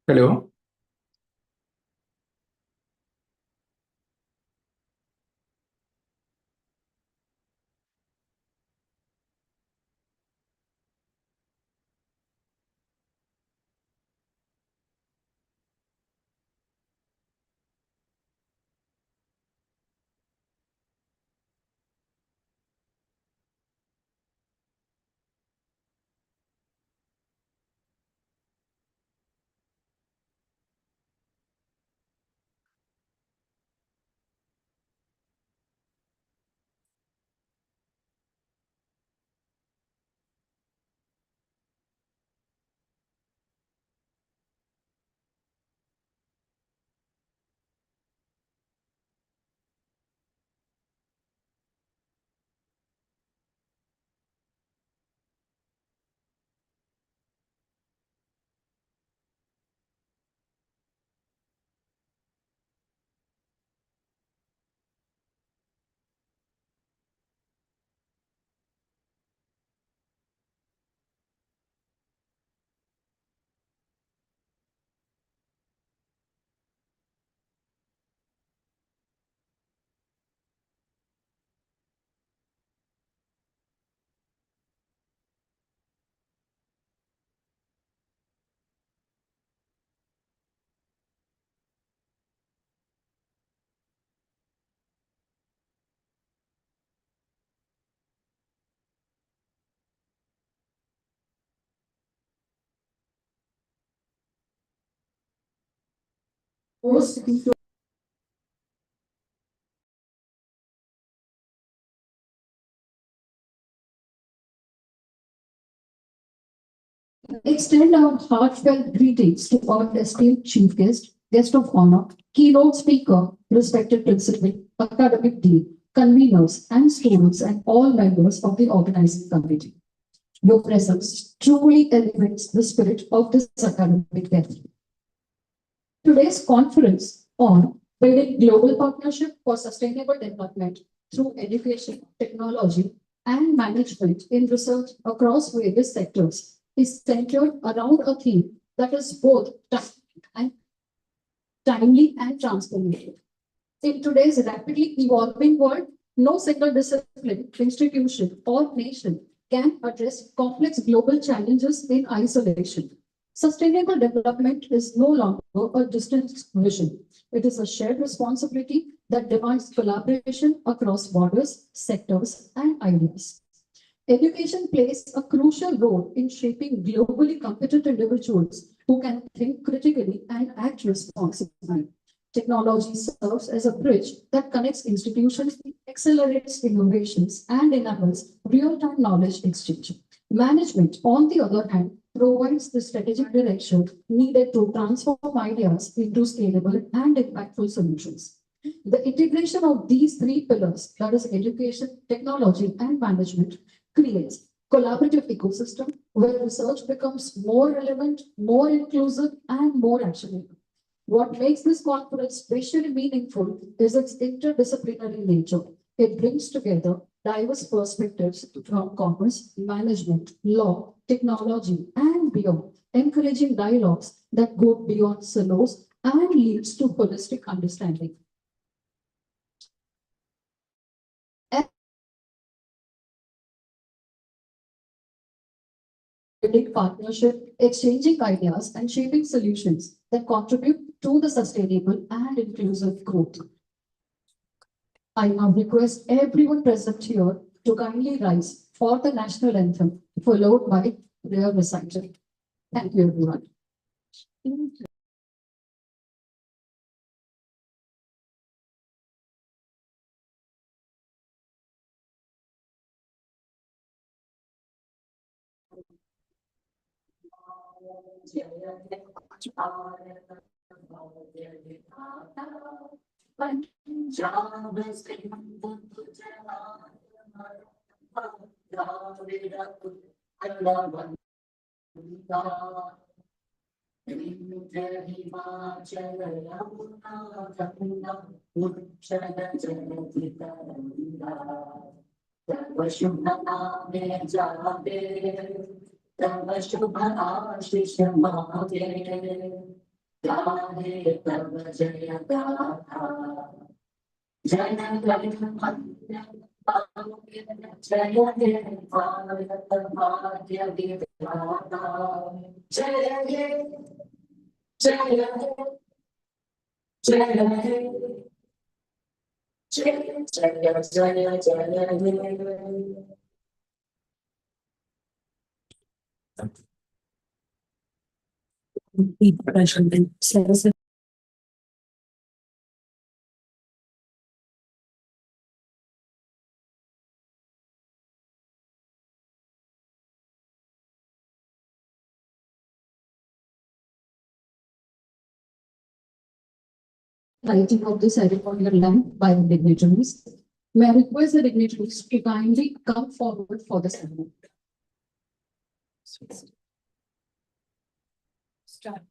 Hello. Extend our heartfelt greetings to our esteemed chief guest, guest of honor, keynote speaker, respected principal, academic dean, conveners, and students, and all members of the organizing committee. Your presence truly elevates the spirit of this academic gathering. Today's conference on building global partnership for sustainable development through education, technology, and management in research across various sectors is centered around a theme that is both timely and transformative. In today's rapidly evolving world, no single discipline, institution, or nation can address complex global challenges in isolation. Sustainable development is no longer a distant vision. It is a shared responsibility that demands collaboration across borders, sectors, and ideas. Education plays a crucial role in shaping globally competent individuals who can think critically and act responsibly. Technology serves as a bridge that connects institutions, accelerates innovations, and enables real-time knowledge exchange. Management, on the other hand, provides the strategic direction needed to transform ideas into scalable and impactful solutions. The integration of these three pillars, that is education, technology, and management, creates collaborative ecosystem where research becomes more relevant, more inclusive, and more actionable. What makes this conference especially meaningful is its interdisciplinary nature. It brings together diverse perspectives from commerce, management, law, technology, and beyond, encouraging dialogues that go beyond silos and leads to holistic understanding. Building partnership, exchanging ideas, and shaping solutions that contribute to the sustainable and inclusive growth. I now request everyone present here to kindly rise for the national anthem, followed by prayer recital. Thank you, everyone. Lighting of the ceremonial lamp by the dignitaries. May I request the dignitaries to kindly come forward for the ceremony. Start.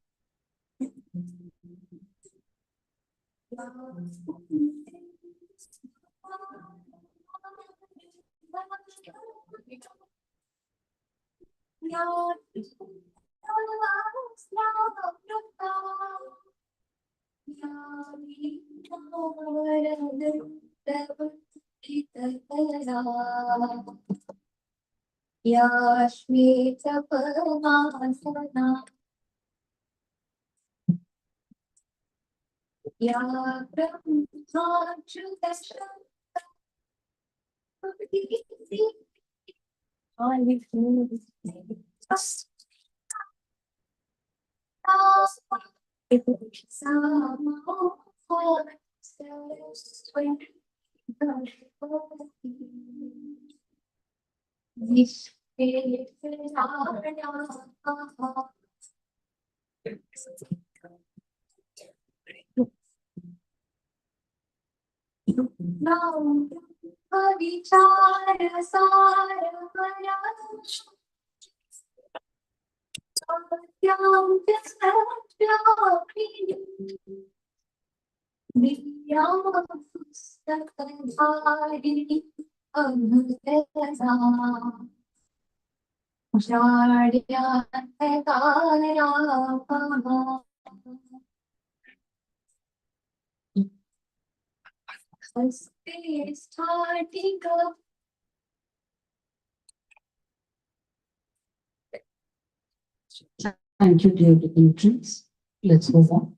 Thank you, dear dignitaries. Let's move on.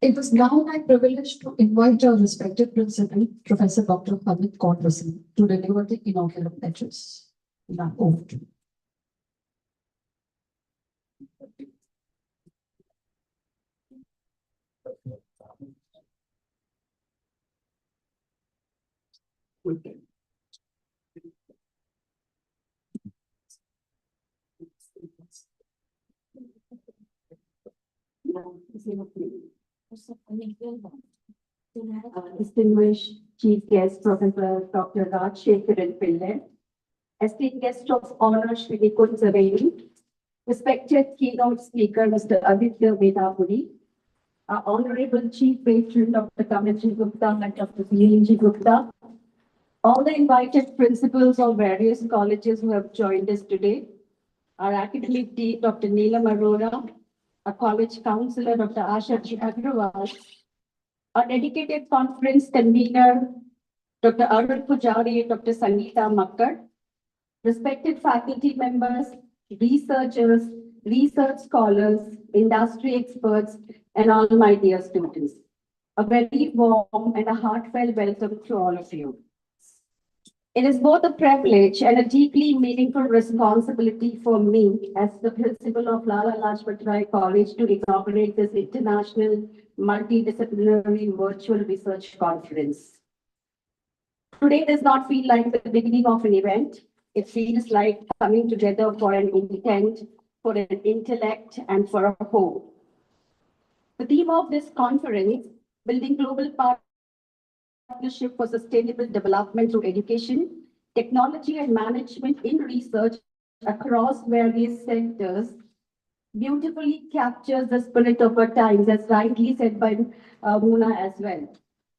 It is now my privilege to invite our respected principal, Professor Dr. Hamid Kaur, to deliver the inaugural address. Now, over to you. Distinguished Chief Guest Professor Dr. Rajshekharan Pillai, esteemed guest of honor Shri Nikun Zaveri, respected keynote speaker Mr. Aditya Vedapuri, our Honorable Chief Patron Dr. Kamalji Gupta and Dr. Neelji Gupta, all the invited principals of various colleges who have joined us today, our academic dean Dr. Neelam Arora, our college counselor Dr. Asha Agrawal, our dedicated conference convener, Dr. Arun Pujari, Dr. Sangeeta Makkar, respected faculty members, researchers, research scholars, industry experts, and all my dear students. A very warm and a heartfelt welcome to all of you. It is both a privilege and a deeply meaningful responsibility for me as the principal of Lala Lajpat Rai College to inaugurate this international multidisciplinary virtual research conference. Today does not feel like the beginning of an event. It feels like coming together for an intent, for an intellect, and for a hope. The theme of this conference, Building Global Partnership for Sustainable Development through Education, Technology and Management in Research across various sectors, beautifully captures the spirit of our times, as rightly said by Muna as well.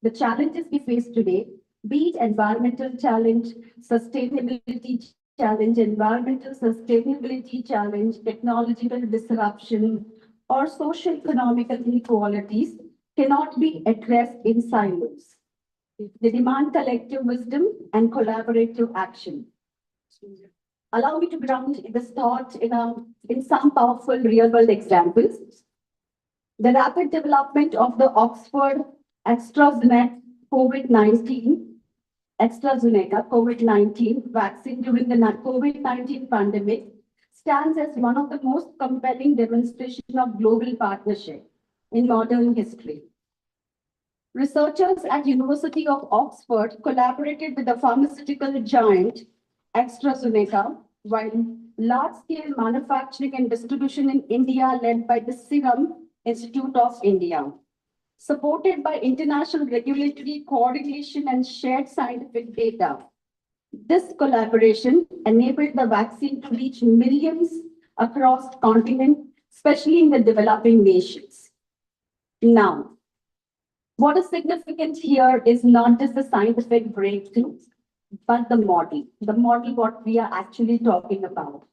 The challenges we face today, be it environmental challenge, sustainability challenge, environmental sustainability challenge, technological disruption, or socio-economical inequalities cannot be addressed in silos. They demand collective wisdom and collaborative action. Allow me to ground this thought in some powerful real-world examples. The rapid development of the Oxford AstraZeneca COVID-19 vaccine during the COVID-19 pandemic stands as one of the most compelling demonstrations of global partnership in modern history. Researchers at University of Oxford collaborated with the pharmaceutical giant AstraZeneca, while large-scale manufacturing and distribution in India led by the Serum Institute of India. Supported by international regulatory coordination and shared scientific data, this collaboration enabled the vaccine to reach millions across continent, especially in the developing nations. Now, what is significant here is not just the scientific breakthrough, but the model what we are actually talking about.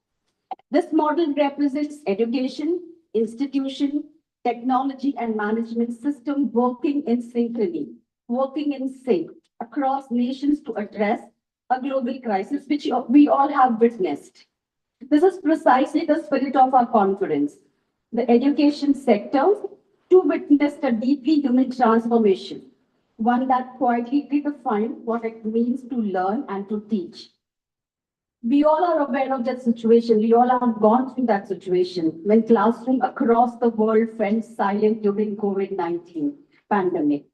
This model represents education, institution, technology, and management system working in synchrony, working in sync across nations to address a global crisis, which we all have witnessed. This is precisely the spirit of our conference. The education sector to witness a deeply human transformation, one that quietly redefined what it means to learn and to teach. We all are aware of that situation. We all have gone through that situation when classrooms across the world went silent during COVID-19 pandemic.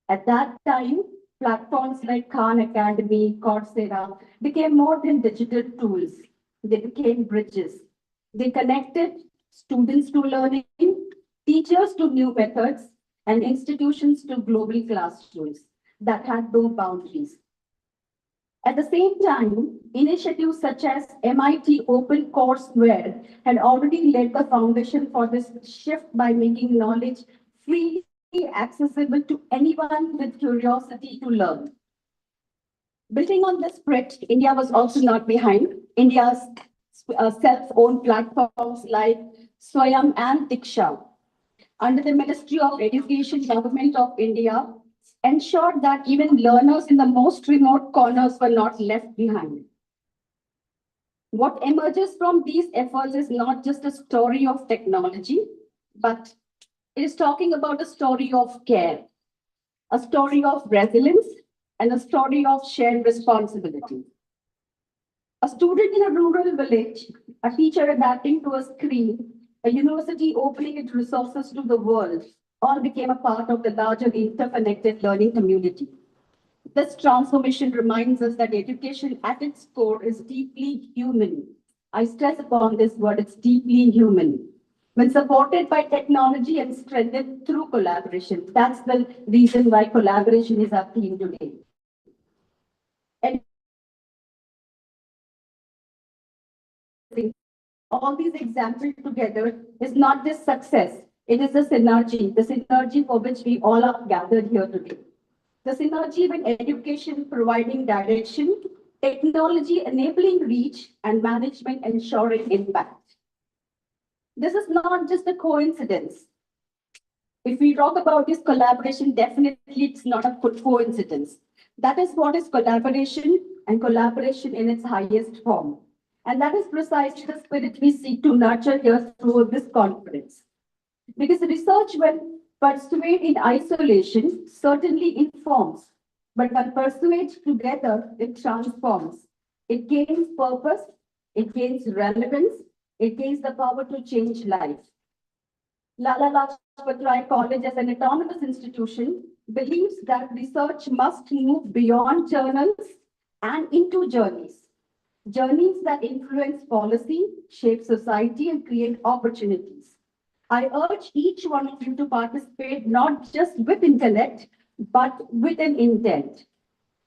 At that time, platforms like Khan Academy, Coursera became more than digital tools. They became bridges. They connected students to learning, teachers to new methods, and institutions to global classrooms that had no boundaries. At the same time, initiatives such as MIT OpenCourseware had already laid the foundation for this shift by making knowledge freely accessible to anyone with curiosity to learn. Building on this spirit, India was also not behind. India's self-owned platforms like Swayam and Diksha, under the Ministry of Education, Government of India, ensured that even learners in the most remote corners were not left behind. What emerges from these efforts is not just a story of technology, but it is talking about a story of care, a story of resilience, and a story of shared responsibility. A student in a rural village, a teacher adapting to a screen, a university opening its resources to the world, all became a part of the larger interconnected learning community. This transformation reminds us that education at its core is deeply human. I stress upon this word, it's deeply human. When supported by technology and strengthened through collaboration, that's the reason why collaboration is our theme today. And all these examples together is not just success, it is the synergy for which we all are gathered here today. The synergy with education providing direction, technology enabling reach, and management ensuring impact. This is not just a coincidence. If we talk about this collaboration, definitely it's not a coincidence. That is what is collaboration, and collaboration in its highest form. And that is precisely the spirit we seek to nurture here through this conference. Because research, when pursued in isolation, certainly informs, but when pursued together, it transforms. It gains purpose, it gains relevance, it gains the power to change life. Lala Lajpat Rai College, as an autonomous institution, believes that research must move beyond journals and into journeys. Journeys that influence policy, shape society, and create opportunities. I urge each one of you to participate not just with intellect, but with an intent.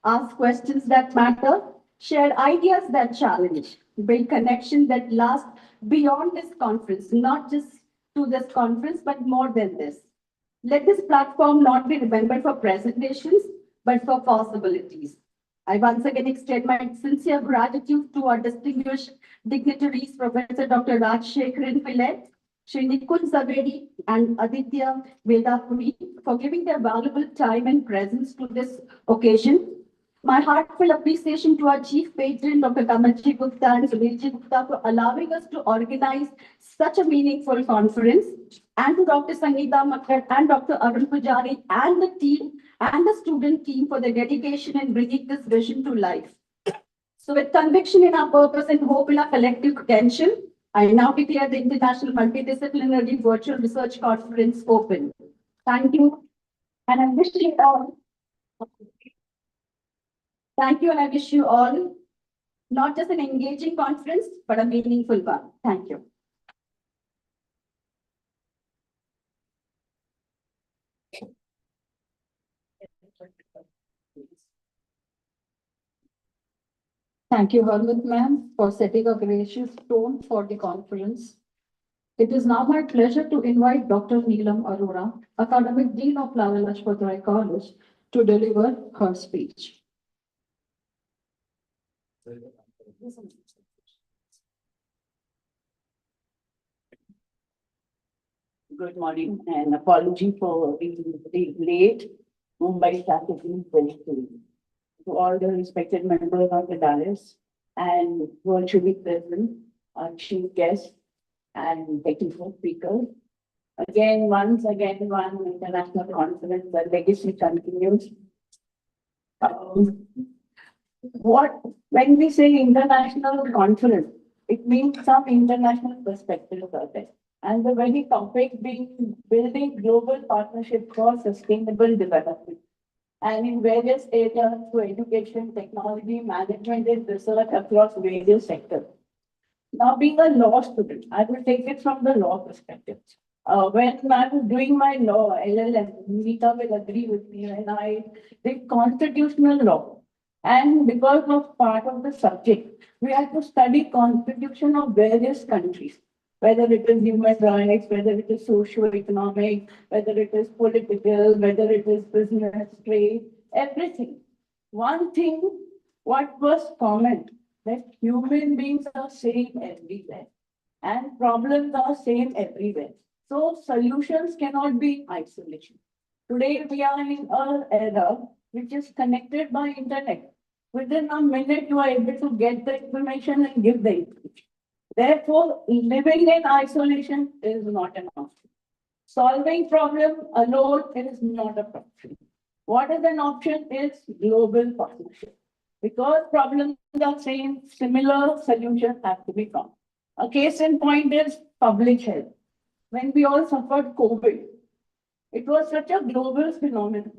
Ask questions that matter, share ideas that challenge, build connections that last beyond this conference, not just to this conference, but more than this. Let this platform not be remembered for presentations, but for possibilities. I once again extend my sincere gratitude to our distinguished dignitaries, Professor Dr. Rajshekharan Pillai, Shri Nikul Zavedi and Aditya Vedapuri for giving their valuable time and presence to this occasion. My heartfelt appreciation to our Chief Patron, Dr. Kamalji Gupta and Sunilji Gupta, for allowing us to organize such a meaningful conference, and to Dr. Sangeeta Makkar and Dr. Arun Pujari and the team and the student team for their dedication in bringing this vision to life. So with conviction in our purpose and hope in our collective potential, I now declare the International Multidisciplinary Virtual Research Conference open. Thank you, and I wish you all. Thank you, and I wish you all not just an engaging conference, but a meaningful one. Thank you. Thank you, Harmit ma'am, for setting a gracious tone for the conference. It is now my pleasure to invite Dr. Neelam Arora, Academic Dean of Lala Lajpat Rai College, to deliver her speech. Good morning, and apology for being late. Mumbai traffic is very full. To all the respected members of the dais and virtually present, our chief guests and technical speakers. Once again, one international conference, the legacy continues. When we say international conference, it means some international perspectives are there. And the very topic being building global partnership for sustainable development. And in various areas through education, technology, management, and research across various sectors. Now, being a law student, I will take it from the law perspective. When I was doing my law, LLM, Nita will agree with me, when I did constitutional law. And because of part of the subject, we had to study constitution of various countries, whether it is human rights, whether it is socio-economic, whether it is political, whether it is business, trade, everything. One thing, what was common, that human beings are same everywhere and problems are same everywhere. So solutions cannot be isolation. Today we are in an era which is connected by internet. Within a minute, you are able to get the information and give the information. Therefore, living in isolation is not an option. Solving problem alone is not a option. What is an option is global partnership. Because problems are same, similar solutions have to be found. A case in point is public health. When we all suffered COVID, it was such a global phenomenon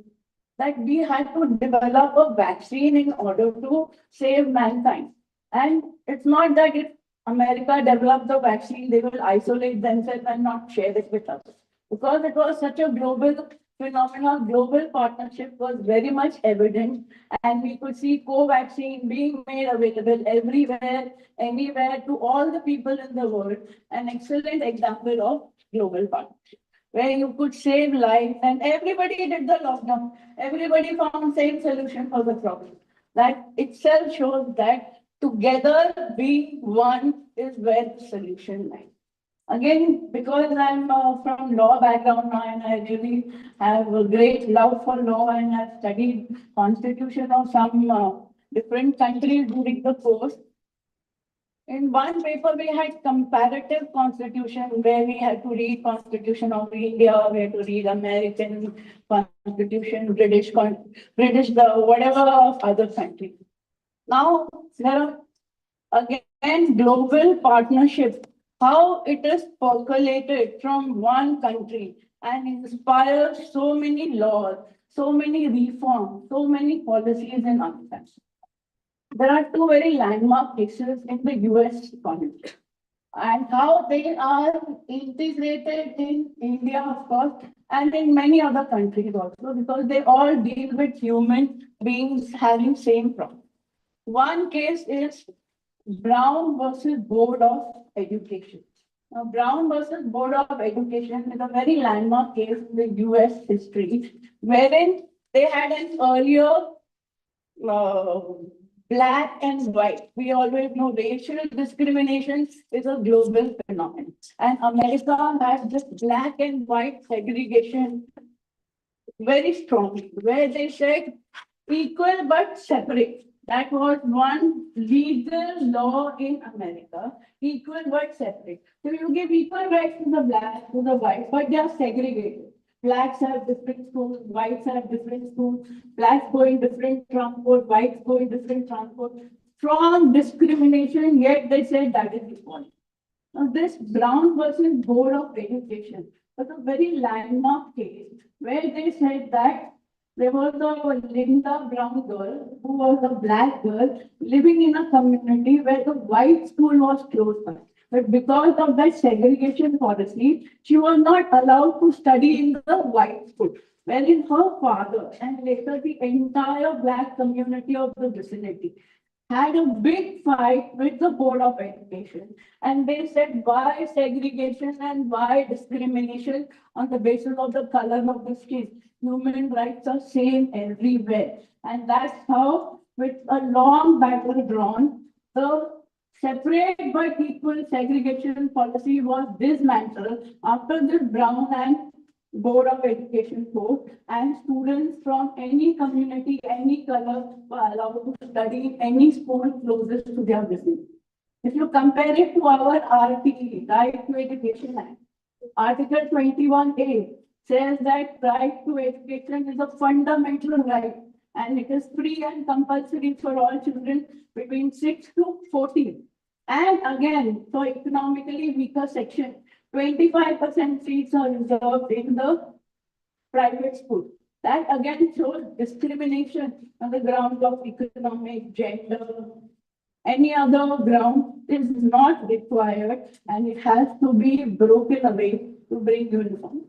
that we had to develop a vaccine in order to save mankind. And it's not that if America develops the vaccine, they will isolate themselves and not share it with us. Because it was such a global phenomenon, global partnership was very much evident. And we could see co-vaccine being made available everywhere, anywhere, to all the people in the world. An excellent example of global partnership, where you could save lives, and everybody did the lockdown. Everybody found same solution for the problem. That itself shows that together being one is where the solution lies. Again, because I'm from law background now, and I really have a great love for law, and I've studied constitution of some different countries during the course. In one paper, we had comparative constitution, where we had to read Constitution of India, we had to read American Constitution, British, the whatever of other countries. Now, there are again global partnership, how it is percolated from one country and inspires so many laws, so many reforms, so many policies in other countries. There are two very landmark cases in the US economy, and how they are integrated in India, of course, and in many other countries also, because they all deal with human beings having same problem. One case is Brown versus Board of Education. Now, Brown versus Board of Education is a very landmark case in the US history, wherein they had an earlier uh, black and white. We always know racial discrimination is a global phenomenon. And America has this black and white segregation very strongly, where they said equal but separate. That was one legal law in America, equal but separate. So you give equal rights to the black, to the white, but they are segregated. Blacks have different schools, whites have different schools, blacks go in different transport, whites go in different transport. Strong discrimination, yet they said that is equality. Now, this Brown versus Board of Education was a very landmark case where they said that there was a Linda Brown girl who was a black girl living in a community where the white school was close by. But because of that segregation policy, she was not allowed to study in the white school. Wherein her father and later the entire black community of the vicinity had a big fight with the Board of Education. And they said, why segregation and why discrimination on the basis of the color of the skin? Human rights are same everywhere. And that's how, with a long battle drawn, the separate but equal segregation policy was dismantled after this Brown and Board of Education code, and students from any community, any color were allowed to study in any school closest to their vicinity. If you compare it to our RTE, Right to Education Act, Article 21A says that right to education is a fundamental right and it is free and compulsory for all children between 6 to 14. And again, for economically weaker section, 25% seats are reserved in the private school. That again shows discrimination on the ground of economic, gender, any other ground is not required and it has to be broken away to bring uniform.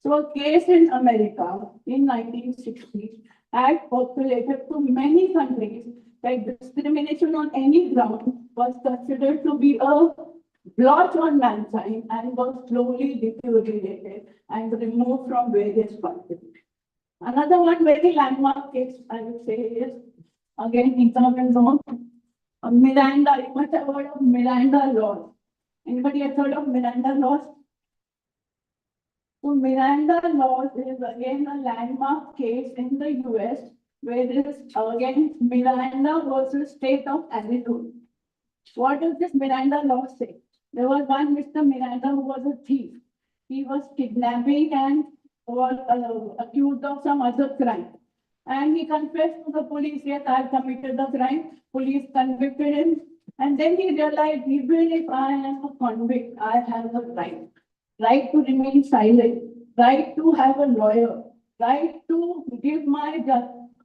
So a case in America in 1960 had populated to many countries that discrimination on any ground was considered to be a blot on mankind and was slowly deteriorated and removed from various constitutions. Another one very landmark case I would say is again in terms of Miranda. You must have heard of Miranda laws. Anybody has heard of Miranda laws? So Miranda laws is again a landmark case in the US where there is again Miranda versus state of Arizona. What does this Miranda law say? There was one Mr. Miranda who was a thief. He was kidnapping and was accused of some other crime. And he confessed to the police, yes, I have committed the crime. Police convicted him. And then he realized, even if I am a convict, I have a right. Right to remain silent, right to have a lawyer, right to give my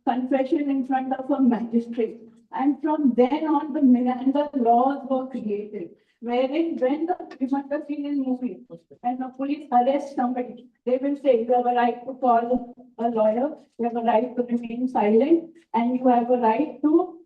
confession in front of a magistrate. And from then on, the Miranda laws were created, wherein when you must have seen in movies, when the police arrest somebody, they will say you have a right to call a lawyer, you have a right to remain silent, and you have a right to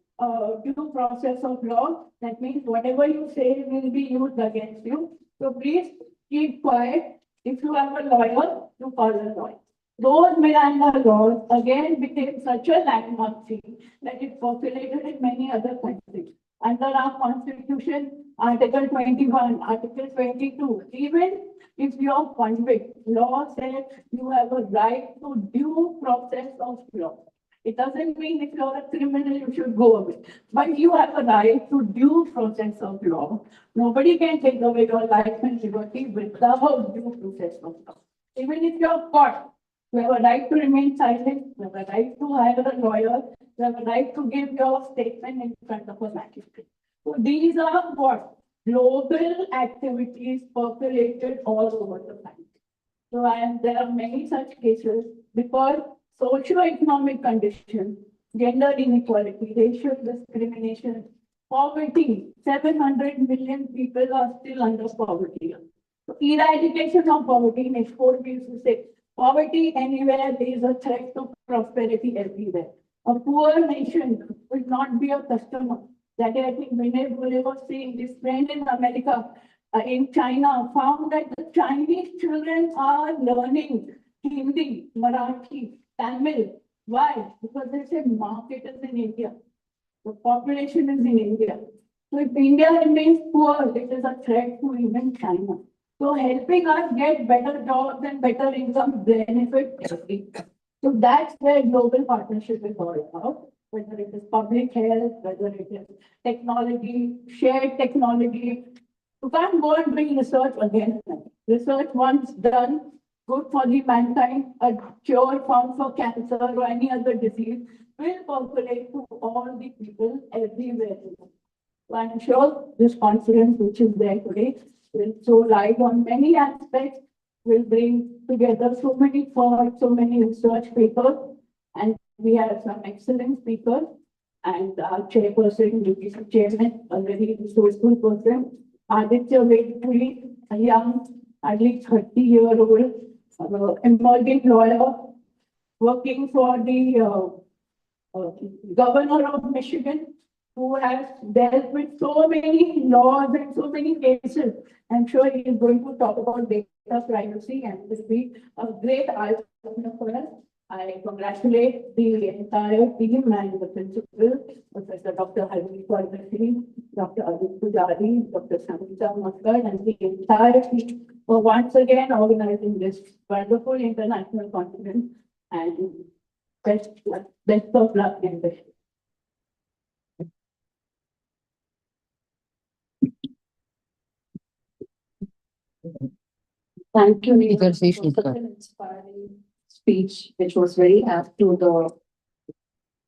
due process of law. That means whatever you say will be used against you. So please keep quiet. If you have a lawyer, you call a lawyer. Those Miranda laws again became such a landmark thing that it populated in many other countries. Under our constitution, Article 21, Article 22, even if you are convict, law says you have a right to due process of law. It doesn't mean if you're a criminal, you should go away. But you have a right to due process of law. Nobody can take away your life and liberty without due process of law. Even if you're caught, you have a right to remain silent, you have a right to hire a lawyer, you have a right to give your statement in front of a magistrate. So these are what? Global activities percolated all over the planet. So and there are many such cases because socio-economic conditions, gender inequality, racial discrimination, poverty, 700 million people are still under poverty. So eradication of poverty, next 4 we used to say, poverty anywhere is a threat to prosperity everywhere. A poor nation will not be a customer. That I think Vinay Bole was saying, this friend in America, in China, found that the Chinese children are learning Hindi, Marathi, Tamil. Why? Because there's a market is in India. The population is in India. So if India remains poor, it is a threat to even China. So helping us get better jobs and better income benefit everyone. So that's where global partnership is all about, whether it is public health, whether it is technology, shared technology. You can't go and bring research against them. Research once done, good for the mankind, a cure found for cancer or any other disease will populate to all the people everywhere. So I'm sure this conference, which is there today, will throw light on many aspects, will bring together so many thoughts, so many research papers, and we have some excellent speakers. And our chairperson, UPC chairman, a very resourceful person, Aditya Vedpuri, a young, at least 30-year-old emerging lawyer working for the governor of Michigan, who has dealt with so many laws and so many cases. I'm sure he is going to talk about data privacy and will be a great eye-opener for us. I congratulate the entire team and the principal, Professor Dr. Harmeet Kaur, Dr. Adit Pujari, Dr. Samita Makkar, and the entire team for once again organizing this wonderful international conference. And best of luck in this. Thank you, Neha, for such an inspiring speech, which was very apt to the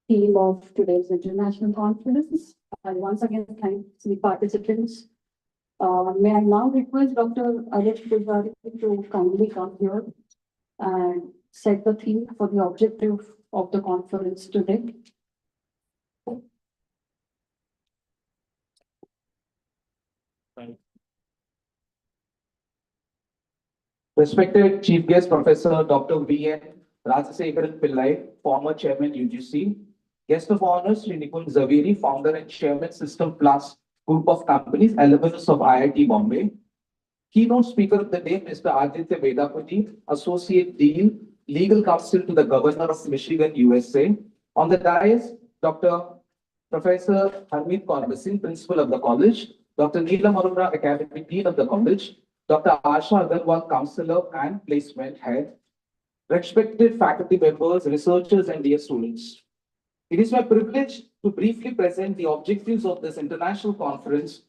theme of today's international conference. I once again thank the participants. May I now request Dr. Adit Pujari to kindly come here and set the theme for the objective of the conference today. Respected Chief Guest Professor Dr. V.N. Rajasekaran Pillai, former Chairman UGC, Guest of Honor Sri Nikun Zaveri, Founder and Chairman System Plus Group of Companies, alumnus of IIT Bombay, Keynote Speaker of the Day, Mr. Aditya Vedapudi, Associate Dean, Legal Counsel to the Governor of Michigan, USA. On the dais, Dr. Professor Harmeet Kaur, Principal of the College, Dr. Neelam Arora, Academic Dean of the College, Dr. Asha Agarwal, Counselor and Placement Head, respected faculty members, researchers, and dear students. It is my privilege to briefly present the objectives of this international conference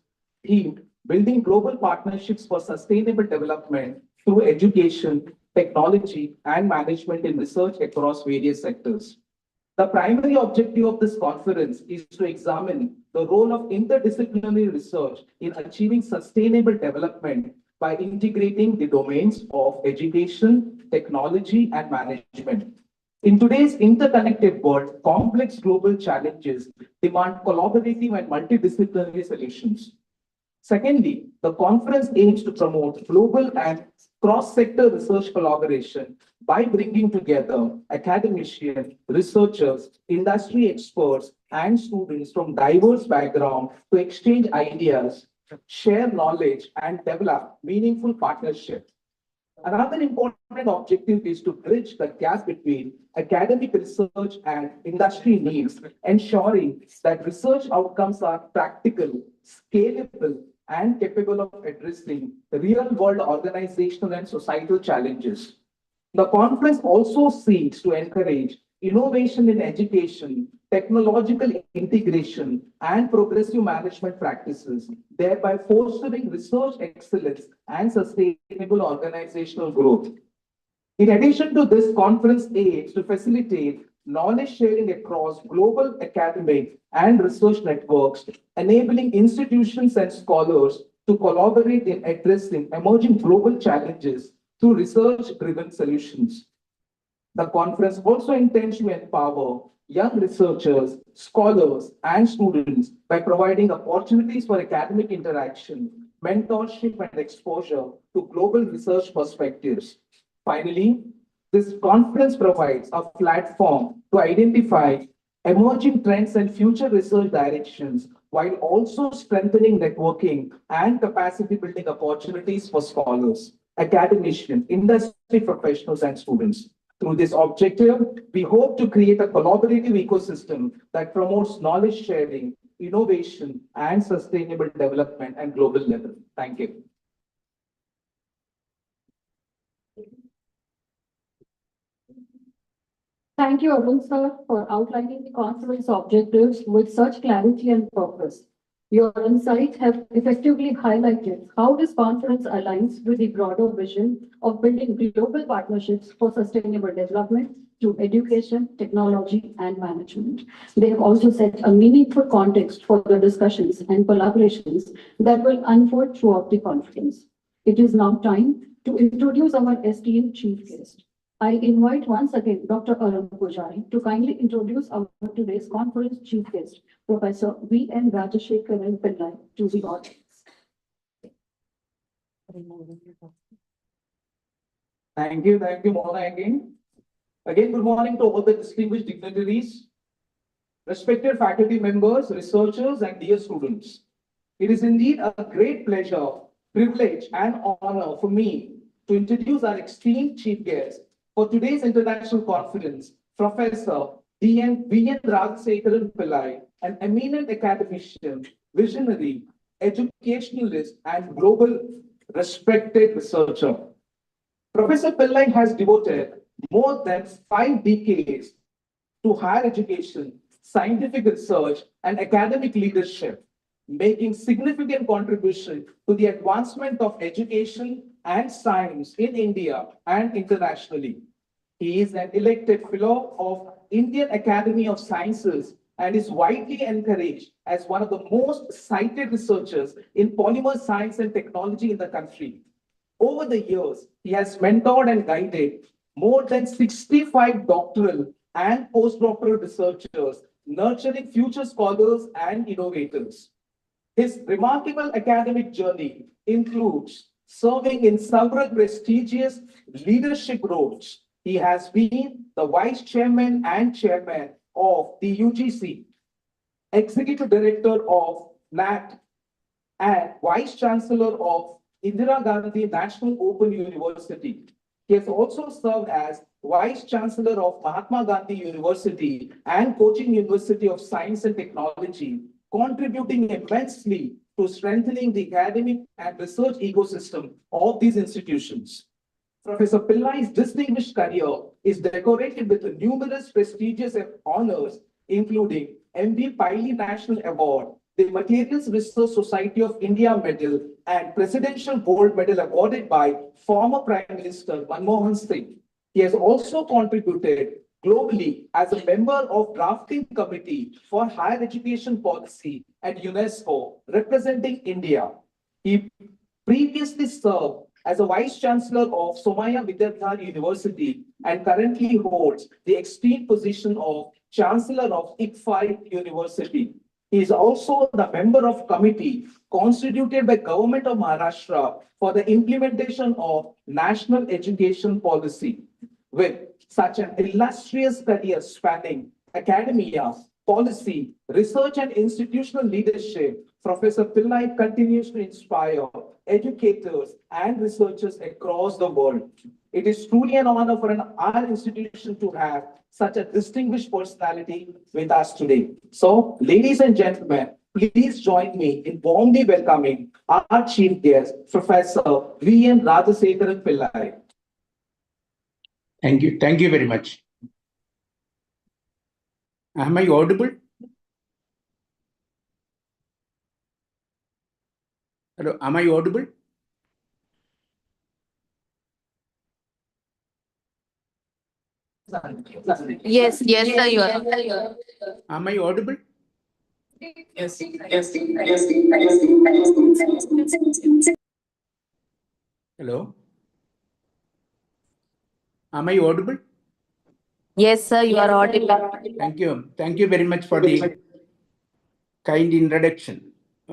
themed Building Global Partnerships for Sustainable Development through Education, Technology, and Management in Research across various sectors. The primary objective of this conference is to examine the role of interdisciplinary research in achieving sustainable development by integrating the domains of education, technology, and management. In today's interconnected world, complex global challenges demand collaborative and multidisciplinary solutions. Secondly, the conference aims to promote global and cross-sector research collaboration by bringing together academicians, researchers, industry experts, and students from diverse backgrounds to exchange ideas, share knowledge, and develop meaningful partnerships. Another important objective is to bridge the gap between academic research and industry needs, ensuring that research outcomes are practical, scalable, and capable of addressing real-world organizational and societal challenges. The conference also seeks to encourage innovation in education, technological integration, and progressive management practices, thereby fostering research excellence and sustainable organizational growth. In addition to this, conference aims to facilitate knowledge sharing across global academic and research networks, enabling institutions and scholars to collaborate in addressing emerging global challenges through research-driven solutions. The conference also intends to empower young researchers, scholars, and students by providing opportunities for academic interaction, mentorship, and exposure to global research perspectives. Finally, this conference provides a platform to identify emerging trends and future research directions while also strengthening networking and capacity building opportunities for scholars, academicians, industry professionals, and students. Through this objective, we hope to create a collaborative ecosystem that promotes knowledge sharing, innovation, and sustainable development at global level. Thank you. Thank you, Arun sir, for outlining the conference objectives with such clarity and purpose. Your insights have effectively highlighted how this conference aligns with the broader vision of building global partnerships for sustainable development through education, technology, and management. They have also set a meaningful context for the discussions and collaborations that will unfold throughout the conference. It is now time to introduce our esteemed chief guest. I invite once again Dr. Arun Pujari to kindly introduce our today's conference chief guest, Professor V.N. Rajashekaran Pillai, to the audience. Thank you, Mona again. Again, good morning to all the distinguished dignitaries, respected faculty members, researchers, and dear students. It is indeed a great pleasure, privilege, and honor for me to introduce our esteemed chief guest for today's international conference, Professor V.N. Rajashekaran Pillai, an eminent academician, visionary, educationalist, and global respected researcher. Professor Pillai has devoted more than 5 decades to higher education, scientific research, and academic leadership, making significant contribution to the advancement of education and science in India and internationally. He is an elected fellow of Indian Academy of Sciences and is widely encouraged as one of the most cited researchers in polymer science and technology in the country. Over the years, he has mentored and guided more than 65 doctoral and postdoctoral researchers, nurturing future scholars and innovators. His remarkable academic journey includes serving in several prestigious leadership roles. He has been the Vice Chairman and Chairman of the UGC, Executive Director of NAT, and Vice Chancellor of Indira Gandhi National Open University. He has also served as Vice Chancellor of Mahatma Gandhi University and Cochin University of Science and Technology, contributing immensely to strengthening the academic and research ecosystem of these institutions. Professor Pillai's distinguished career is decorated with numerous prestigious honors, including M.V. Piley National Award, the Materials Research Society of India Medal, and Presidential Gold Medal awarded by former Prime Minister Manmohan Singh. He has also contributed globally as a member of Drafting Committee for Higher Education Policy at UNESCO, representing India. He previously served as a Vice Chancellor of Somaiya Vidyadhar University and currently holds the esteemed position of Chancellor of ICFI University. He is also the member of committee constituted by Government of Maharashtra for the implementation of National Education Policy. With such an illustrious career spanning academia, policy, research, and institutional leadership, Professor Pillai continues to inspire educators and researchers across the world. It is truly an honor for our institution to have such a distinguished personality with us today. So, ladies and gentlemen, please join me in warmly welcoming our chief guest, Professor V.N. Rajashekaran Pillai. Thank you. Thank you very much. Am I audible? Hello, am I audible? Yes, sir, you are. Am I audible? Yes. Hello? Am I audible? Yes, sir, you are audible. Thank you. Thank you very much for the kind introduction.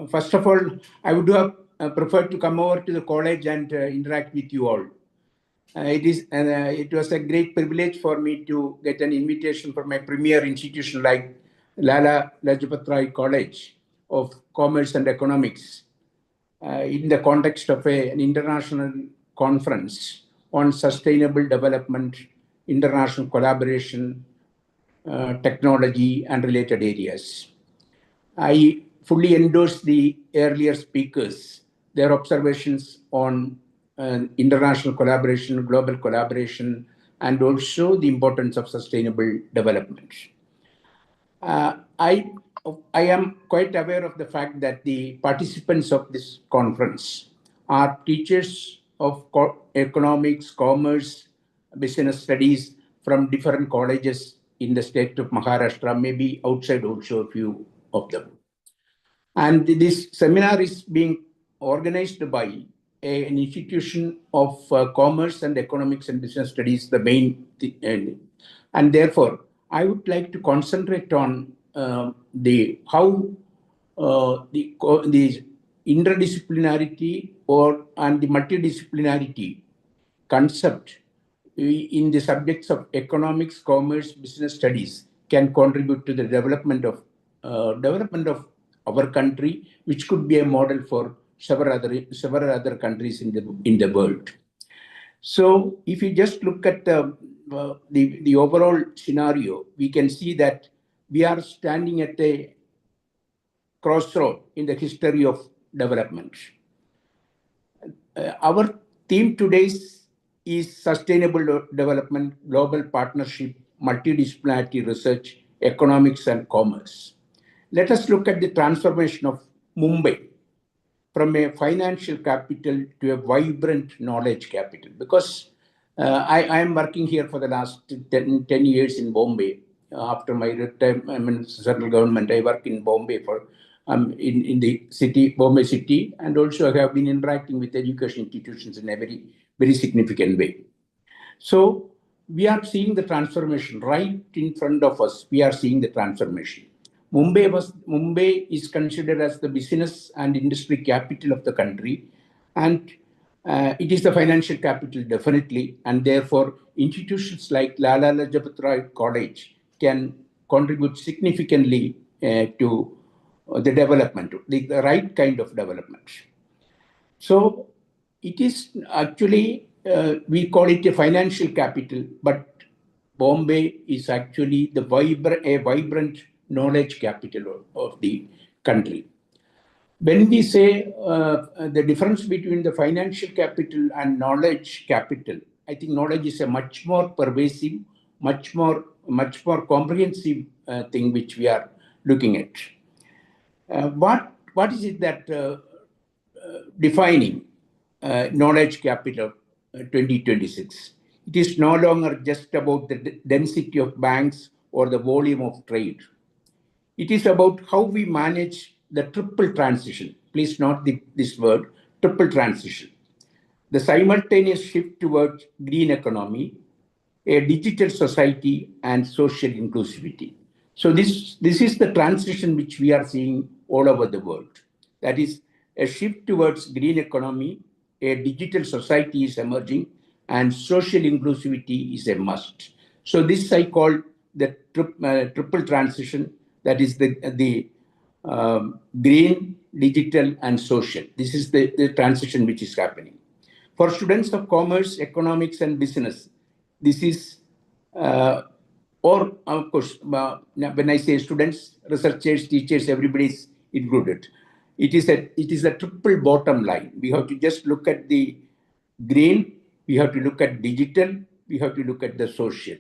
First of all, I would have preferred to come over to the college and interact with you all. It was a great privilege for me to get an invitation from a premier institution like Lala Lajpat Rai College of Commerce and Economics in the context of an international conference on sustainable development international collaboration, technology, and related areas. I fully endorse the earlier speakers, their observations on international collaboration, global collaboration, and also the importance of sustainable development. I am quite aware of the fact that the participants of this conference are teachers of economics, commerce, business studies from different colleges in the state of Maharashtra, maybe outside also a few of them. And this seminar is being organized by an institution of commerce and economics and business studies, the main, and therefore I would like to concentrate on how the interdisciplinarity and the multidisciplinarity concept in the subjects of economics, commerce, business studies can contribute to the development of our country, which could be a model for several other countries in the world. So, if you just look at the overall scenario, we can see that we are standing at a crossroad in the history of development. Our theme today is sustainable development, global partnership, multidisciplinary research, economics, and commerce. Let us look at the transformation of Mumbai from a financial capital to a vibrant knowledge capital. Because I am working here for the last 10 years in Bombay. After my retirement in central government, I work in Bombay in the city, Bombay city, and also I have been interacting with education institutions in a very, very significant way. So we are seeing the transformation right in front of us. We are seeing the transformation. Mumbai is considered as the business and industry capital of the country, and it is the financial capital definitely, and therefore institutions like Lala Lajpat Rai College can contribute significantly to the development, the right kind of development. So it is actually, we call it a financial capital, but Bombay is actually a vibrant knowledge capital of the country. When we say the difference between the financial capital and knowledge capital, I think knowledge is a much more pervasive, much more comprehensive thing which we are looking at. What is it that defining knowledge capital 2026? It is no longer just about the density of banks or the volume of trade. It is about how we manage the triple transition. Please note this word, triple transition. The simultaneous shift towards green economy, a digital society, and social inclusivity. So this is the transition which we are seeing all over the world. That is a shift towards green economy, a digital society is emerging, and social inclusivity is a must. So this I call the triple transition, that is the green, digital, and social. This is the transition which is happening. For students of commerce, economics, and business, this is, or of course, when I say students, researchers, teachers, everybody is included. It is a triple bottom line. We have to just look at the green, we have to look at digital, we have to look at the social.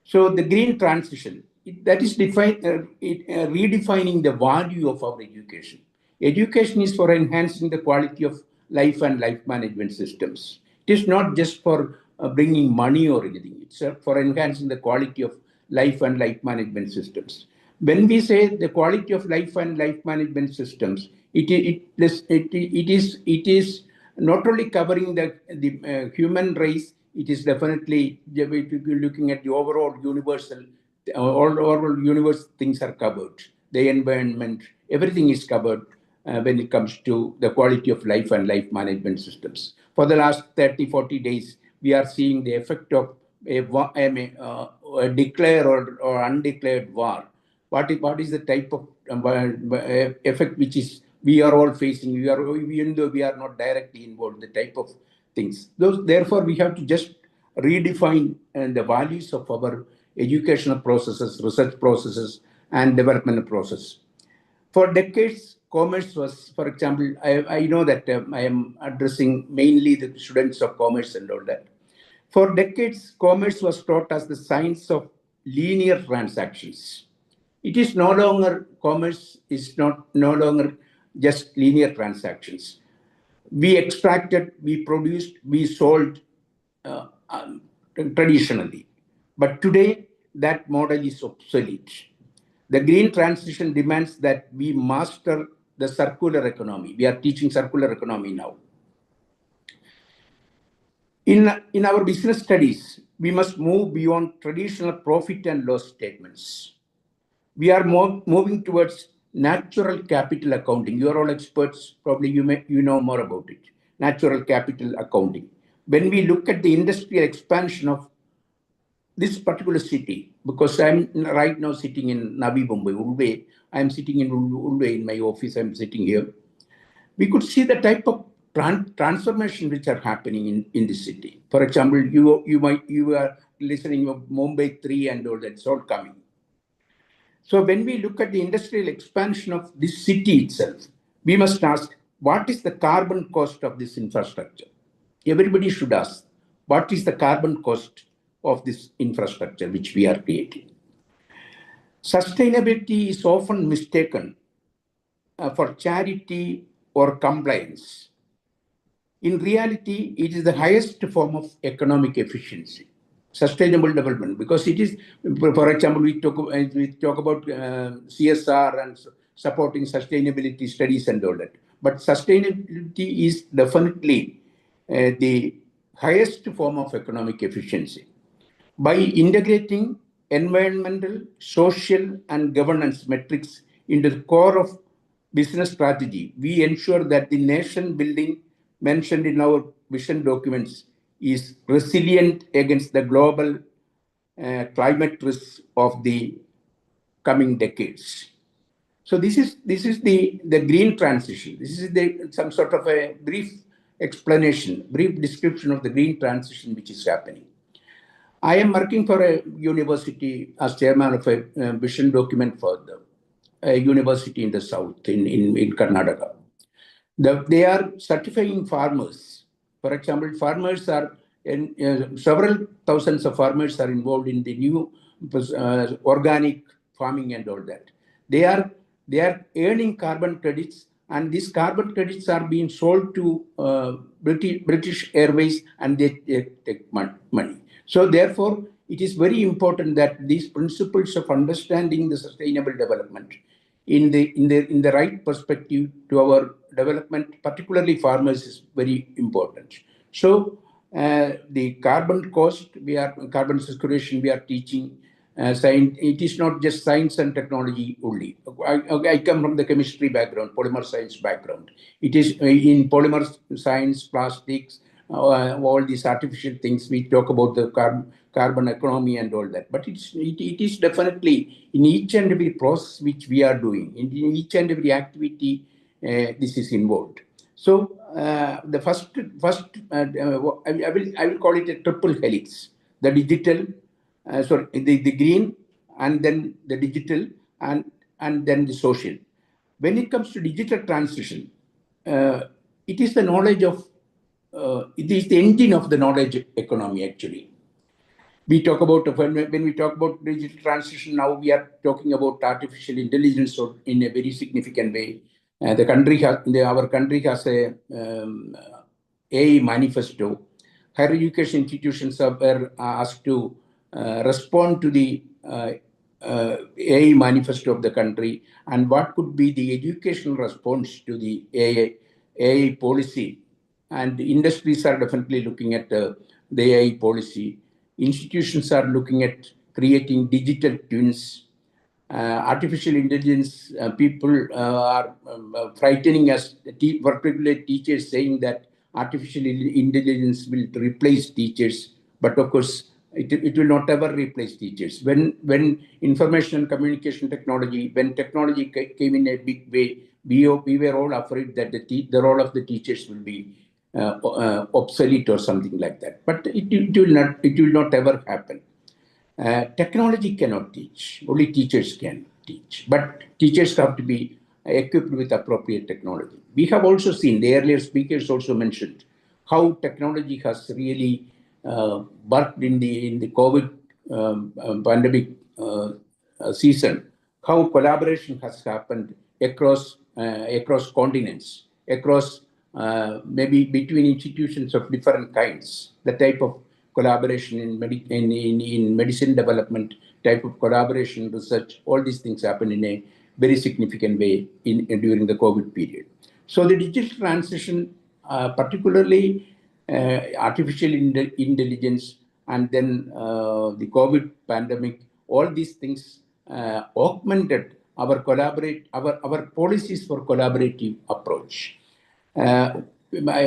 So the green transition, that is redefining the value of our education. Education is for enhancing the quality of life and life management systems. It is not just for bringing money or anything. It's for enhancing the quality of life and life management systems. When we say the quality of life and life management systems, it is not only covering the human race. It is definitely looking at the overall universal. All universe things are covered. The environment, everything is covered when it comes to the quality of life and life management systems. For the last 30, 40 days, we are seeing the effect of a declared or undeclared war. What is the type of effect which is we are all facing? Even though we are not directly involved, the type of things. Therefore, we have to just redefine the values of our educational processes, research processes, and development process. For decades, commerce was, for example, I know that I am addressing mainly the students of commerce and all that. For decades, commerce was taught as the science of linear transactions. It is no longer, commerce is no longer just linear transactions. We extracted, we produced, we sold traditionally. But today, that model is obsolete. The green transition demands that we master the circular economy. We are teaching circular economy now. In our business studies, we must move beyond traditional profit and loss statements. We are moving towards natural capital accounting. You are all experts, probably you know more about it. Natural capital accounting. When we look at the industrial expansion of this particular city, because I'm right now sitting in Navi Mumbai, Ulve, I'm sitting in Ulve in my office, I'm sitting here. We could see the type of transformation which are happening in this city. For example, you are listening of Mumbai 3 and all that's all coming. So when we look at the industrial expansion of this city itself, we must ask, what is the carbon cost of this infrastructure? Everybody should ask, what is the carbon cost of this infrastructure which we are creating? Sustainability is often mistaken for charity or compliance. In reality, it is the highest form of economic efficiency, sustainable development, because it is, for example, we talk about CSR and supporting sustainability studies and all that. But sustainability is definitely the highest form of economic efficiency. By integrating environmental, social, and governance metrics into the core of business strategy, we ensure that the nation building mentioned in our vision documents is resilient against the global climate risks of the coming decades. So this is the green transition. This is some sort of a brief explanation, brief description of the green transition which is happening. I am working for a university as chairman of a vision document for a university in the south, in Karnataka. They are certifying farmers. For example, farmers are, several thousands of farmers are involved in the new organic farming and all that. They are earning carbon credits, and these carbon credits are being sold to British Airways, and they take money. So therefore, it is very important that these principles of understanding the sustainable development in the right perspective to our development, particularly farmers, is very important. So the carbon cost, carbon sequestration, we are teaching. It is not just science and technology only. I come from the chemistry background, polymer science background. It is in polymer science, plastics, all these artificial things. We talk about the carbon economy and all that. But it is definitely in each and every process which we are doing, in each and every activity, this is involved. So the first I will call it a triple helix: the digital, the green, and then the digital, and then the social. When it comes to digital transition, it is the knowledge of it is the engine of the knowledge economy, actually. We talk about, when we talk about digital transition, now we are talking about artificial intelligence in a very significant way. Our country has a AI manifesto. Higher education institutions are asked to respond to the AI manifesto of the country, and what could be the educational response to the AI policy. And industries are definitely looking at the AI policy. Institutions are looking at creating digital twins. Artificial intelligence, people are frightening us, particularly teachers, saying that artificial intelligence will replace teachers. But of course, it will not ever replace teachers. When information and communication technology, when technology came in a big way, we were all afraid that the role of the teachers will be obsolete or something like that. But it will not ever happen. Technology cannot teach, only teachers can teach. But teachers have to be equipped with appropriate technology. We have also seen, the earlier speakers also mentioned, how technology has really worked in the COVID pandemic season, how collaboration has happened across continents, across maybe between institutions of different kinds, the type of collaboration in medicine development, type of collaboration research, all these things happen in a very significant way during the COVID period. So the digital transition, particularly artificial intelligence, and then the COVID pandemic, all these things augmented our policies for collaborative approach. I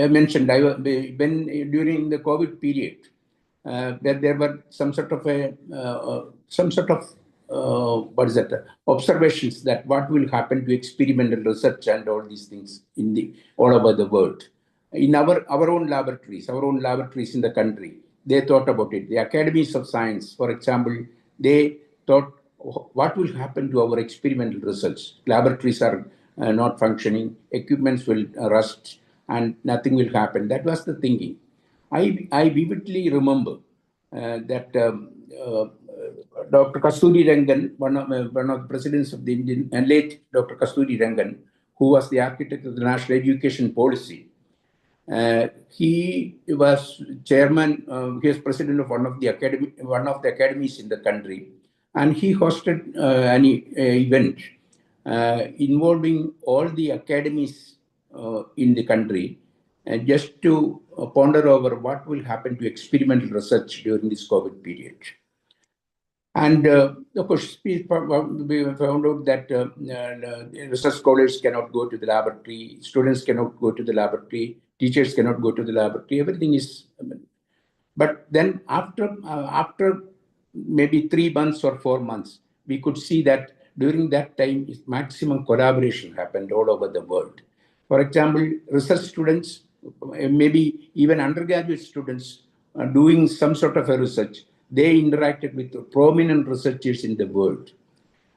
mentioned when during the COVID period, there were some sort of what is that, observations that what will happen to experimental research and all these things all over the world. In our own laboratories in the country, they thought about it. The academies of science, for example, they thought, what will happen to our experimental research? Laboratories are not functioning, equipments will rust, and nothing will happen. That was the thinking. I vividly remember that Dr. Kasturi Rangan, one of the presidents of the Indian, and late Dr. Kasturi Rangan, who was the architect of the national education policy, he was chairman, he was president of one of the academies in the country, and he hosted an event involving all the academies in the country, just to ponder over what will happen to experimental research during this COVID period. And of course, we found out that research scholars cannot go to the laboratory, students cannot go to the laboratory, teachers cannot go to the laboratory. Everything is. But then after maybe 3 months or 4 months, we could see that during that time, maximum collaboration happened all over the world. For example, research students, maybe even undergraduate students, doing some sort of a research, they interacted with prominent researchers in the world.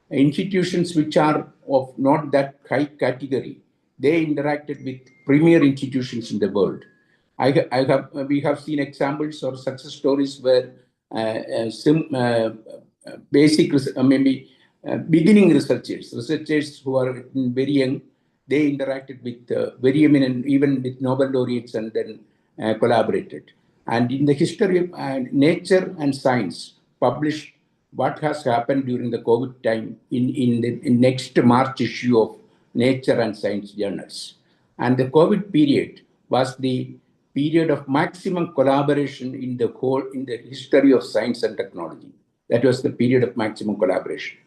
Institutions which are of not that high category, they interacted with premier institutions in the world. We have seen examples or success stories where beginning researchers who are very young, they interacted with very eminent, even with Nobel laureates, and then collaborated. And in the history of nature and science, published what has happened during the COVID time in the next March issue of Nature and Science journals. And the COVID period was the period of maximum collaboration in the history of science and technology. That was the period of maximum collaboration.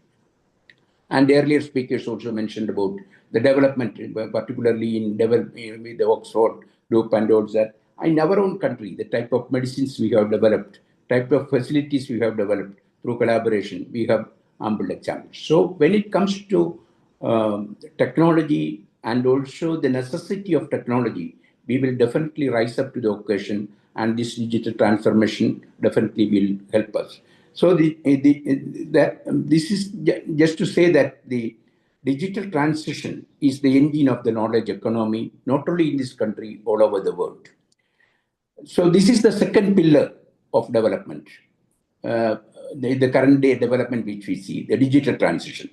And earlier speakers also mentioned about the development, particularly with the Oxford group and all that. In our own country, the type of medicines we have developed, type of facilities we have developed through collaboration, we have ample examples. So when it comes to technology and also the necessity of technology, we will definitely rise up to the occasion, and this digital transformation definitely will help us. So this is just to say that the digital transition is the engine of the knowledge economy, not only in this country, all over the world. So this is the second pillar of development, the current day development which we see, the digital transition.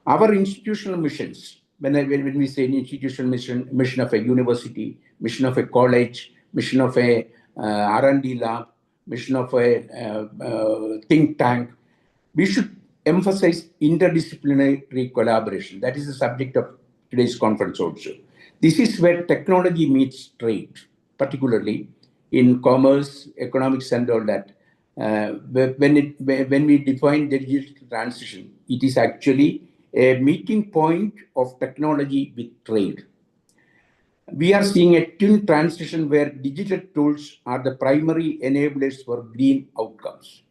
Our institutional missions, when we say an institutional mission of a university, mission of a college, mission of a R&D lab, mission of a think tank, we should emphasize interdisciplinary collaboration. That is the subject of today's conference also. This is where technology meets trade, particularly in commerce, economics, and all that. When we define the digital transition, it is actually a meeting point of technology with trade. We are seeing a twin transition where digital tools are the primary enablers for green outcomes.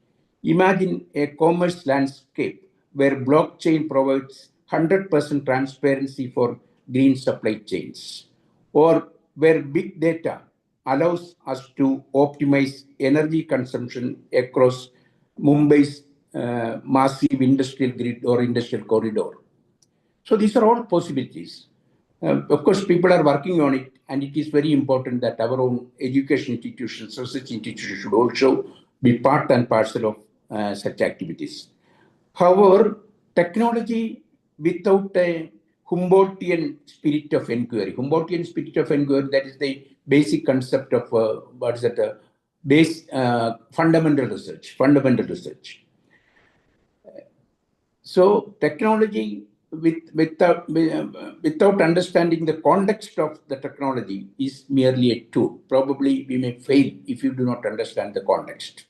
Imagine a commerce landscape where blockchain provides 100% transparency for green supply chains, or where big data allows us to optimize energy consumption across Mumbai's massive industrial grid or industrial corridor. So these are all possibilities. Of course, people are working on it, and it is very important that our own education institutions, research institutions should also be part and parcel of such activities. However, technology without a Humboldtian spirit of inquiry, Humboldtian spirit of inquiry, that is the basic concept of what is that? Fundamental research, fundamental research. So technology without understanding the context of the technology is merely a tool. Probably we may fail if you do not understand the context.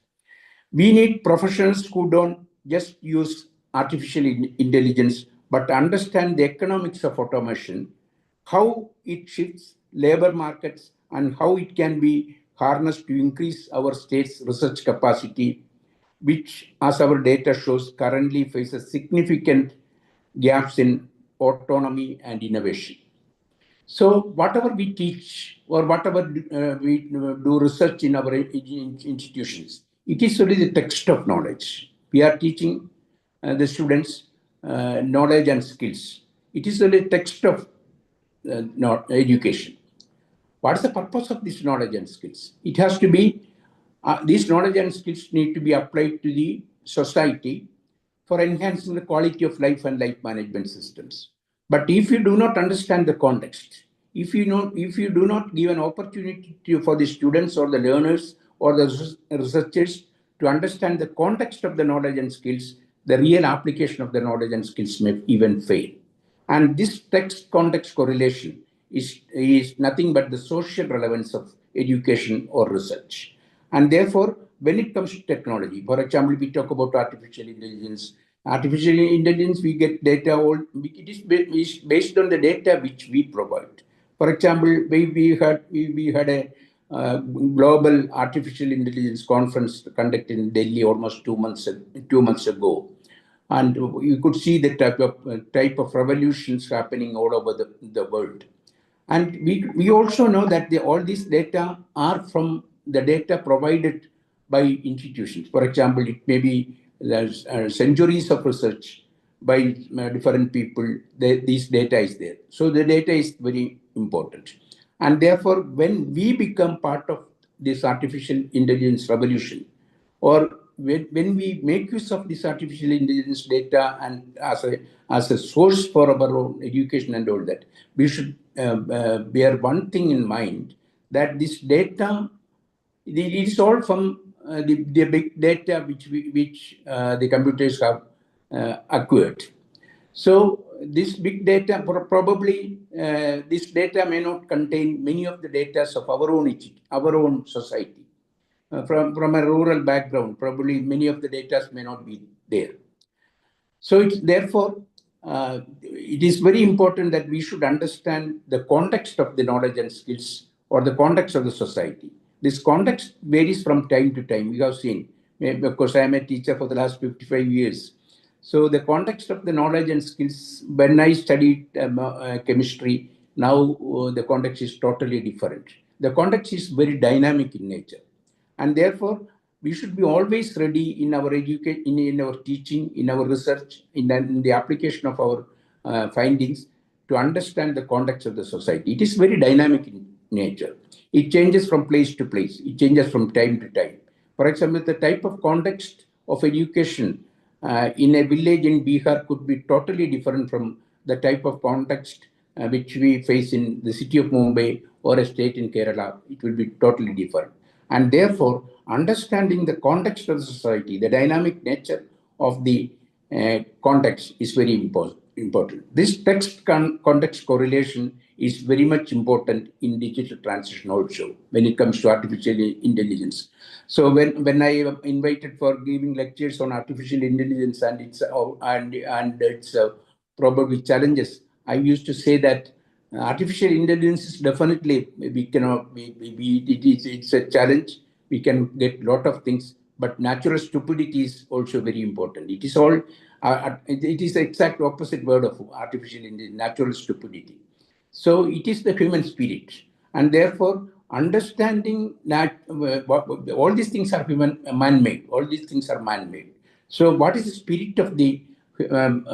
We need professionals who don't just use artificial intelligence, but understand the economics of automation, how it shifts labor markets, and how it can be harnessed to increase our state's research capacity, which, as our data shows, currently faces significant gaps in autonomy and innovation. So whatever we teach or whatever we do research in our institutions, it is only the text of knowledge. We are teaching the students knowledge and skills. It is only text of not education. What is the purpose of this knowledge and skills? It has to be, these knowledge and skills need to be applied to the society for enhancing the quality of life and life management systems. But if you do not understand the context, if you do not give an opportunity for the students or the learners or the researchers to understand the context of the knowledge and skills, the real application of the knowledge and skills may even fail. And this text context correlation is nothing but the social relevance of education or research. And therefore, when it comes to technology, for example, we talk about artificial intelligence. Artificial intelligence, we get data, it is based on the data which we provide. For example, we had a global artificial intelligence conference conducted in Delhi almost 2 months ago. And you could see the type of revolutions happening all over the world. And we also know that all these data are from the data provided by institutions. For example, it may be there's centuries of research by different people. This data is there. So the data is very important. And therefore, when we become part of this artificial intelligence revolution, or when we make use of this artificial intelligence data and as a source for our own education and all that, we should bear one thing in mind, that this data, it is all from the big data which the computers have acquired. So this big data, probably this data may not contain many of the data of our own society. From a rural background, probably many of the data may not be there. So therefore, it is very important that we should understand the context of the knowledge and skills or the context of the society. This context varies from time to time. We have seen, of course, I am a teacher for the last 55 years. So the context of the knowledge and skills, when I studied chemistry, now the context is totally different. The context is very dynamic in nature. And therefore, we should be always ready in our education, in our teaching, in our research, in the application of our findings to understand the context of the society. It is very dynamic in nature. It changes from place to place. It changes from time to time. For example, the type of context of education in a village in Bihar could be totally different from the type of context which we face in the city of Mumbai or a state in Kerala. It will be totally different. And therefore, understanding the context of the society, the dynamic nature of the context is very important. This text context correlation is very much important in digital transition also when it comes to artificial intelligence. So when I am invited for giving lectures on artificial intelligence and its probably challenges, I used to say that artificial intelligence is definitely, it's a challenge. We can get a lot of things, but natural stupidity is also very important. It is all, it is the exact opposite word of artificial intelligence, natural stupidity. So it is the human spirit. And therefore, understanding that all these things are man-made. All these things are man-made. So what is the spirit of the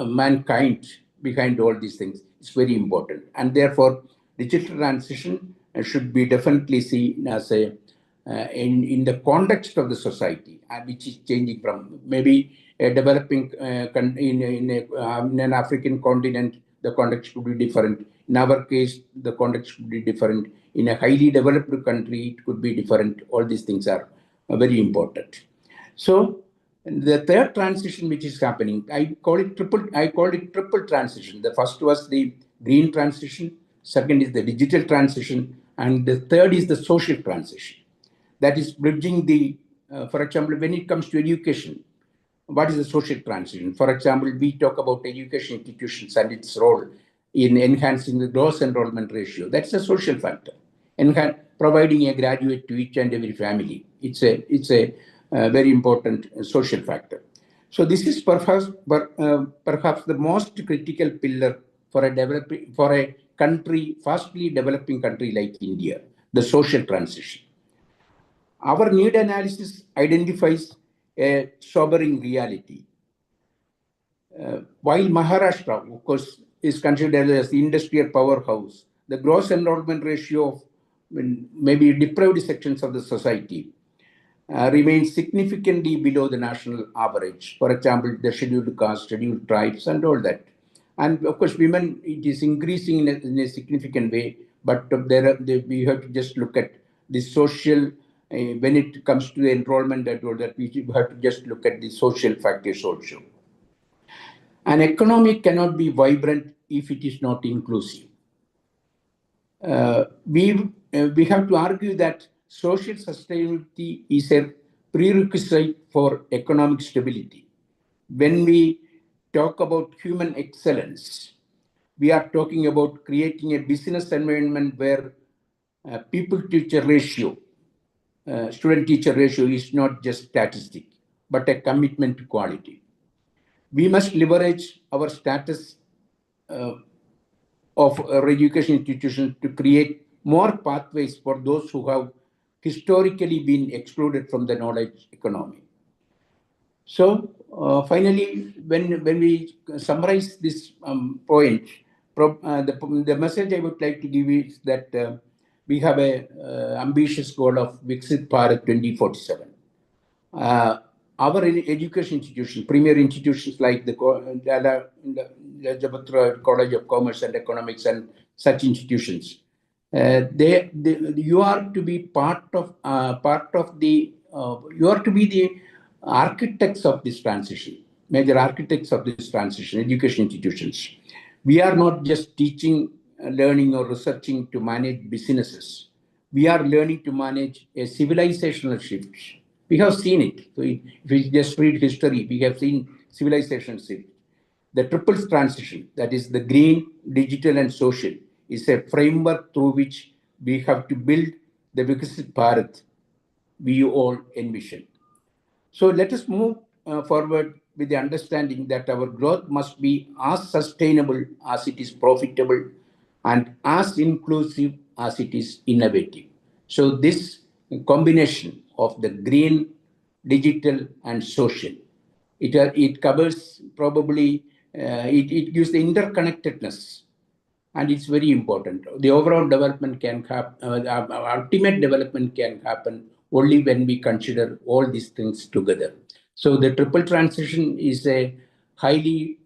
mankind behind all these things? It's very important. And therefore, digital transition should be definitely seen as in the context of the society, which is changing from maybe a developing in an African continent, the context could be different. In our case, the context could be different. In a highly developed country, it could be different. All these things are very important. So the third transition which is happening, I call it triple transition. The first was the green transition, second is the digital transition, and the third is the social transition. That is bridging the, for example, when it comes to education, what is the social transition? For example, we talk about education institutions and its role in enhancing the gross enrollment ratio. That's a social factor. Providing a graduate to each and every family. It's a very important social factor. So this is perhaps the most critical pillar for a country, fastly developing country like India, the social transition. Our need analysis identifies a sobering reality. While Maharashtra, of course, is considered as the industrial powerhouse, the gross enrollment ratio of maybe deprived sections of the society remains significantly below the national average. For example, the scheduled castes, scheduled tribes, and all that. And of course, women, it is increasing in a significant way, but we have to just look at the social, when it comes to the enrollment and all that, we have to just look at the social factors also. An economy cannot be vibrant if it is not inclusive. We have to argue that social sustainability is a prerequisite for economic stability. When we talk about human excellence, we are talking about creating a business environment where people-teacher ratio, student-teacher ratio is not just statistic, but a commitment to quality. We must leverage our status of our education institutions to create more pathways for those who have historically been excluded from the knowledge economy. So finally, when we summarize this point, the message I would like to give is that we have a ambitious goal of Viksit Bharat 2047. Our education institutions, premier institutions like the Rajabatra College of Commerce and Economics and such institutions, you are to be you are to be the architects of this transition, major architects of this transition, education institutions. We are not just teaching, learning or researching to manage businesses. We are learning to manage a civilizational shift. We have seen it. So if we just read history, we have seen civilization shift. The triple transition, that is the green, digital, and social, is a framework through which we have to build the Viksit Bharat we all envision. So let us move forward with the understanding that our growth must be as sustainable as it is profitable and as inclusive as it is innovative. So this combination of the green, digital, and social, it covers probably, it gives the interconnectedness, and it's very important. The overall development can happen, ultimate development can happen only when we consider all these things together. So the triple transition is a highly,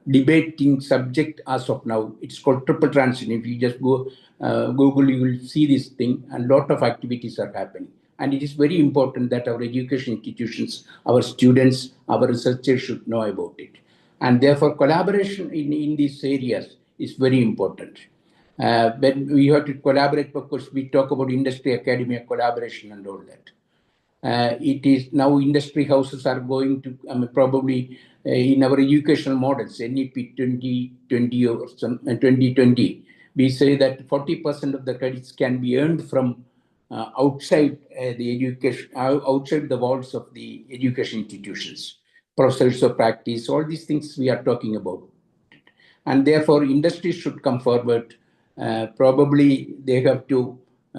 debating subject as of now. It's called triple transition. If you just go Google, you will see this thing, and a lot of activities are happening. And it is very important that our education institutions, our students, our researchers should know about it. And therefore, collaboration in these areas is very important. When we have to collaborate, of course, we talk about industry, academia, collaboration and all that. It is now industry houses are going to, probably in our educational models, NEP 2020 or 2020, we say that 40% of the credits can be earned from outside the education, outside the walls of the education institutions. Professors of practice, all these things we are talking about. And therefore, industries should come forward Probably they have to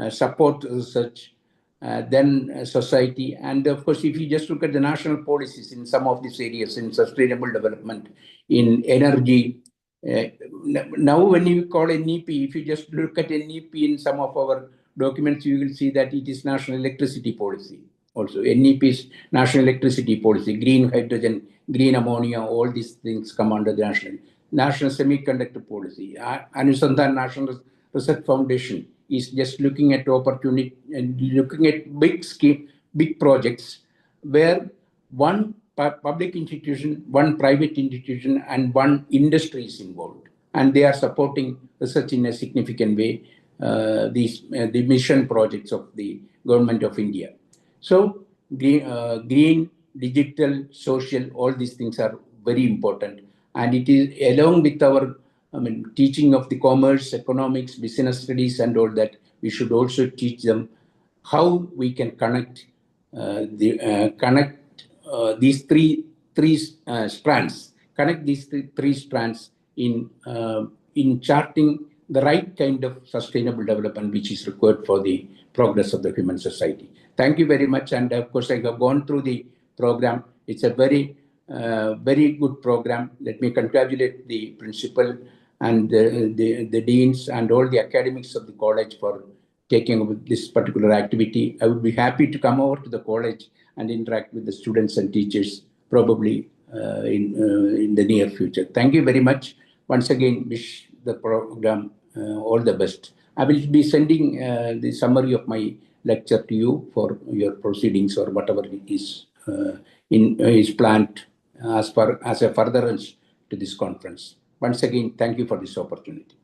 support research, then society. And of course, if you just look at the national policies in some of these areas, in sustainable development, in energy, now when you call NEP, if you just look at NEP in some of our documents, you will see that it is national electricity policy. Also, NEP is national electricity policy, green hydrogen, green ammonia, all these things come under the national semiconductor policy. Anusandhan National Research Foundation is just looking at opportunity and looking at big projects where one public institution, one private institution, and one industry is involved, and they are supporting research in a significant way. The mission projects of the government of India. So green, digital, social, all these things are very important, and it is along with our teaching of the commerce, economics, business studies, and all that. We should also teach them how we can connect these three strands. Connect these three strands in charting the right kind of sustainable development which is required for the progress of the human society. Thank you very much. And of course, I have gone through the program. It's a very good program. Let me congratulate the principal and the deans and all the academics of the college for taking up this particular activity. I would be happy to come over to the college and interact with the students and teachers probably in the near future. Thank you very much. Once again, wish the program all the best. I will be sending the summary of my lecture to you for your proceedings or whatever is planned as a furtherance to this conference. Once again, thank you for this opportunity.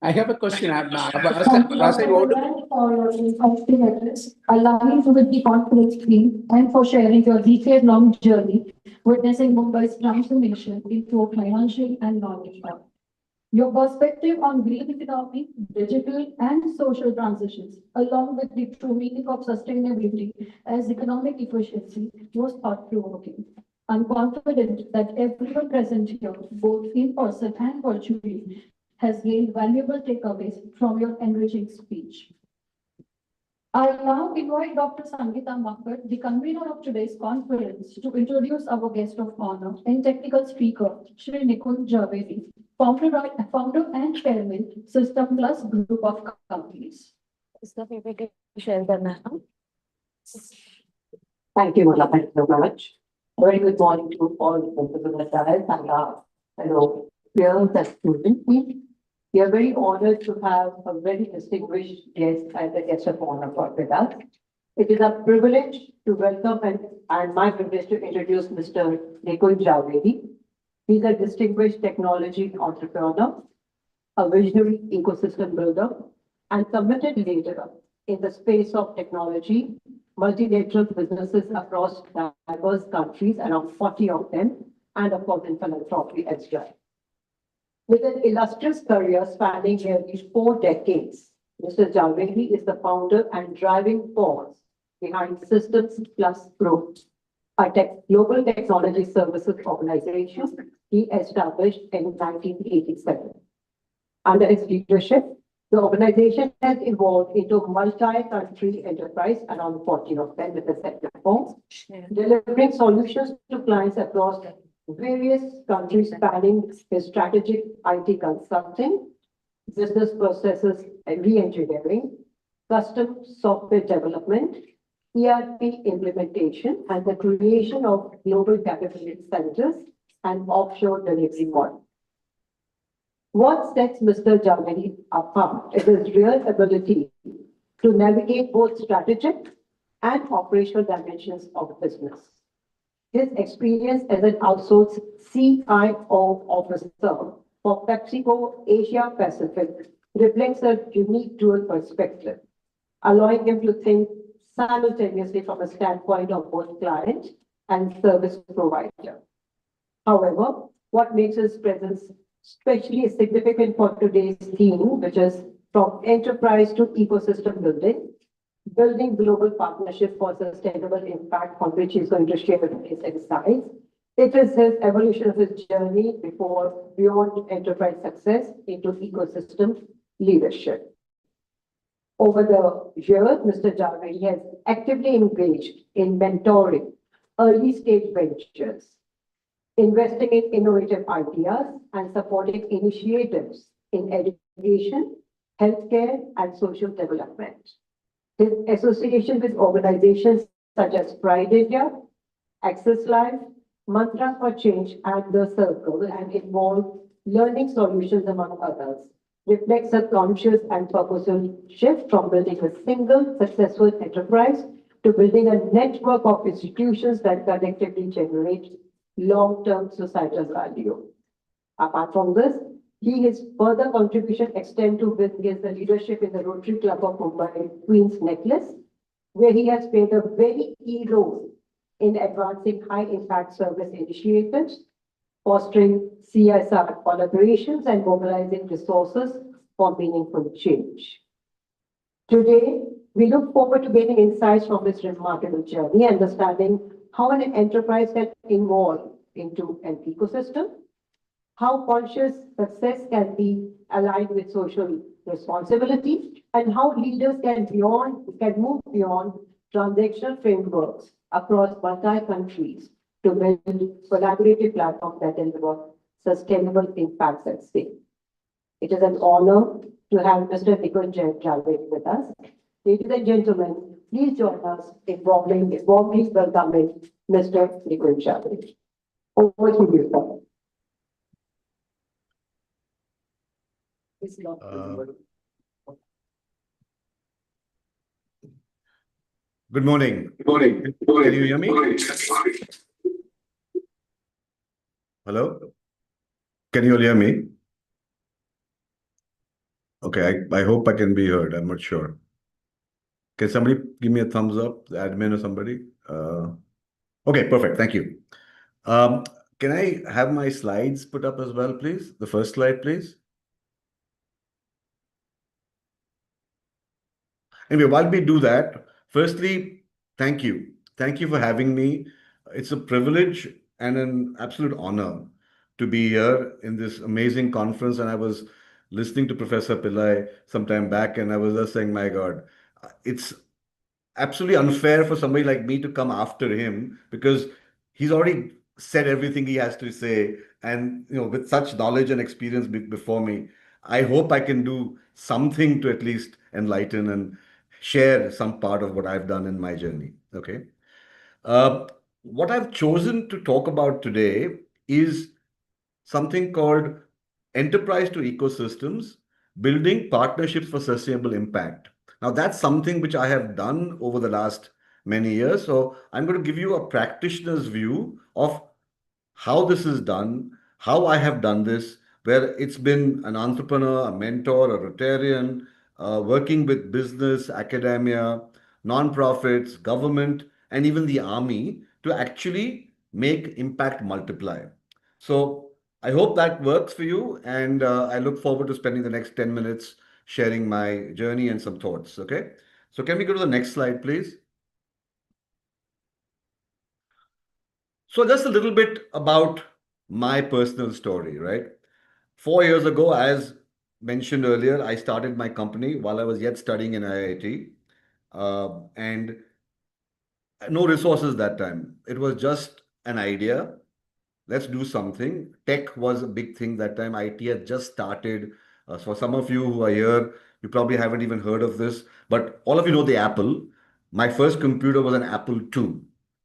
I have a question. Allowing to with the conference team and for sharing your decade-long journey witnessing Mumbai's transformation into a financial and knowledge hub. Your perspective on green economy, digital and social transitions, along with the true meaning of sustainability as economic efficiency, was thought-provoking. I'm confident that everyone present here, both in person and virtually, has gained valuable takeaways from your enriching speech. I now invite Dr. Sangeeta Makkar, the convener of today's conference, to introduce our guest of honor and technical speaker, Shri Nikunj Javeri, founder and chairman, System Plus Group of Companies. Thank you, Mala. Thank you so much. A very good morning to all the members of the dais and our fellow peers and students. We are very honored to have a very distinguished guest as a guest of honor with us. It is a privilege to welcome and my privilege to introduce Mr. Nikunj Javeri. He's a distinguished technology entrepreneur, a visionary ecosystem builder, and committed leader in the space of technology, multilateral businesses across diverse countries, around 40 of them, and of course in philanthropy as well. With an illustrious career spanning nearly 4 decades, Mr. Javeri is the founder and driving force behind Systems Plus Group, a global technology services organization he established in 1987. Under his leadership, the organization has evolved into a multi-country enterprise, around 40 of them with a set platform, delivering solutions to clients across various countries spanning his strategic IT consulting, business processes and re-engineering, custom software development, ERP implementation, and the creation of global capability centers and offshore delivery model. What sets Mr. Javeri apart is his real ability to navigate both strategic and operational dimensions of business. His experience as an outsourced CIO officer for PepsiCo Asia Pacific reflects a unique dual perspective, allowing him to think simultaneously from a standpoint of both client and service provider. However, what makes his presence especially significant for today's theme, which is from enterprise to ecosystem building, building global partnership for sustainable impact, on which he's going to share his insights. It is his evolution of his journey before beyond enterprise success into ecosystem leadership. Over the years, Mr. Javedi has actively engaged in mentoring early stage ventures, investing in innovative ideas and supporting initiatives in education, healthcare, and social development. His association with organizations such as Pride India, Access Life, Mantra for Change, and The Circle, and involve learning solutions, among others, reflects a conscious and purposeful shift from building a single successful enterprise to building a network of institutions that collectively generate long-term societal value. Apart from this, his further contribution extend to with his the leadership in the Rotary Club of Mumbai Queen's Necklace, where he has played a very key role in advancing high-impact service initiatives, fostering CSR collaborations, and mobilizing resources for meaningful change. Today, we look forward to gaining insights from this remarkable journey, understanding how an enterprise can evolve into an ecosystem, how conscious success can be aligned with social responsibility, and how leaders can move beyond transactional frameworks across multi-countries to build collaborative platforms that deliver sustainable impacts at scale. It is an honor to have Mr. Nikunj Javedi with us. Ladies and gentlemen, please join us in warmly welcoming Mr. Nikunj Javedi. Over to you, sir. Good morning. Can you hear me? Hello? Can you all hear me? Okay, I hope I can be heard. I'm not sure. Can somebody give me a thumbs up, the admin or somebody? Okay, perfect. Thank you. Can I have my slides put up as well, please? The first slide, please. Anyway, while we do that, firstly, thank you. Thank you for having me. It's a privilege and an absolute honor to be here in this amazing conference. And I was listening to Professor Pillai some time back, and I was just saying, my God, it's absolutely unfair for somebody like me to come after him because he's already said everything he has to say. And with such knowledge and experience before me, I hope I can do something to at least enlighten and share some part of what I've done in my journey. Okay. What I've chosen to talk about today is something called enterprise to ecosystems, building partnerships for sustainable impact. Now, that's something which I have done over the last many years. So I'm going to give you a practitioner's view of how this is done, how I have done this, where it's been an entrepreneur, a mentor, a Rotarian, working with business, academia, nonprofits, government, and even the army to actually make impact multiply. So I hope that works for you, and I look forward to spending the next 10 minutes sharing my journey and some thoughts. Okay. So can we go to the next slide, please? So just a little bit about my personal story, right? 4 years ago, as mentioned earlier, I started my company while I was yet studying in IIT, and no resources that time. It was just an idea. Let's do something. Tech was a big thing that time. IT had just started. So for some of you who are here, you probably haven't even heard of this, but all of you know the Apple. My first computer was an Apple II.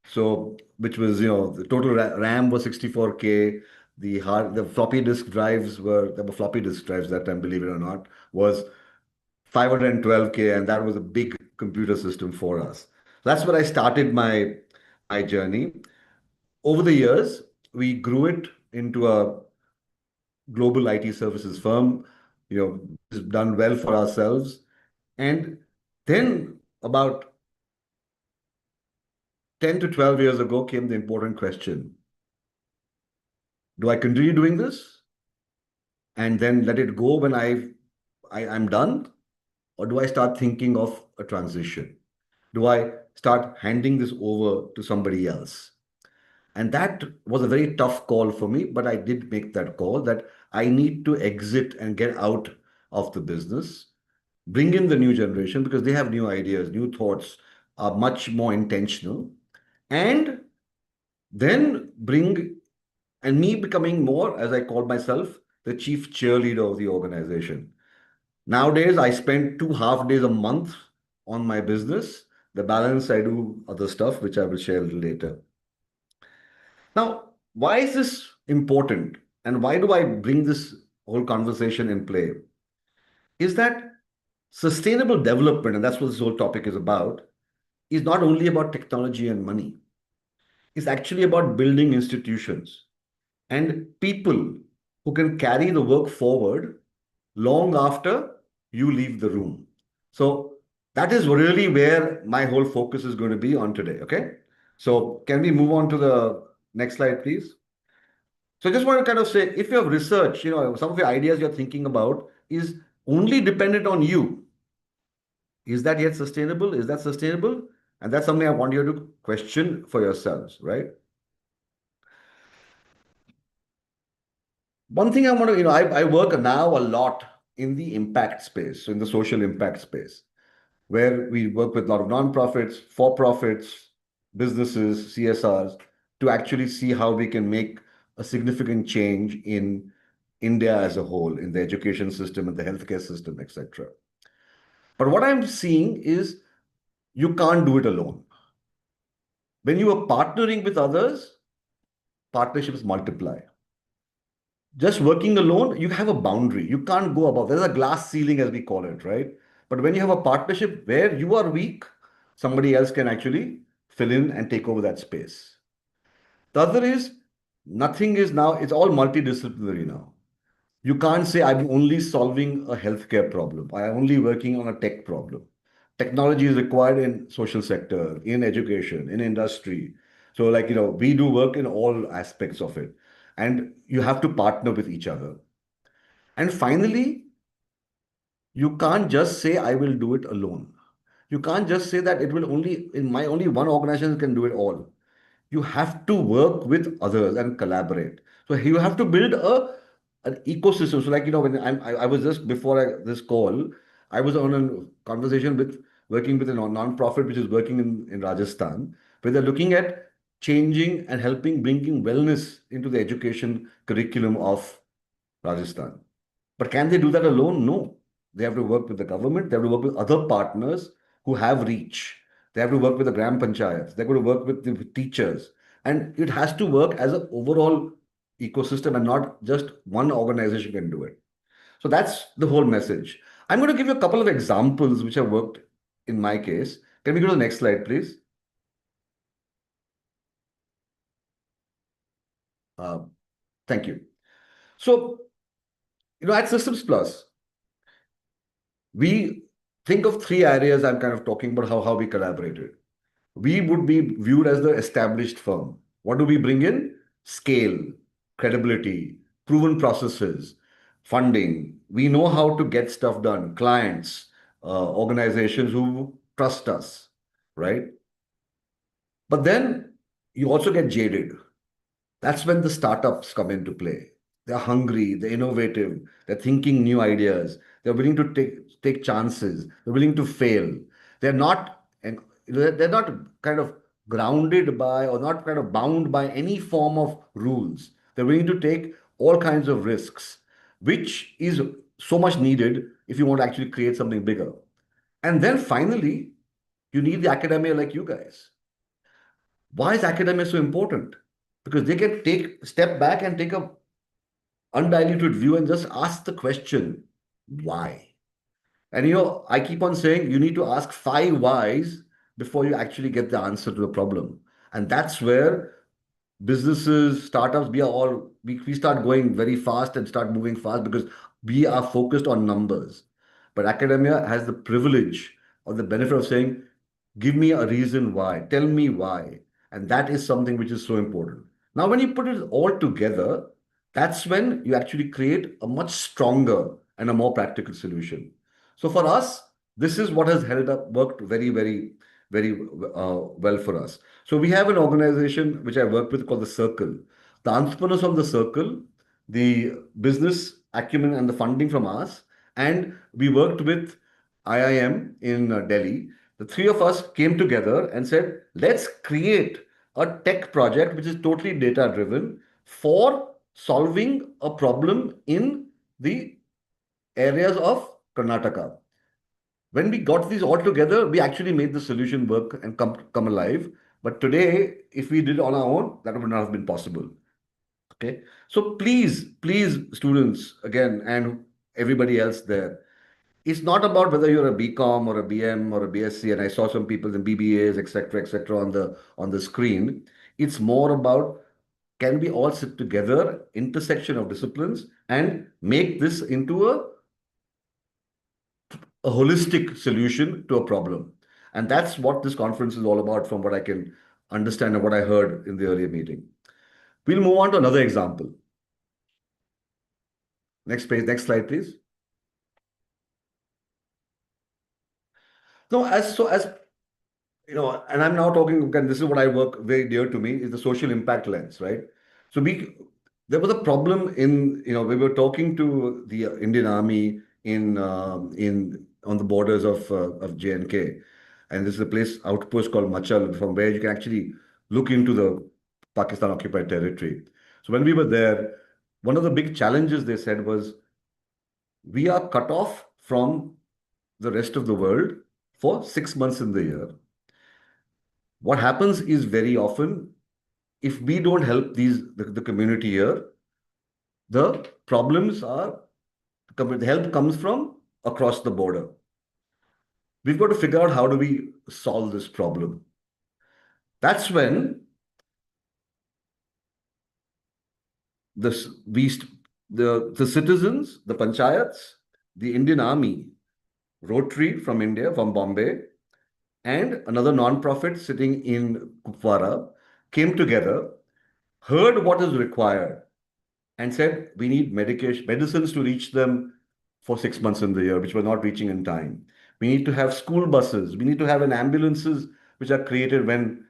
So, which was, the total RAM was 64K. The floppy disk drives there were floppy disk drives that time, believe it or not, was 512K. And that was a big computer system for us. That's where I started my journey. Over the years, we grew it into a global IT services firm, it's done well for ourselves. And then about 10 to 12 years ago came the important question. Do I continue doing this and then let it go when I'm done? Or do I start thinking of a transition? do I start handing this over to somebody else? And that was a very tough call for me, but I did make that call that I need to exit and get out of the business, bring in the new generation because they have new ideas, new thoughts, are much more intentional, and then bring and me becoming more, as I call myself, the chief cheerleader of the organization. Nowadays, I spend 2 half days a month on my business. The balance I do other stuff, which I will share a little later. Now, why is this important? And why do I bring this whole conversation in play? Is that sustainable development, and that's what this whole topic is about, is not only about technology and money. It's actually about building institutions and people who can carry the work forward long after you leave the room. So that is really where my whole focus is going to be on today. Okay. So can we move on to the next slide, please? So I just want to kind of say, if you have research, some of your ideas you're thinking about is only dependent on you. Is that yet sustainable? Is that sustainable? And that's something I want you to question for yourselves, right? One thing I want to, I work now a lot in the impact space, so in the social impact space, where we work with a lot of nonprofits, for-profits, businesses, CSRs, to actually see how we can make a significant change in India as a whole, in the education system and the healthcare system, etc. But what I'm seeing is you can't do it alone. When you are partnering with others, partnerships multiply. Just working alone, you have a boundary. You can't go above. There's a glass ceiling, as we call it, right? But when you have a partnership where you are weak, somebody else can actually fill in and take over that space. The other is nothing is now, it's all multidisciplinary now. You can't say, I'm only solving a healthcare problem. I'm only working on a tech problem. Technology is required in social sector, in education, in industry. So we do work in all aspects of it. And you have to partner with each other. And finally, you can't just say, I will do it alone. You can't just say that it will only one organization can do it all. You have to work with others and collaborate. So you have to build an ecosystem. So when I was just before this call, I was on a conversation working with a non-profit which is working in Rajasthan, where they're looking at changing and helping bringing wellness into the education curriculum of Rajasthan. But can they do that alone? No. They have to work with the government. They have to work with other partners who have reach. They have to work with the gram panchayats. They're going to work with the teachers. And it has to work as an overall ecosystem and not just one organization can do it. So that's the whole message. I'm going to give you a couple of examples which have worked in my case. Can we go to the next slide, please? Thank you. So, at Systems Plus, we think of 3 areas I'm kind of talking about how we collaborated. We would be viewed as the established firm. What do we bring in? Scale, credibility, proven processes, funding. We know how to get stuff done. Clients, organizations who trust us, right? But then you also get jaded. That's when the startups come into play. They're hungry, they're innovative, they're thinking new ideas, they're willing to take chances, they're willing to fail. They're not and they're not kind of grounded by or not kind of bound by any form of rules. They're willing to take all kinds of risks, which is so much needed if you want to actually create something bigger. And then finally, you need the academia like you guys. Why is academia so important? Because they can step back and take a undiluted view and just ask the question, why? And I keep on saying you need to ask 5 whys before you actually get the answer to the problem. And that's where businesses, startups, we start going very fast and start moving fast because we are focused on numbers. But academia has the privilege or the benefit of saying, give me a reason why, tell me why. And that is something which is so important. Now, when you put it all together, that's when you actually create a much stronger and a more practical solution. So for us, this is what has worked very, very very well for us. So we have an organization which I work with called the Circle. The entrepreneurs from the Circle, the business acumen and the funding from us, and we worked with IIM in Delhi. The three of us came together and said, let's create a tech project which is totally data driven for solving a problem in the areas of Karnataka. When we got these all together, we actually made the solution work and come alive. But today, if we did it on our own, that would not have been possible. Okay. So please, students, again, and everybody else there, it's not about whether you're a BCom or a BM or a BSc, and I saw some people in BBAs, etc., on the screen. It's more about, can we all sit together, intersection of disciplines, and make this into a holistic solution to a problem. And that's what this conference is all about, from what I can understand and what I heard in the earlier meeting. We'll move on to another example. Next page, next slide, please. No, as you know, and I'm now talking, again, this is what I work very dear to me, is the social impact lens, right? So there was a problem in, you know, we were talking to the Indian Army on the borders of J&K. And this is a place, outpost called Machal, from where you can actually look into the Pakistan occupied territory. So when we were there, one of the big challenges they said was, we are cut off from the rest of the world for 6 months in the year. What happens is, very often, if we don't help the community here, the problems are, the help comes from across the border. We've got to figure out how do we solve this problem. That's when the citizens, the panchayats, the Indian Army, Rotary from India, from Bombay, and another non-profit sitting in Kupwara came together, heard what is required, and said, we need medicines to reach them for 6 months in the year, which were not reaching in time. We need to have school buses. We need to have ambulances which are created when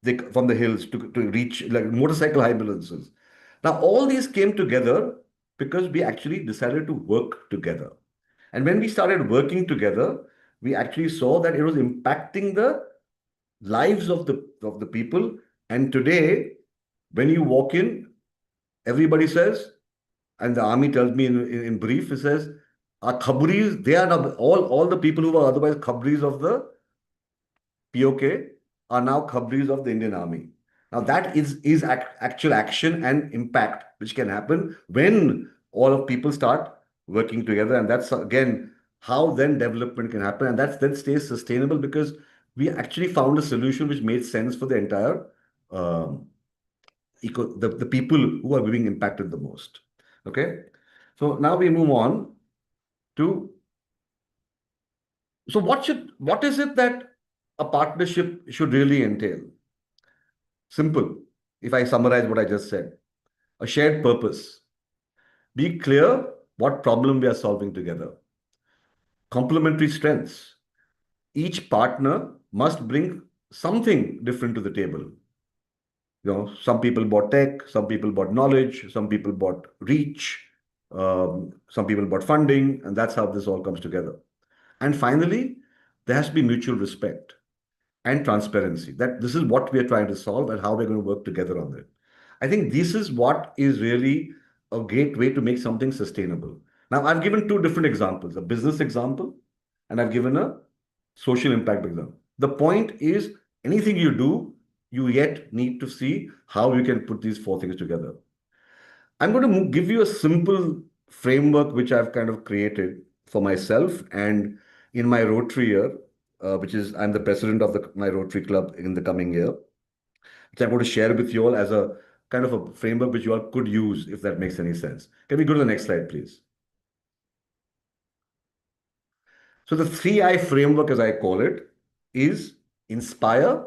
they from the hills to reach, like motorcycle ambulances. Now, all these came together because we actually decided to work together. And when we started working together, we actually saw that it was impacting the lives of the people. And today, when you walk in, everybody says, and the army tells me in brief, it says, our khabris, they are not, all the people who were otherwise khabris of the POK are now khabris of the Indian Army. Now that is actual action and impact which can happen when all of people start working together. And that's again how then development can happen. And that then stays sustainable, because we actually found a solution which made sense for the entire the people who are being impacted the most. Okay. So now we move on to, so what is it that a partnership should really entail? Simple. If I summarize what I just said, a shared purpose. Be clear what problem we are solving together. Complementary strengths. Each partner must bring something different to the table. You know, some people bought tech, some people bought knowledge, some people bought reach, some people bought funding, and that's how this all comes together. And finally, there has to be mutual respect and transparency, that this is what we are trying to solve and how we're going to work together on it. I think this is what is really a great way to make something sustainable. Now, I've given two different examples, a business example, and I've given a social impact example. The point is, anything you do, you yet need to see how you can put these four things together. I'm going to give you a simple framework which I've kind of created for myself and in my Rotary year, which is, I'm the president of my Rotary Club in the coming year, which I'm going to share with you all as a kind of a framework which you all could use, if that makes any sense. Can we go to the next slide, please? So the 3I framework, as I call it, is inspire,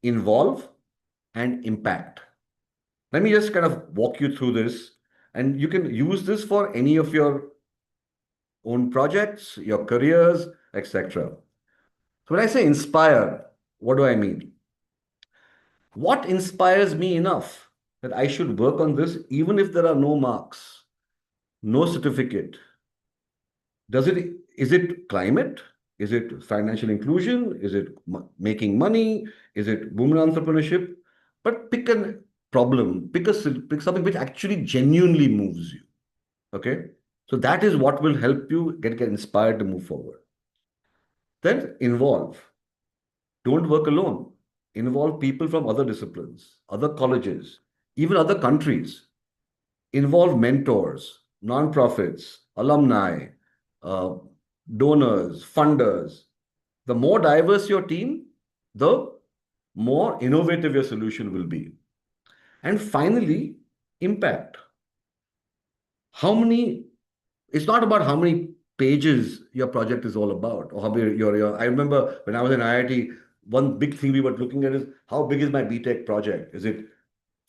involve, and impact. Let me just kind of walk you through this, and you can use this for any of your own projects, your careers, etc. So when I say inspire, what do I mean? What inspires me enough that I should work on this even if there are no marks, no certificate? Is it climate? Is it financial inclusion? Is it making money? Is it women entrepreneurship? But pick a problem, pick something which actually genuinely moves you. Okay. So that is what will help you get inspired to move forward. Then involve. Don't work alone. Involve people from other disciplines, other colleges, even other countries. Involve mentors, nonprofits, alumni, uh, donors, funders. The more diverse your team, the more innovative your solution will be. And finally, impact. How many, it's not about how many pages your project is all about, or how many I remember when I was in IIT, one big thing we were looking at is how big is my BTech project? Is it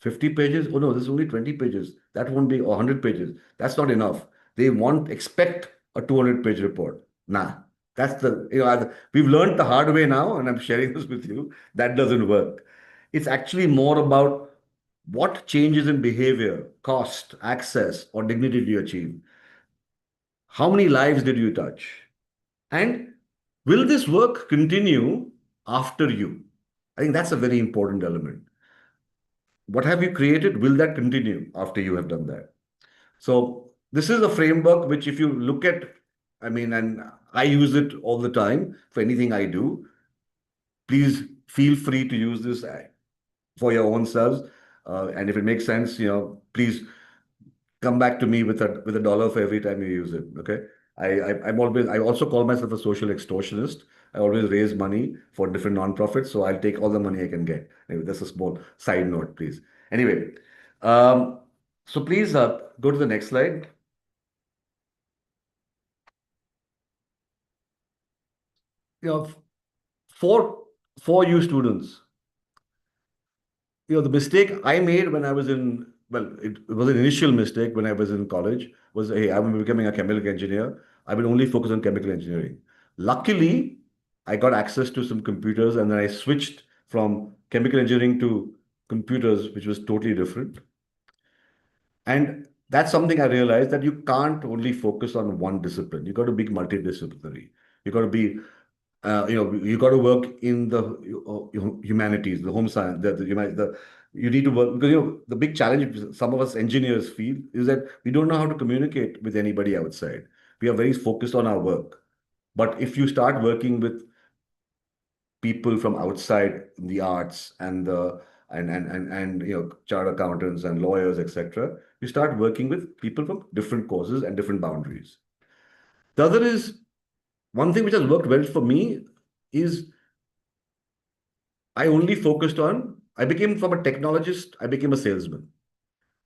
50 pages? Oh no, this is only 20 pages. That won't be, or 100 pages. That's not enough. They expect a 200-page report. Nah, that's we've learned the hard way now, and I'm sharing this with you. That doesn't work. It's actually more about what changes in behavior, cost, access, or dignity do you achieve? How many lives did you touch? And will this work continue after you? I think that's a very important element. What have you created? Will that continue after you have done that? So this is a framework which if you look at, I mean, and I use it all the time for anything I do. Please feel free to use this for your own selves. And if it makes sense, please come back to me with a dollar for every time you use it. Okay. I also call myself a social extortionist. I always raise money for different nonprofits, so I'll take all the money I can get. Anyway, that's a small side note, please. Anyway, um, so please go to the next slide. You know, for you students, the mistake I made when I was it was an initial mistake when I was in college was, hey, I'm becoming a chemical engineer. I will only focus on chemical engineering. Luckily, I got access to some computers and then I switched from chemical engineering to computers, which was totally different. And that's something I realized that you can't only focus on one discipline. You got to be multidisciplinary. You got to be you got to work in the humanities, the home science, you need to work because the big challenge some of us engineers feel is that we don't know how to communicate with anybody outside. We are very focused on our work. But if you start working with people from outside the arts and the and chartered accountants and lawyers, etc., you start working with people from different courses and different boundaries. The other is one thing which has worked well for me is I became from a technologist, I became a salesman.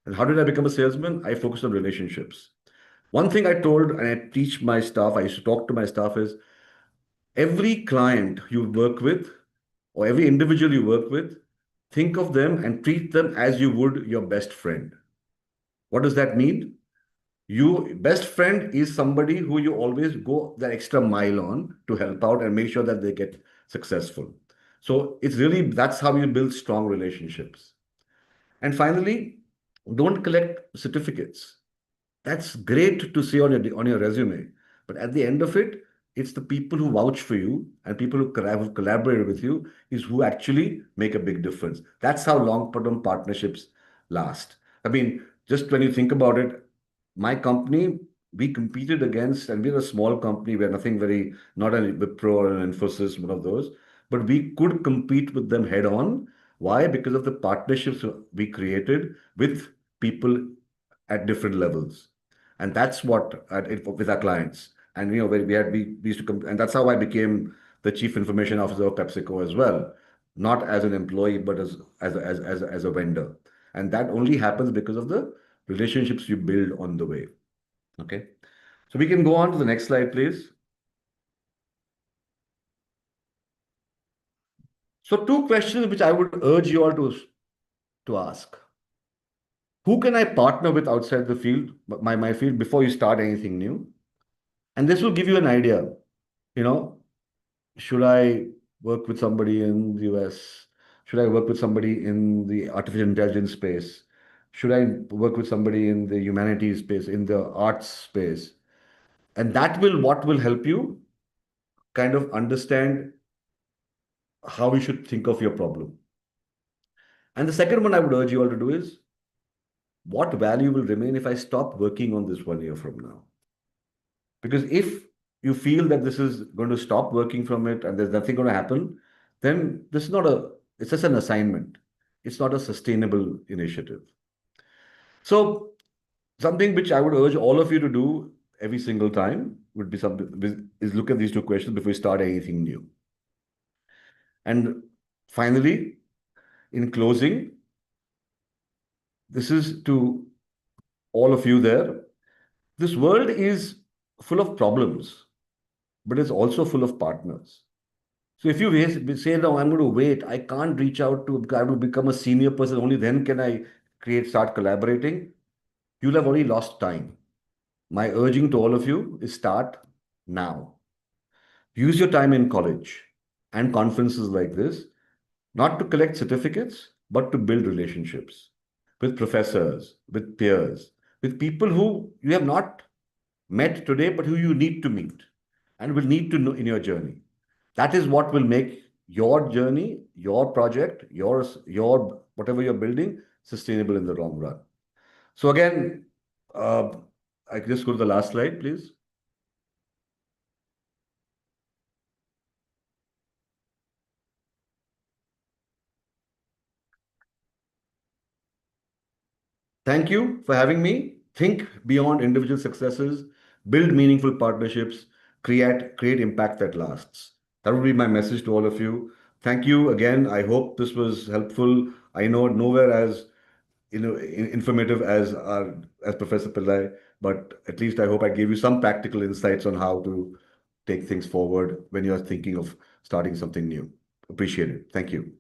And how did I become a salesman? I focused on relationships. One thing I told and I teach my staff, I used to talk to my staff is every client you work with or every individual you work with, think of them and treat them as you would your best friend. What does that mean? Your best friend is somebody who you always go the extra mile on to help out and make sure that they get successful. So that's how you build strong relationships. And finally, don't collect certificates. That's great to see on your resume. But at the end of it, it's the people who vouch for you and people who have collaborated with you is who actually make a big difference. That's how long-term partnerships last. I mean, just when you think about it, my company, we competed against, and we're a small company. We're nothing very, not a Wipro or an Infosys, one of those, but we could compete with them head on. Why? Because of the partnerships we created with people at different levels. And that's what with our clients. And we used to come, and that's how I became the chief information officer of PepsiCo as well, not as an employee, but as a vendor. And that only happens because of the relationships you build on the way. Okay. So we can go on to the next slide, please. So two questions which I would urge you all to ask. Who can I partner with outside the field, my field, before you start anything new? And this will give you an idea. You know, should I work with somebody in the US? Should I work with somebody in the artificial intelligence space? Should I work with somebody in the humanities space, in the arts space? And that will what will help you kind of understand how you should think of your problem. And the second one I would urge you all to do is what value will remain if I stop working on this 1 year from now? Because if you feel that this is going to stop working from it and there's nothing going to happen, then this is not it's just an assignment. It's not a sustainable initiative. So something which I would urge all of you to do every single time would be something is look at these two questions before you start anything new. And finally, in closing, this is to all of you there. This world is full of problems, but it's also full of partners. So if you say, no, I'm going to wait, I can't reach out to, I will become a senior person, only then can I start collaborating, you'll have already lost time. My urging to all of you is start now. Use your time in college and conferences like this, not to collect certificates, but to build relationships with professors, with peers, with people who you have not met today, but who you need to meet and will need to know in your journey. That is what will make your journey, your project, your whatever you're building sustainable in the long run. So again, I can just go to the last slide, please. Thank you for having me. Think beyond individual successes, build meaningful partnerships, create impact that lasts. That would be my message to all of you. Thank you again. I hope this was helpful. I know nowhere as informative as Professor Pillai, but at least I hope I gave you some practical insights on how to take things forward when you're thinking of starting something new. Appreciate it. Thank you.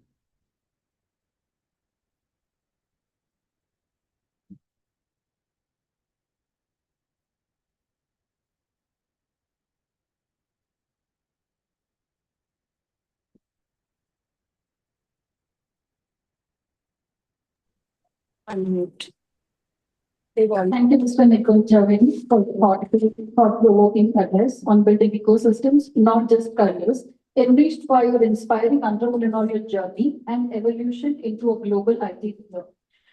Unmute. Thank you, Mr. Nicole Javedi, for thought-provoking address on building ecosystems, not just careers, enriched by your inspiring entrepreneurial journey and evolution into a global IT leader.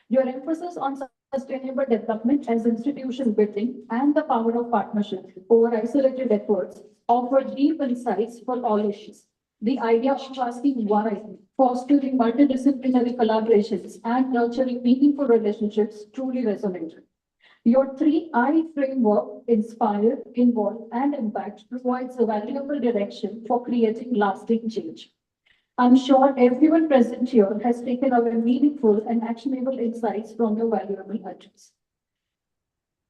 Your emphasis on sustainable development as institution building and the power of partnership over isolated efforts offer deep insights for all issues. The idea of asking why, fostering multidisciplinary collaborations, and nurturing meaningful relationships truly resonated. Your 3I framework, inspire, involve, and impact, provides a valuable direction for creating lasting change. I'm sure everyone present here has taken away meaningful and actionable insights from your valuable address.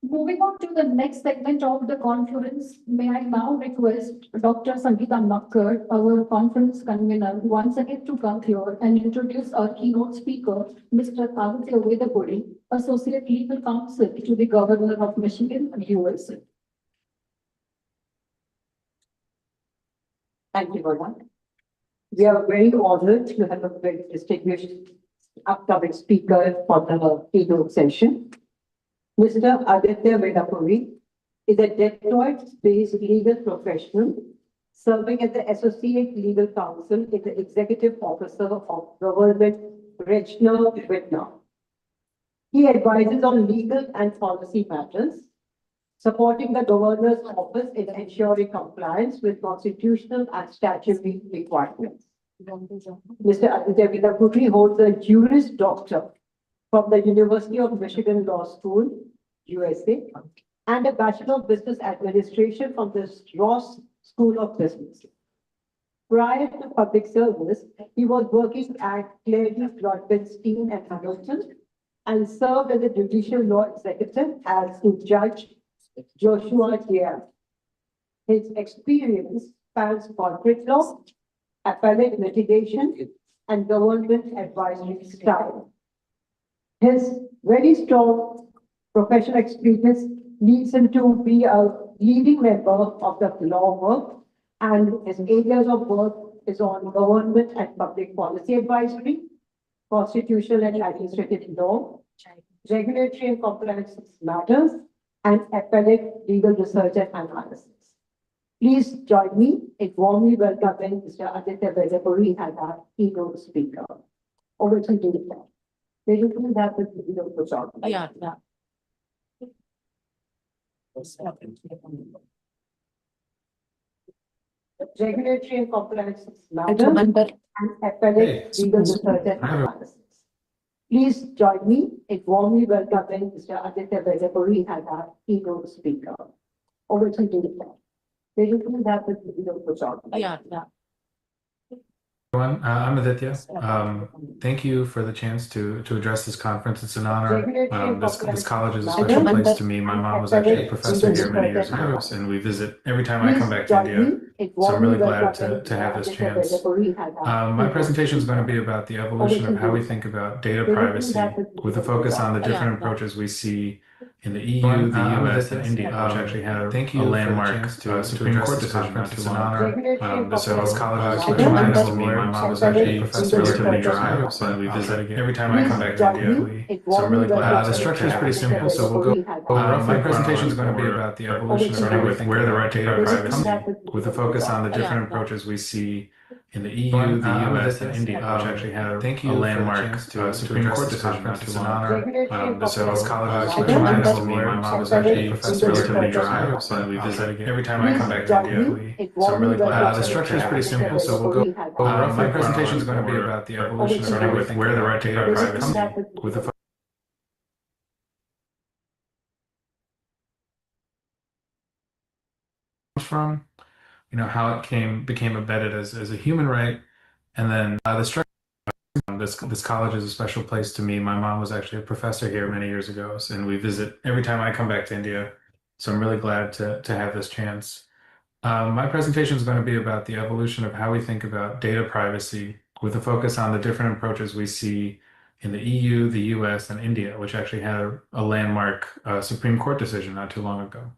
Moving on to the next segment of the conference, may I now request Dr. Sangeeta Makkar, our conference convener, once again to come here and introduce our keynote speaker, Mr. Aditya Vedapuri, Associate Legal Counsel to the Governor of Michigan, USA. Thank you very much. We are very honored to have a very distinguished upcoming speaker for the keynote session. Mr. Aditya Vedapuri is a Detroit-based legal professional serving as the Associate Legal Counsel in the Executive Officer of Government Rechner Whitner. He advises on legal and policy matters, supporting the Governor's office in ensuring compliance with constitutional and statutory requirements. Mr. Aditya Vedapuri holds a Juris Doctor from the University of Michigan Law School, USA, and a Bachelor of Business Administration from the Ross School of Business. Prior to public service, he was working at Clary, Rodbenstein and Hamilton, and served as a judicial law executive as Judge Joshua Diaz. His experience spans corporate law, appellate litigation, and government advisory style. His very strong professional experience leads him to be a leading member of the law firm And his areas of work is on government and public policy advisory, constitutional and administrative law, regulatory and compliance matters, and appellate legal research and analysis. Please join me in warmly welcoming Mr. Aditya Vedapuri as our keynote speaker. Over to you, sir. They usually have the video for short. Yeah. Regulatory and compliance matters and appellate legal research and analysis. Please join me in warmly welcoming Mr. Aditya Vedapuri as our keynote speaker. Over to you, sir. They usually have the video for short. Yeah. Everyone, I'm Aditya. Thank you for the chance to address this conference. It's an honor. This college is a special place to me. My mom was actually a professor here many years ago, and we visit every time I come back to India. So I'm really glad to have this chance. My presentation is going to be about the evolution of how we think about data privacy, with a focus on the different approaches we see in the EU, the US, and India, which actually had a landmark Supreme Court decision not too long ago. So this college is special to me. My mom was actually a professor, relatively dry, so we visit every time I come back to India. So I'm really glad. The structure is pretty simple, so we'll go. My presentation is going to be about the evolution, starting with where the right to data privacy, with a focus on the different approaches we see in the EU, the US, and India, which actually had a landmark Supreme Court decision not too long ago. So this college is special to me. My mom was actually a professor, relatively dry, so we visit every time I come back to India. So I'm really glad. The structure is pretty simple, so we'll go. My presentation is going to be about the evolution, starting with where the right to data privacy, with a from, how it became embedded as a human right, and then the structure. This college is a special place to me. My mom was actually a professor here many years ago, and we visit every time I come back to India. So I'm really glad to have this chance. My presentation is going to be about the evolution of how we think about data privacy, with a focus on the different approaches we see in the EU, the US, and India, which actually had a landmark Supreme Court decision not too long ago.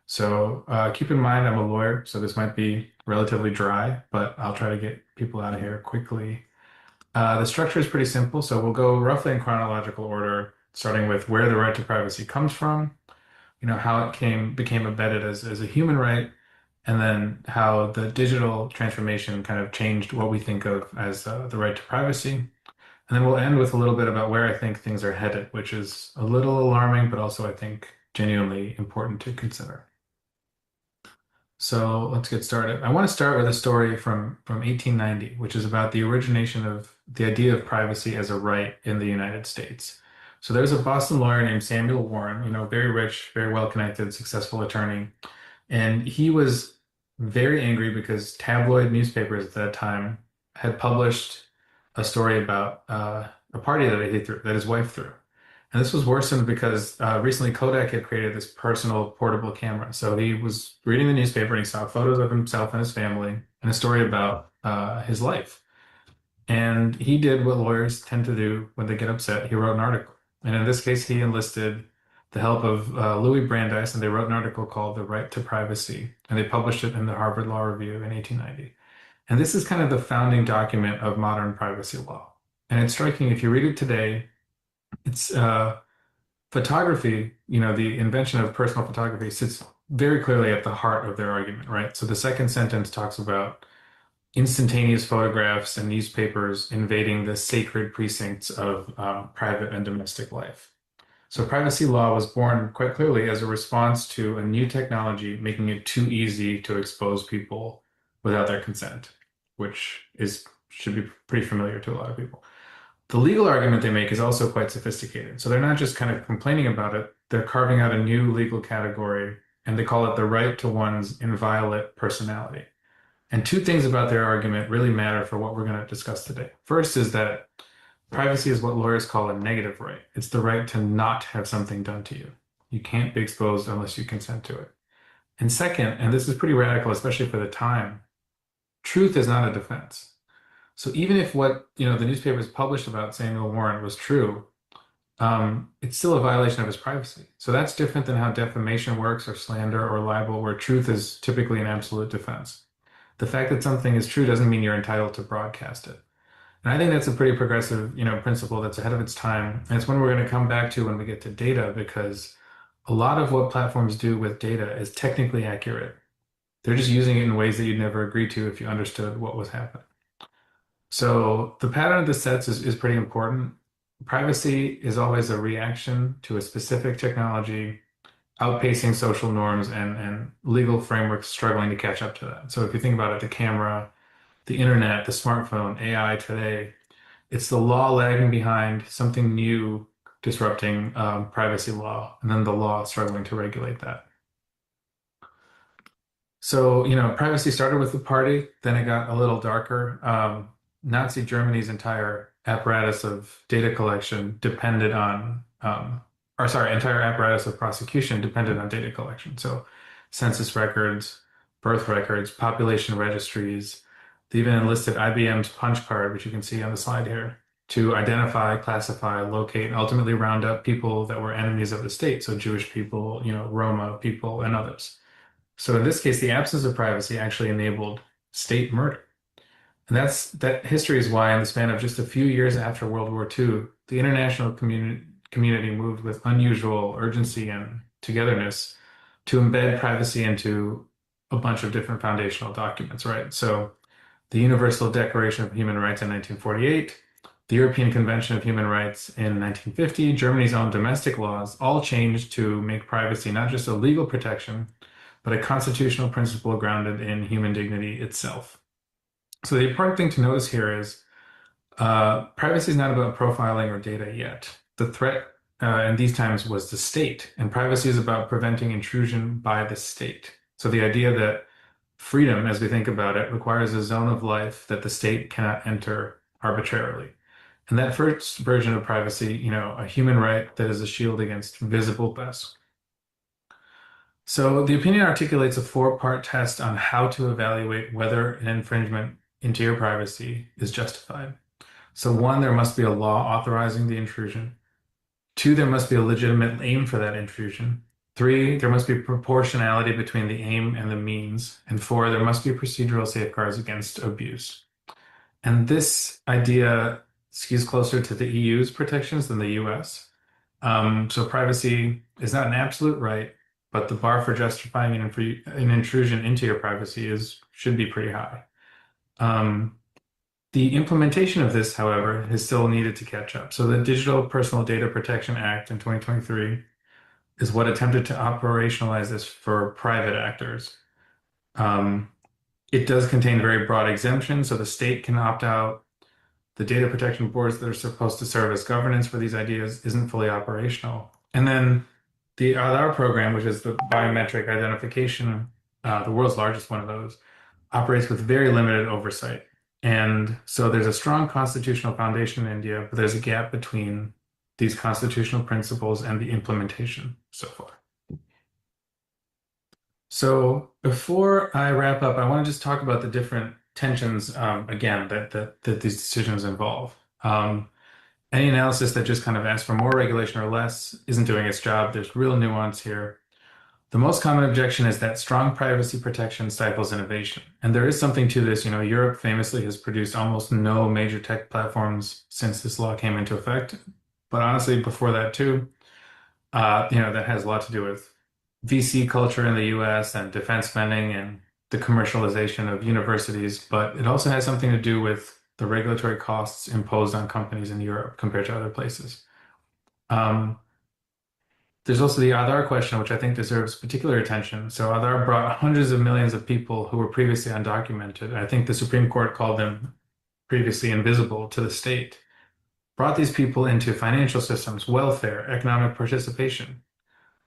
So keep in mind, I'm a lawyer, so this might be relatively dry, but I'll try to get people out of here quickly. The structure is pretty simple, so we'll go roughly in chronological order, starting with where the right to privacy comes from, how it became embedded as a human right, and then how the digital transformation kind of changed what we think of as the right to privacy. And then we'll end with a little bit about where I think things are headed, which is a little alarming, but also I think genuinely important to consider. So let's get started. I want to start with a story from 1890, which is about the origination of the idea of privacy as a right in the United States. So there's a Boston lawyer named Samuel Warren, very rich, very well-connected, successful attorney. And he was very angry because tabloid newspapers at that time had published a story about a party that his wife threw. And this was worsened because recently Kodak had created this personal portable camera. So he was reading the newspaper and he saw photos of himself and his family and a story about his life. And he did what lawyers tend to do when they get upset. He wrote an article. And in this case, he enlisted the help of Louis Brandeis, and they wrote an article called The Right to Privacy. And they published it in the Harvard Law Review in 1890. And this is kind of the founding document of modern privacy law. And it's striking, if you read it today, it's photography, the invention of personal photography sits very clearly at the heart of their argument, right? So the second sentence talks about instantaneous photographs and newspapers invading the sacred precincts of private and domestic life. So privacy law was born quite clearly as a response to a new technology making it too easy to expose people without their consent, which should be pretty familiar to a lot of people. The legal argument they make is also quite sophisticated. So they're not just kind of complaining about it, they're carving out a new legal category, and they call it the right to one's inviolate personality. And two things about their argument really matter for what we're going to discuss today. First is that privacy is what lawyers call a negative right. It's the right to not have something done to you. You can't be exposed unless you consent to it. And second, and this is pretty radical, especially for the time, truth is not a defense. So even if what the newspapers published about Samuel Warren was true, it's still a violation of his privacy. So that's different than how defamation works or slander or libel, where truth is typically an absolute defense. The fact that something is true doesn't mean you're entitled to broadcast it. And I think that's a pretty progressive, principle that's ahead of its time. And it's one we're going to come back to when we get to data, because a lot of what platforms do with data is technically accurate. They're just using it in ways that you'd never agree to if you understood what was happening. So the pattern of the sets is pretty important. Privacy is always a reaction to a specific technology outpacing social norms and legal frameworks struggling to catch up to that. So if you think about it, the camera, the internet, the smartphone, AI today, it's the law lagging behind something new disrupting privacy law, and then the law struggling to regulate that. So, privacy started with the party, then it got a little darker. Nazi Germany's entire apparatus of data collection depended on, entire apparatus of prosecution depended on data collection. So census records, birth records, population registries. They even enlisted IBM's punch card, which you can see on the slide here, to identify, classify, locate, and ultimately round up people that were enemies of the state. So Jewish people, Roma people, and others. So in this case, the absence of privacy actually enabled state murder. And that history is why in the span of just a few years after World War II, the international community moved with unusual urgency and togetherness to embed privacy into a bunch of different foundational documents, right? So the Universal Declaration of Human Rights in 1948, the European Convention of Human Rights in 1950, Germany's own domestic laws all changed to make privacy not just a legal protection, but a constitutional principle grounded in human dignity itself. So the important thing to notice here is privacy is not about profiling or data yet. The threat in these times was the state, and privacy is about preventing intrusion by the state. So the idea that freedom, as we think about it, requires a zone of life that the state cannot enter arbitrarily. And that first version of privacy, a human right that is a shield against visible threats. So the opinion articulates a four-part test on how to evaluate whether an infringement into your privacy is justified. So 1, there must be a law authorizing the intrusion. 2, there must be a legitimate aim for that intrusion. 3, there must be proportionality between the aim and the means. And 4, there must be procedural safeguards against abuse. And this idea skews closer to the EU's protections than the US. So privacy is not an absolute right, but the bar for justifying an intrusion into your privacy should be pretty high. The implementation of this, however, has still needed to catch up. So the Digital Personal Data Protection Act in 2023 is what attempted to operationalize this for private actors. It does contain very broad exemptions, so the state can opt out. The data protection boards that are supposed to serve as governance for these ideas isn't fully operational. And then the Aadhaar program, which is the biometric identification, the world's largest one of those, operates with very limited oversight. And so there's a strong constitutional foundation in India, but there's a gap between these constitutional principles and the implementation so far. So before I wrap up, I want to just talk about the different tensions, again, that these decisions involve. Any analysis that just kind of asks for more regulation or less isn't doing its job. There's real nuance here. The most common objection is that strong privacy protection stifles innovation. And there is something to this. Europe famously has produced almost no major tech platforms since this law came into effect. But honestly, before that too, that has a lot to do with VC culture in the US and defense spending and the commercialization of universities. But it also has something to do with the regulatory costs imposed on companies in Europe compared to other places. There's also the Aadhaar question, which I think deserves particular attention. So Aadhaar brought hundreds of millions of people who were previously undocumented. I think the Supreme Court called them previously invisible to the state. Brought these people into financial systems, welfare, economic participation.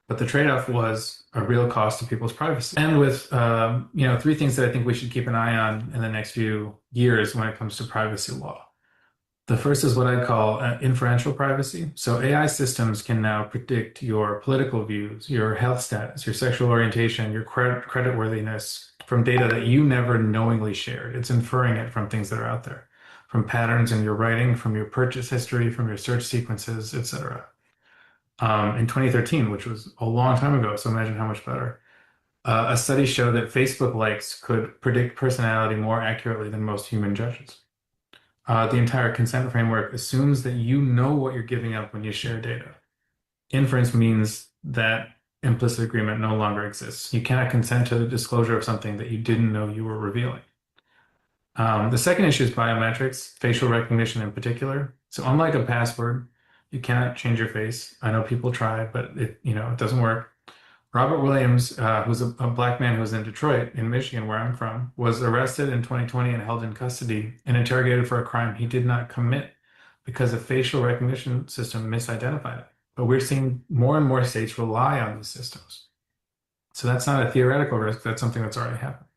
But the trade-off was a real cost to people's privacy. And with, 3 things that I think we should keep an eye on in the next few years when it comes to privacy law. The first is what I call inferential privacy. So AI systems can now predict your political views, your health status, your sexual orientation, your creditworthiness from data that you never knowingly shared. It's inferring it from things that are out there, from patterns in your writing, from your purchase history, from your search sequences, etc. In 2013, which was a long time ago, so imagine how much better. A study showed that Facebook likes could predict personality more accurately than most human judges. The entire consent framework assumes that you know what you're giving up when you share data. Inference means that implicit agreement no longer exists. You cannot consent to the disclosure of something that you didn't know you were revealing. The second issue is biometrics, facial recognition in particular. So unlike a password, you cannot change your face. I know people try, but it doesn't work. Robert Williams, who's a black man who was in Detroit, in Michigan, where I'm from, was arrested in 2020 and held in custody and interrogated for a crime he did not commit because a facial recognition system misidentified it. But we're seeing more and more states rely on these systems. So that's not a theoretical risk. That's something that's already happened.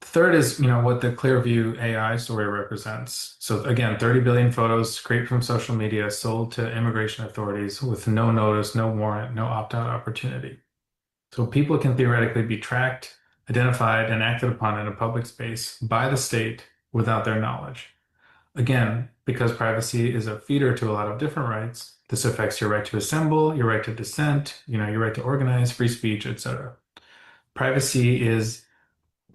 The third is, what the Clearview AI story represents. So again, 30 billion photos scraped from social media, sold to immigration authorities with no notice, no warrant, no opt-out opportunity. So people can theoretically be tracked, identified, and acted upon in a public space by the state without their knowledge. Again, because privacy is a feeder to a lot of different rights, this affects your right to assemble, your right to dissent, your right to organize, free speech, etc. Privacy is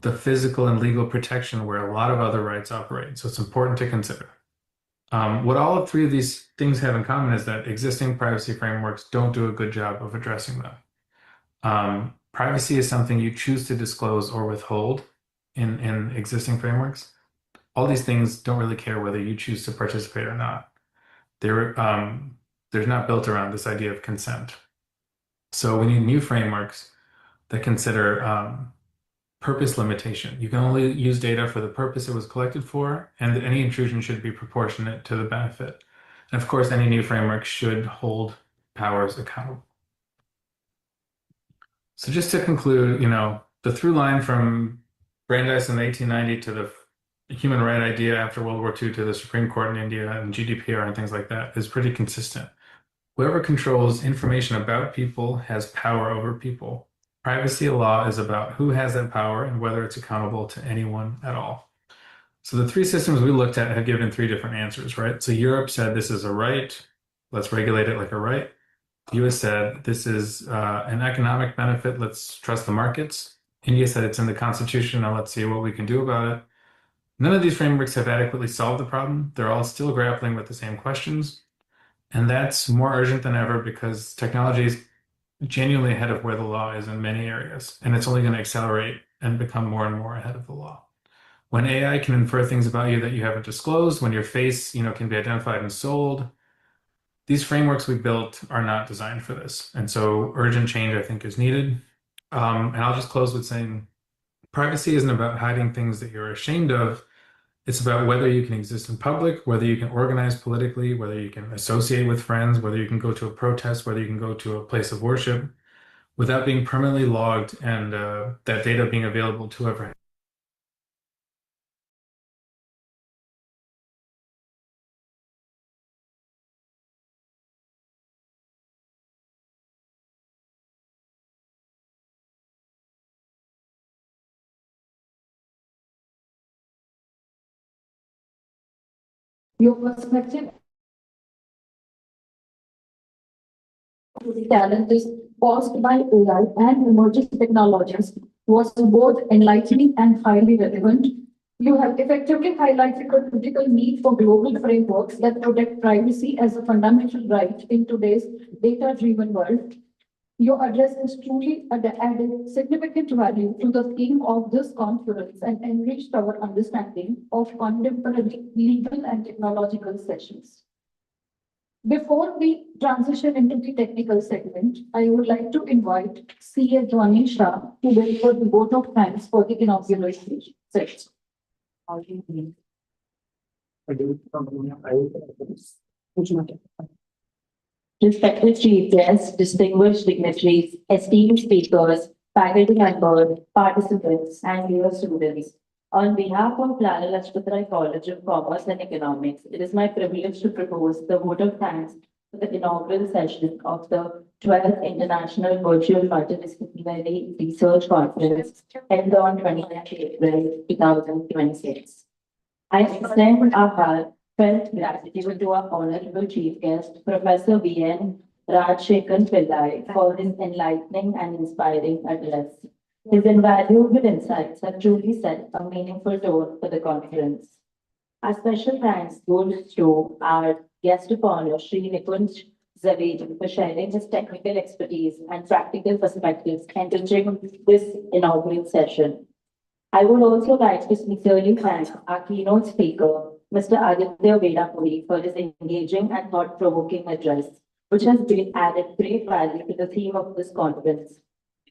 the physical and legal protection where a lot of other rights operate. So it's important to consider. What all three of these things have in common is that existing privacy frameworks don't do a good job of addressing them. Privacy is something you choose to disclose or withhold in existing frameworks. All these things don't really care whether you choose to participate or not. They're not built around this idea of consent. So we need new frameworks that consider purpose limitation. You can only use data for the purpose it was collected for, and any intrusion should be proportionate to the benefit. And of course, any new framework should hold powers accountable. So just to conclude, the through line from Brandeis in 1890 to the human right idea after World War II to the Supreme Court in India and GDPR and things like that is pretty consistent. Whoever controls information about people has power over people. Privacy law is about who has that power and whether it's accountable to anyone at all. So the three systems we looked at have given three different answers, right? So Europe said this is a right, let's regulate it like a right. The US said this is an economic benefit, let's trust the markets. India said it's in the Constitution, now let's see what we can do about it. None of these frameworks have adequately solved the problem. They're all still grappling with the same questions. And that's more urgent than ever because technology is genuinely ahead of where the law is in many areas. And it's only going to accelerate and become more and more ahead of the law. When AI can infer things about you that you haven't disclosed, when your face, can be identified and sold, these frameworks we built are not designed for this. And so urgent change, I think, is needed. And I'll just close with saying privacy isn't about hiding things that you're ashamed of. It's about whether you can exist in public, whether you can organize politically, whether you can associate with friends, whether you can go to a protest, whether you can go to a place of worship without being permanently logged and that data being available to whoever. Your perspective to the challenges posed by AI and emerging technologies was both enlightening and highly relevant. You have effectively highlighted the critical need for global frameworks that protect privacy as a fundamental right in today's data-driven world. Your address is truly added significant value to the theme of this conference and enriched our understanding of contemporary legal and technological sessions. Before we transition into the technical segment, I would like to invite CA Johnny Shah to deliver the vote of thanks for the inauguration session. Respected chief guests, distinguished dignitaries, esteemed speakers, faculty members, participants, and dear students. On behalf of Lala Lajpat Rai College of Commerce and Economics, it is my privilege to propose the vote of thanks for the inaugural session of the 12th International Virtual Multi-Disciplinary Research Conference held on 29th April 2026. I extend our heartfelt gratitude to our honorable chief guest, Professor V.N. Rajshekhar Pillai, for his enlightening and inspiring address. His invaluable insights have truly set a meaningful tone for the conference. Our special thanks goes to our guest of honor, Sri Nikunj Zaveri, for sharing his technical expertise and practical perspectives enriching this inaugural session. I would also like to sincerely thank our keynote speaker, Mr. Aditya Vedapuri, for his engaging and thought-provoking address, which has been added great value to the theme of this conference.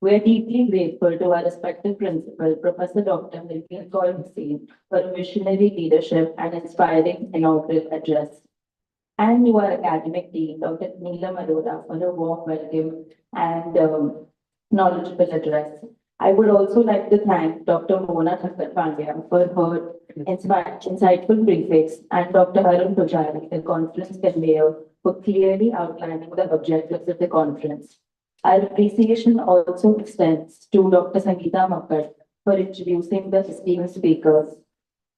We are deeply grateful to our respected principal, Professor Dr. Milton Kaur Hussain, for a visionary leadership and inspiring inaugural address. And to our academic dean, Dr. Neelam Arora, for a warm welcome and knowledgeable address. I would also like to thank Dr. Mona Thakkar Pandya for her insightful briefings and Dr. Arun Pujari, the conference convener, for clearly outlining the objectives of the conference. Our appreciation also extends to Dr. Sangeeta Makkar for introducing the esteemed speakers.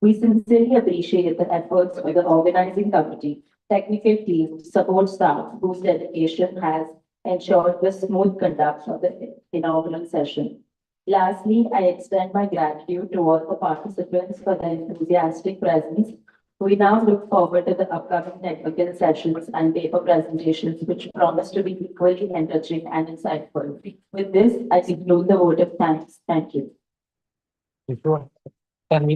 We sincerely appreciate the efforts of the organizing committee, technical team, support staff, whose dedication has ensured the smooth conduct of the inaugural session. Lastly, I extend my gratitude to all the participants for their enthusiastic presence. We now look forward to the upcoming technical sessions and paper presentations, which promise to be equally enriching and insightful. With this, I conclude the vote of thanks. Thank you. Thank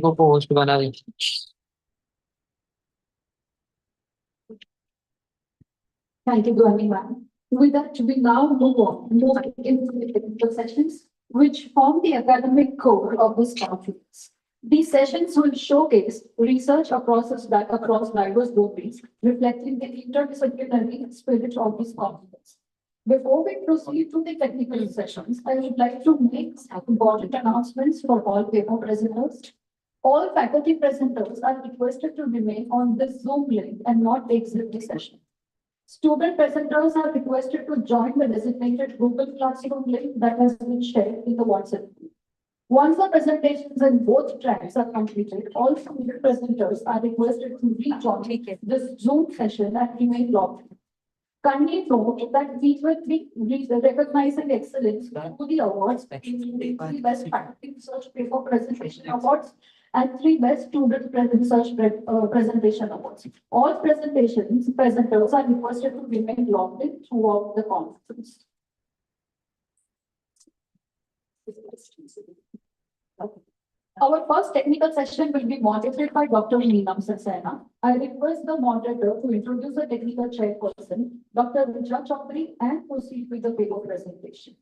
Thank you, Gandhi ma'am. With that, we now move into the technical sessions, which form the academic core of this conference. These sessions will showcase research across diverse domains, reflecting the interdisciplinary spirit of this conference. Before we proceed to the technical sessions, I would like to make some important announcements for all paper presenters. All faculty presenters are requested to remain on this Zoom link and not exit the session. Student presenters are requested to join the designated Google Classroom link that has been shared in the WhatsApp group. Once the presentations in both tracks are completed, all student presenters are requested to rejoin this Zoom session and remain logged in. Kindly note that we will be recognizing excellence through the awards, including 3 Best Faculty Research Paper Presentation Awards and 3 Best Student Research Presentation Awards. All presenters are requested to remain logged in throughout the conference. Our first technical session will be moderated by Dr. Neelam Saxena. I request the moderator to introduce the technical chairperson, Dr. Richa Chaudhary, and proceed with the paper presentation.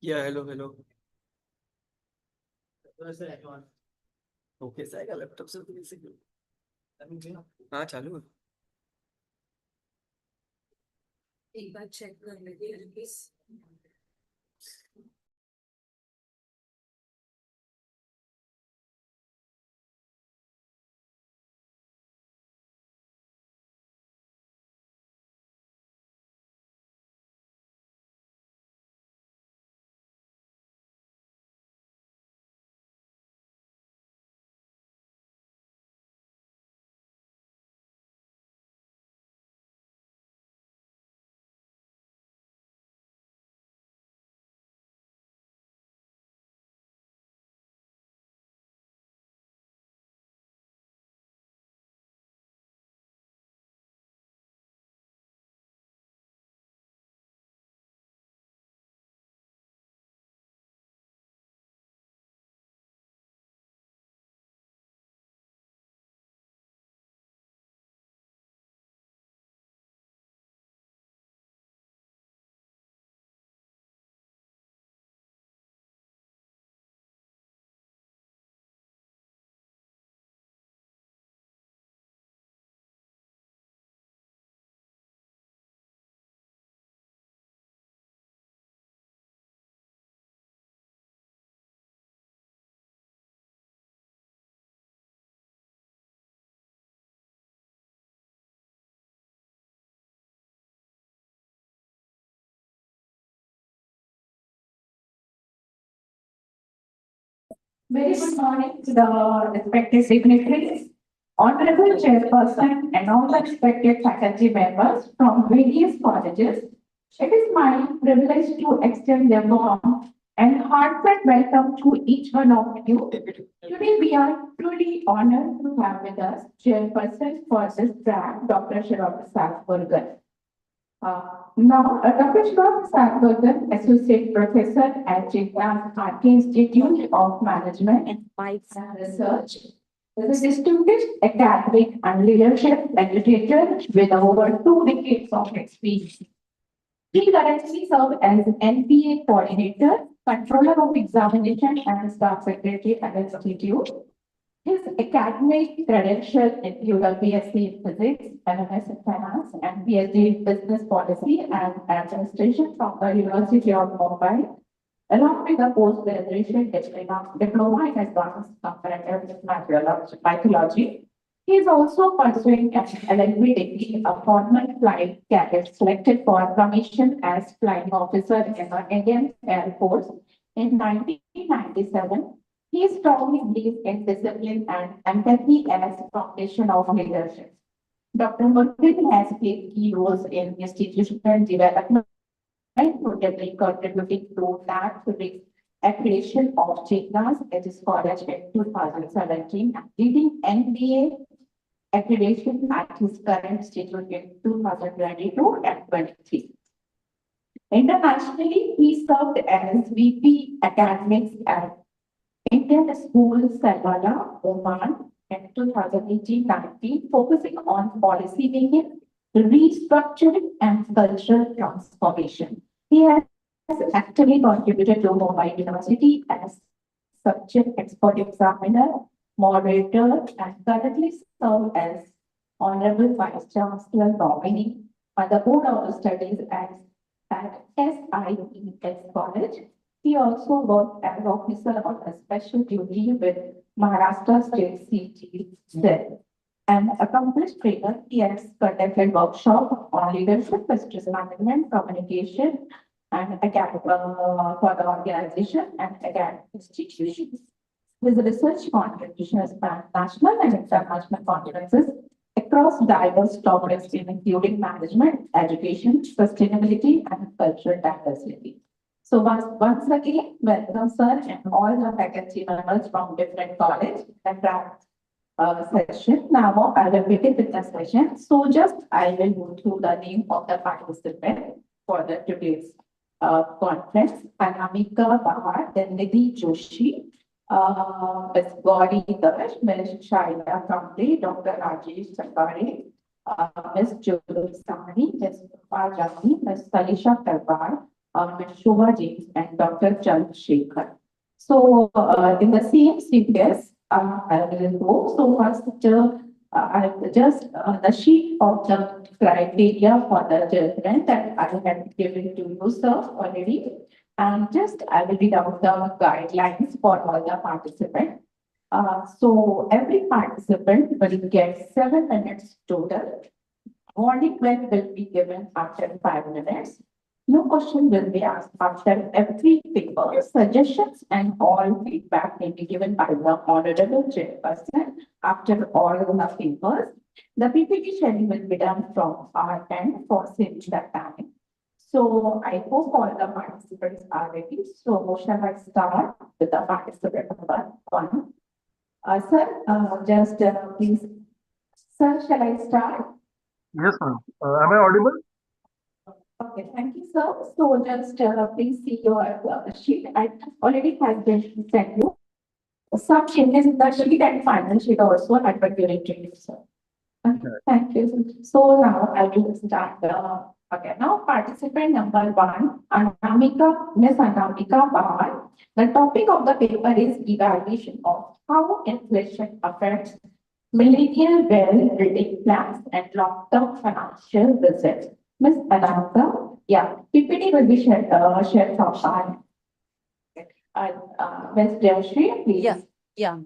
Yeah, hello. Where's everyone? Okay, sir का laptop से तो कैसे हाँ चालू है एक बार check कर लेते हैं please Very good morning to the respected dignitaries, honorable chairperson, and all the respected faculty members from various colleges. It is my privilege to extend a warm and heartfelt welcome to each one of you. Today, we are truly honored to have with us chairperson for this track, Dr. Shiva Prasad Burger. Dr. Shiva Prasad Burger, Associate Professor at Jigna's Institute of Management and Research, is a distinguished academic and leadership educator with over 2 decades of experience. He currently serves as NPA coordinator, controller of examination, and staff secretary at the institute. His academic credentials include a BSc in Physics, MMS in Finance, and PhD in Business Policy and Administration from the University of Mumbai, along with a post-graduation diploma in Advanced Comparative Mythology. He is also pursuing an LLB degree, a former flight cadet selected for commission as flying officer in the Indian Air Force in 1997. He strongly believes in discipline and empathy as foundation of leadership. Dr. Murthy has played key roles in institutional development, notably contributing to that accretion of Jigna's Edis College in 2017, and leading NBA accreditation at his current institute in 2022 and 23. Internationally, he served as VP Academics at Indian School Salwala, Oman in 2018-19, focusing on policy making, restructuring, and cultural transformation. He has actively contributed to Mumbai University as subject expert examiner, moderator, and currently serves as Honorable Vice Chancellor nominee on the Board of Studies at SIES College. He also worked as officer on a special duty with Maharashtra State CT Cell. An accomplished trainer, he has conducted workshops on leadership, business management, communication, and for the organization and academic institutions. His research contributions span national and international conferences across diverse topics, including management, education, sustainability, and cultural diversity. So once again, welcome, sir, and all the faculty members from different college and session. Now I will begin with the session. So just I will go through the name of the participant for the today's conference. Anamika Bahar, then Nidhi Joshi, Ms. Gauri Dash, Ms. Shaila Kamble, Dr. Rajesh Sakare, Ms. Jyoti Sahni, Ms. Pajani, Ms. Salisha Karbar, Ms. Shobha James and Dr. Chandrasekhar. So, in the same sequence, I will go. So first, I just the sheet of the criteria for the children that I had given to you, sir, already. And just I will read out the guidelines for all the participants. So every participant will get 7 minutes total. Warning bell will be given after 5 minutes. No question will be asked after every paper. Suggestions and all feedback may be given by the honorable chairperson after all the papers. The PPT sharing will be done from our end for saving the time. So I hope all the participants are ready. So shall I start with the participant number 1? Sir, please. Sir, shall I start? Yes, ma'am. Am I audible? Okay, thank you, sir. So just please see your sheet. I already have been sent you some changes in the sheet and final sheet also had been given to you, sir. Okay, thank you. So now I will start. Okay, now participant number 1, Anamika, Miss Anamika Bahar. The topic of the paper is evaluation of how inflation affects millennial well-building plans and long-term financial results. Miss Anamika, yeah, PPT will be shared from our. Miss Jayashree, please. Yeah.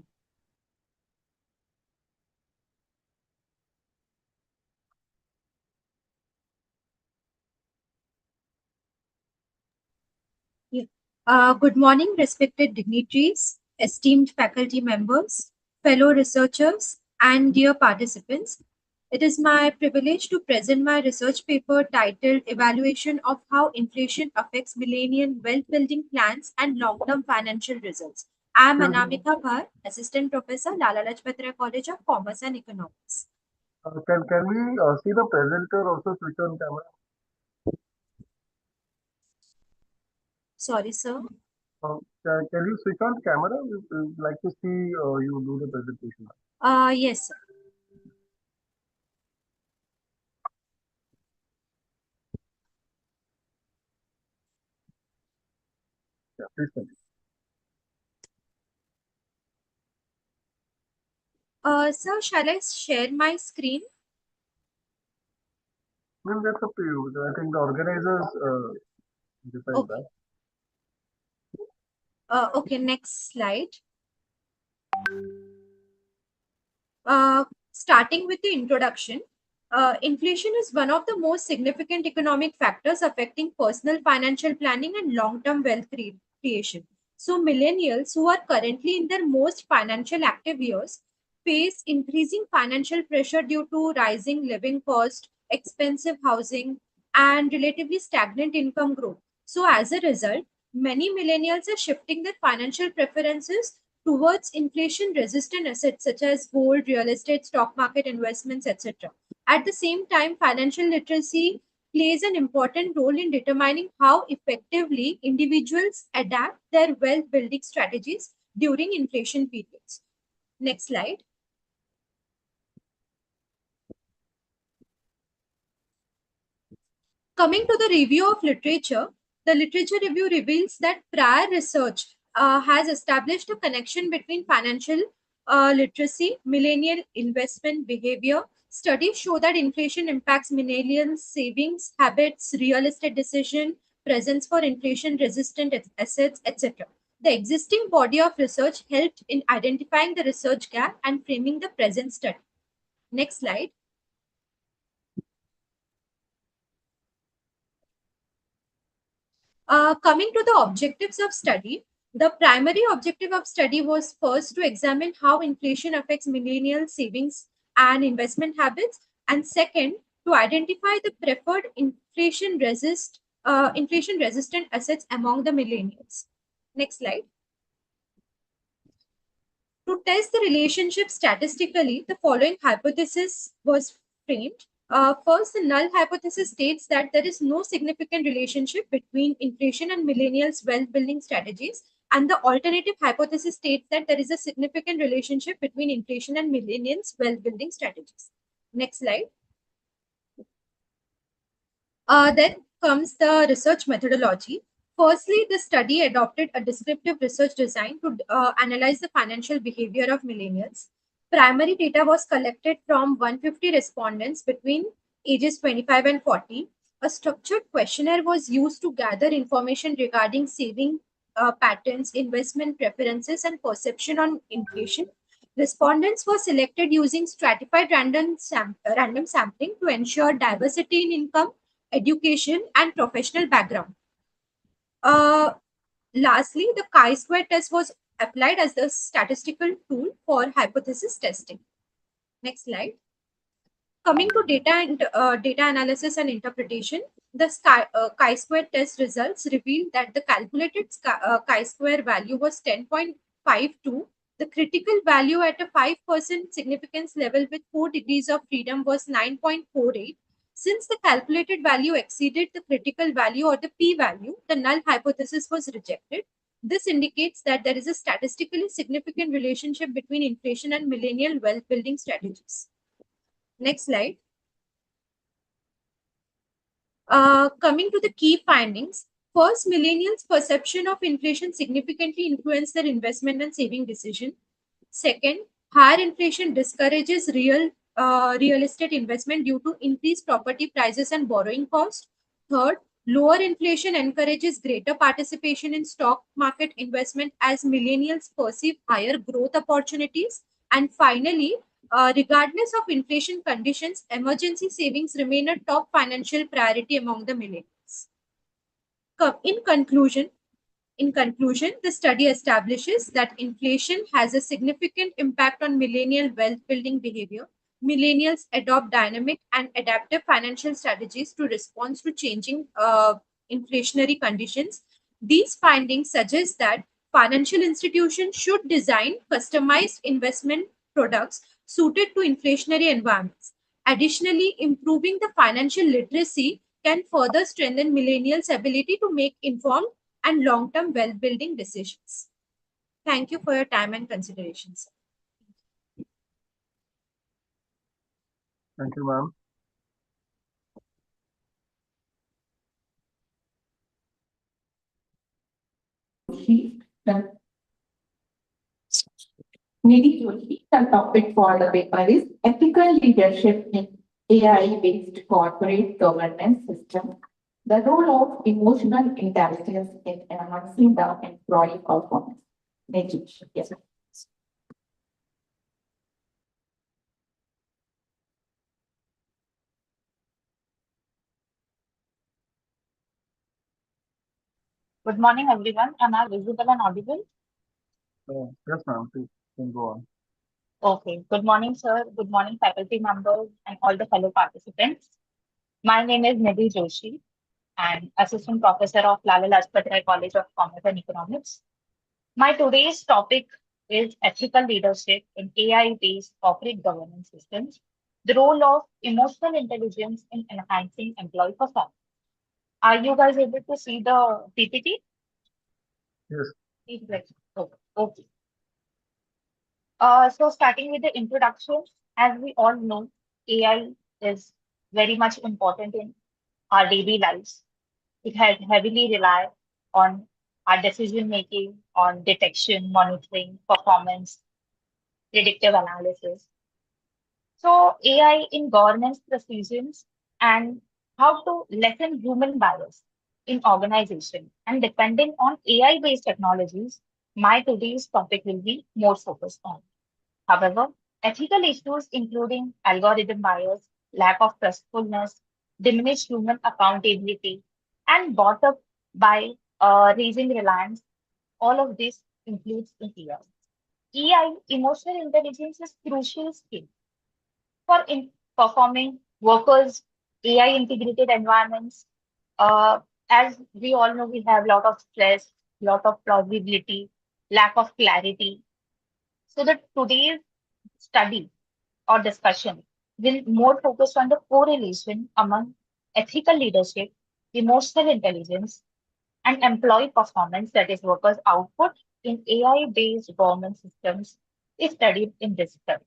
Good morning, respected dignitaries, esteemed faculty members, fellow researchers, and dear participants. It is my privilege to present my research paper titled Evaluation of How Inflation Affects Millennial Wealth Building Plans and Long-Term Financial Results. I am Anamika Bhar, Assistant Professor, Lala Lajpat Rai College of Commerce and Economics. Can we see the presenter also switch on camera? Sorry, sir. Can you switch on camera? We would like to see you do the presentation. Yes, sir. Yeah, please continue. Sir, shall I share my screen? Well, that's up to you. I think the organizers decide that. Okay, next slide. Starting with the introduction, inflation is one of the most significant economic factors affecting personal financial planning and long-term wealth creation. So millennials who are currently in their most financial active years face increasing financial pressure due to rising living cost, expensive housing, and relatively stagnant income growth. So as a result, many millennials are shifting their financial preferences towards inflation resistant assets such as gold, real estate, stock market investments, etc. At the same time, financial literacy plays an important role in determining how effectively individuals adapt their wealth building strategies during inflation periods. Next slide. Coming to the review of literature, the literature review reveals that prior research has established a connection between financial literacy, millennial investment behavior. Studies show that inflation impacts millennials' savings habits, real estate decision, presence for inflation-resistant assets, etc. The existing body of research helped in identifying the research gap and framing the present study. Next slide. Coming to the objectives of study, the primary objective of study was first to examine how inflation affects millennial savings and investment habits, and second, to identify the preferred inflation-resistant assets among the millennials. Next slide. To test the relationship statistically, the following hypothesis was framed. First, the null hypothesis states that there is no significant relationship between inflation and millennials' wealth building strategies. And the alternative hypothesis states that there is a significant relationship between inflation and millennials' wealth building strategies. Next slide. Then, comes the research methodology. Firstly, the study adopted a descriptive research design to analyze the financial behavior of millennials. Primary data was collected from 150 respondents between ages 25 and 40. A structured questionnaire was used to gather information regarding saving patterns, investment preferences, and perception on inflation. Respondents were selected using stratified random sampling to ensure diversity in income, education, and professional background. Lastly, the chi-square test was applied as the statistical tool for hypothesis testing. Next slide. Coming to data analysis and interpretation, the chi-square test results revealed that the calculated chi-square value was 10.52. The critical value at a 5% significance level with 4 degrees of freedom was 9.48. Since the calculated value exceeded the critical value or the p-value, the null hypothesis was rejected. This indicates that there is a statistically significant relationship between inflation and millennial wealth building strategies. Next slide. Coming to the key findings. First, millennials' perception of inflation significantly influenced their investment and saving decision. Second, higher inflation discourages real estate investment due to increased property prices and borrowing costs. Third, lower inflation encourages greater participation in stock market investment as millennials perceive higher growth opportunities. And finally, regardless of inflation conditions, emergency savings remain a top financial priority among the millennials. In conclusion, the study establishes that inflation has a significant impact on millennial wealth building behavior. Millennials adopt dynamic and adaptive financial strategies to respond to changing inflationary conditions. These findings suggest that financial institutions should design customized investment products suited to inflationary environments. Additionally, improving the financial literacy can further strengthen millennials' ability to make informed and long-term wealth-building decisions. Thank you for your time and consideration, sir. Thank you, ma'am. Nidhi Joshi, the topic for the paper is ethical leadership in AI-based corporate governance system. The role of emotional intelligence in enhancing the employee performance. Nidhi, yes. Good morning, everyone. Am I visible and audible? Yes, ma'am. Please can go on. Okay. Good morning, sir. Good morning, faculty members and all the fellow participants. My name is Nidhi Joshi. I'm Assistant Professor of Lala Lajpat Rai College of Commerce and Economics. My today's topic is ethical leadership in AI-based corporate governance systems, the role of emotional intelligence in enhancing employee performance. Are you guys able to see the PPT? Yes. Okay. So starting with the introduction, as we all know, AI is very much important in our daily lives. It has heavily relied on our decision making, on detection, monitoring, performance, predictive analysis. So AI in governance decisions and how to lessen human bias in organization. And depending on AI-based technologies, my today's topic will be more focused on. However, ethical issues including algorithm bias, lack of trustfulness, diminished human accountability, and brought up by raising reliance, all of this includes in AI. EI, emotional intelligence, is crucial skill for performing workers' AI integrated environments. As we all know, we have a lot of stress, lot of plausibility, lack of clarity. So that today's study or discussion will more focus on the correlation among ethical leadership, emotional intelligence, and employee performance, that is workers' output in AI-based government systems, is studied in this study.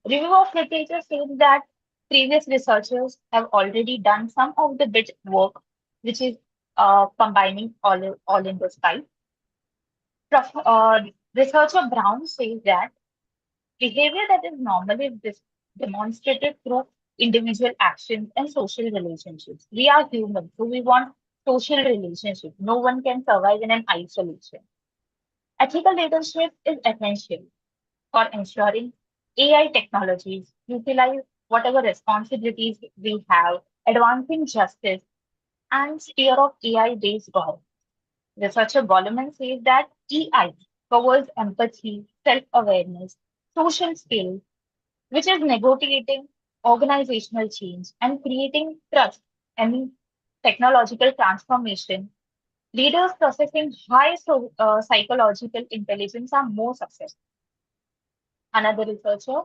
Review of literature says that Previous researchers have already done some of the bit work, which is combining all in this type. Researcher Brown says that behavior that is normally demonstrated through individual actions and social relationships. We are human, so we want social relationship. No one can survive in an isolation. Ethical leadership is essential for ensuring AI technologies utilize whatever responsibilities we have, advancing justice, and sphere of AI-based governance. Researcher Goleman says that EI covers empathy, self-awareness, social skills, which is negotiating organizational change and creating trust and technological transformation. Leaders processing high psychological intelligence are more successful. Another researcher,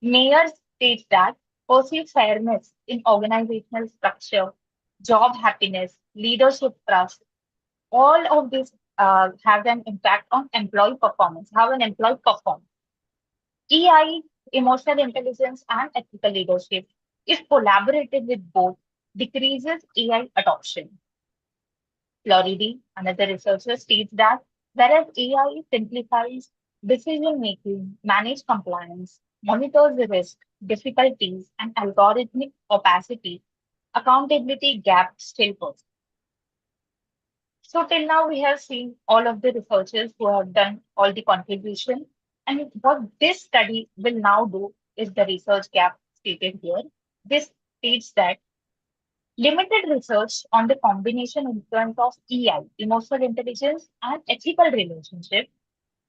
Mayer, states that perceived fairness in organizational structure, job happiness, leadership trust, all of this have an impact on employee performance, how an employee performs. EI, emotional intelligence, and ethical leadership, if collaborated with both, decreases AI adoption. Floridi, another researcher, states that whereas AI simplifies decision making, manages compliance, monitors the risk, difficulties, and algorithmic opacity, accountability gap still persists. So till now, we have seen all of the researchers who have done all the contribution. And what this study will now do is the research gap stated here. This states that limited research on the combination influence of EI, emotional intelligence, and ethical relationship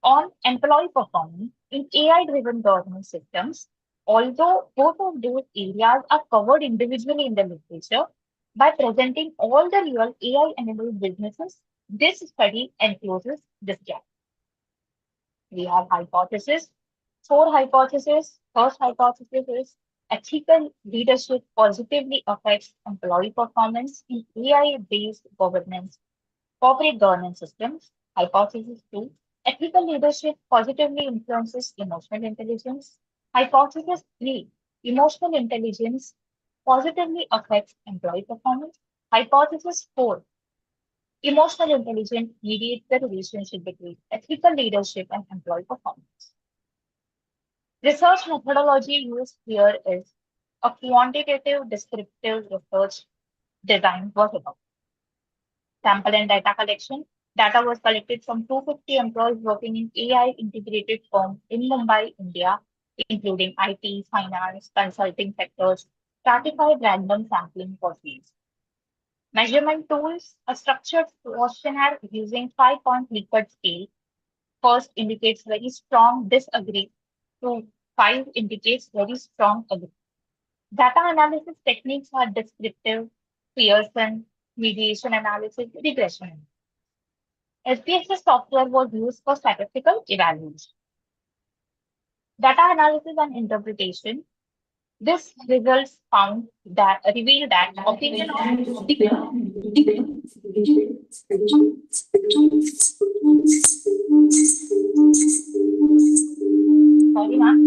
on employee performance in AI-driven governance systems. Although both of those areas are covered individually in the literature, by presenting all the real AI-enabled businesses, this study encloses this gap. We have hypothesis, four hypotheses. First hypothesis is ethical leadership positively affects employee performance in AI-based governance, corporate governance systems. Hypothesis two, ethical leadership positively influences emotional intelligence. Hypothesis three, emotional intelligence positively affects employee performance. Hypothesis four, emotional intelligence mediates the relationship between ethical leadership and employee performance. Research methodology used here is a quantitative descriptive research design was about. Sample and data collection. Data was collected from 250 employees working in AI integrated firms in Mumbai, India, including IT, finance, consulting sectors. Stratified random sampling was used. Measurement tools, a structured questionnaire using 5-point Likert scale. First indicates very strong disagree to 5 indicates very strong agree. Data analysis techniques are descriptive, Pearson, mediation analysis, regression. SPSS software was used for statistical evaluation. Data analysis and interpretation. This results found that reveal that opinion of sorry, ma'am.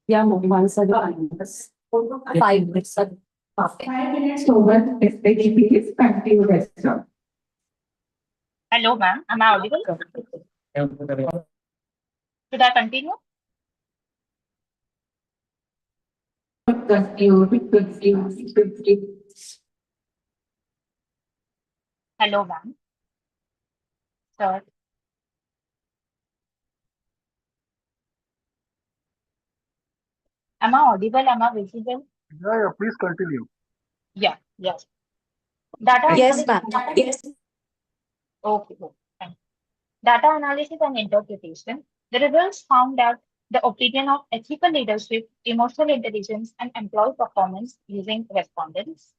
Yeah, once again. 5 minutes. 5 minutes over. Please continue, Esther. Hello, ma'am. Am I audible? Should I continue? Hello, ma'am. Sir. Am I audible? Am I visible? Yeah, please continue. Yeah, yes. Data Yes, analysis. ma'am. Yes. Okay, okay. Thank you. Data analysis and interpretation. The results found that the opinion of ethical leadership, emotional intelligence, and employee performance using respondents.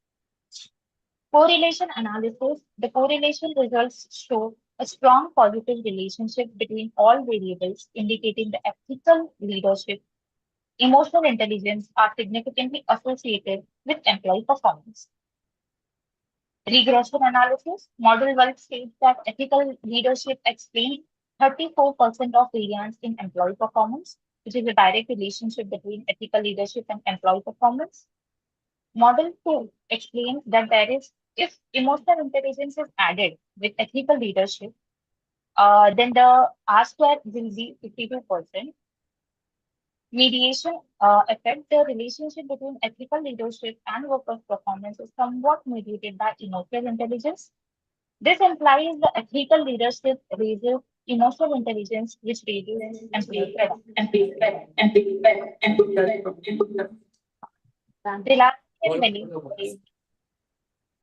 Correlation analysis. The correlation results show a strong positive relationship between all variables, indicating the ethical leadership, emotional intelligence are significantly associated with employee performance. Regression analysis. Model 1 states that ethical leadership explains 34% of variance in employee performance, which is a direct relationship between ethical leadership and employee performance. Model 2 explains that if emotional intelligence is added with ethical leadership, then the R square will be 52%. Mediation affect the relationship between ethical leadership and workers' performance is somewhat mediated by emotional intelligence. This implies the ethical leadership raises emotional intelligence, which raises employee productivity.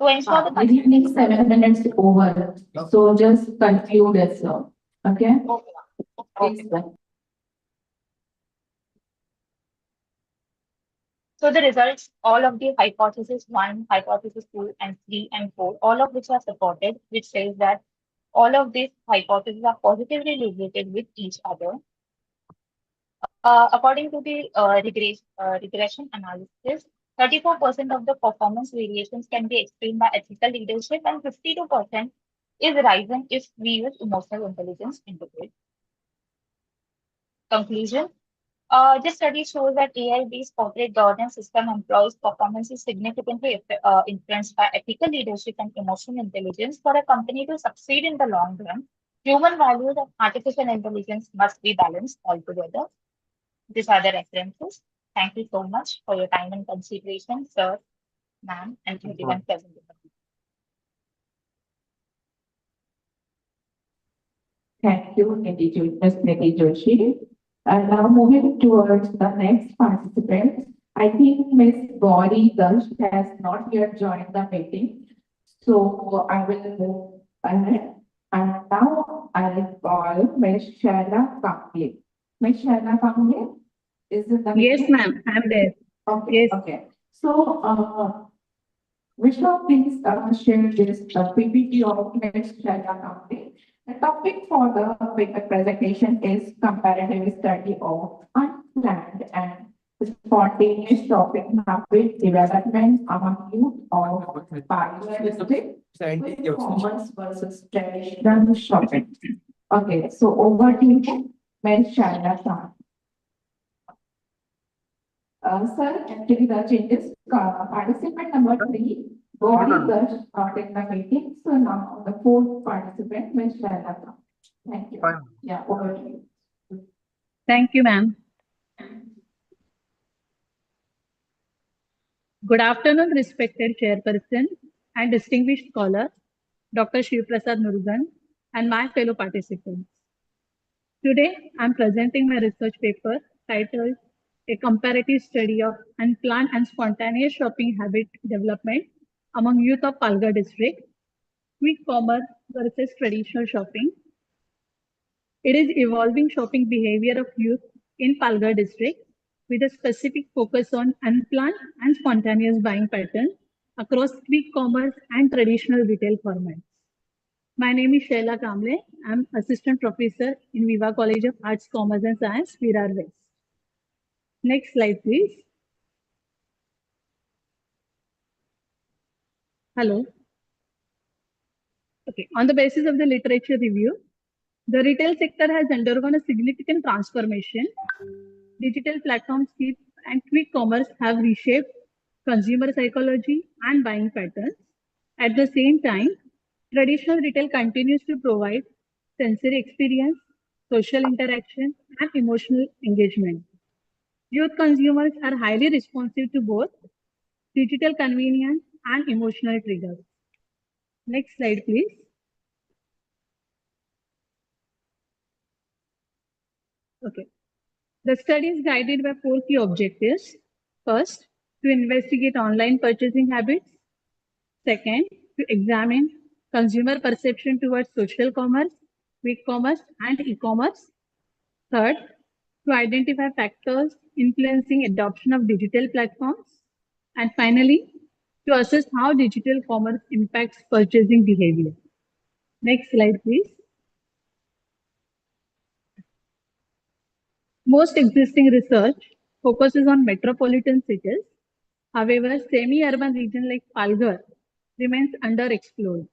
To ensure the I think next 7 minutes over, so just conclude as well, okay? Okay. So the results, all of the hypothesis 1, hypothesis 2, and 3 and 4, all of which are supported, which says that all of these hypotheses are positively related with each other. According to the regression analysis, 34% of the performance variations can be explained by ethical leadership, and 52% is rising if we use emotional intelligence integrate. Conclusion. This study shows that AI-based corporate governance system employees' performance is significantly influenced by ethical leadership and emotional intelligence. For a company to succeed in the long run, human values and artificial intelligence must be balanced altogether. These are the references. Thank you so much for your time and consideration, sir, ma'am, and everyone present. Thank you, Ms. Niti Joshi. And now moving towards the next participant, I think Ms. Gauri Dash has not yet joined the meeting. So I will move ahead. And now I'll call Ms. Shaila Kamble. Ms. Shaila Kamble, is it the Yes, meeting? ma'am, I'm there. Okay, Yes. okay. So, Vishnu, please share this PPT of Ms. Shaila Kamble. The topic for the paper presentation is comparative study of unplanned and spontaneous shopping habit development among youth of Pioneer district with commerce versus traditional shopping. Okay, so over to you, Ms. Shaila Kamble. Sir, actually the changes, participant number 3, Gauri Dash not in the meeting. So now the 4th participant, Ms. Shaila. Thank you. Fine. Yeah, over to you. Thank you, ma'am. Good afternoon, respected chairperson and distinguished scholar, Dr. Shiv Prasad Murugan, and my fellow participants. Today, I'm presenting my research paper titled A Comparative Study of Unplanned and Spontaneous Shopping Habit Development Among Youth of Palghar District, Quick Commerce versus Traditional Shopping. It is evolving shopping behavior of youth in Palghar District with a specific focus on unplanned and spontaneous buying patterns across quick commerce and traditional retail formats. My name is Shaila Kamble. I'm Assistant Professor in Viva College of Arts, Commerce and Science, Virar West. Next slide, please. Hello. Okay, on the basis of the literature review, the retail sector has undergone a significant transformation. Digital platforms and quick commerce have reshaped consumer psychology and buying patterns. At the same time, traditional retail continues to provide sensory experience, social interaction, and emotional engagement. Youth consumers are highly responsive to both digital convenience and emotional triggers. Next slide, please. Okay. The study is guided by 4 key objectives. First, to investigate online purchasing habits. Second, to examine consumer perception towards social commerce, quick commerce, and e-commerce. Third, to identify factors influencing adoption of digital platforms. And finally, to assess how digital commerce impacts purchasing behavior. Next slide, please. Most existing research focuses on metropolitan cities. However, semi-urban regions like Palghar remains underexplored.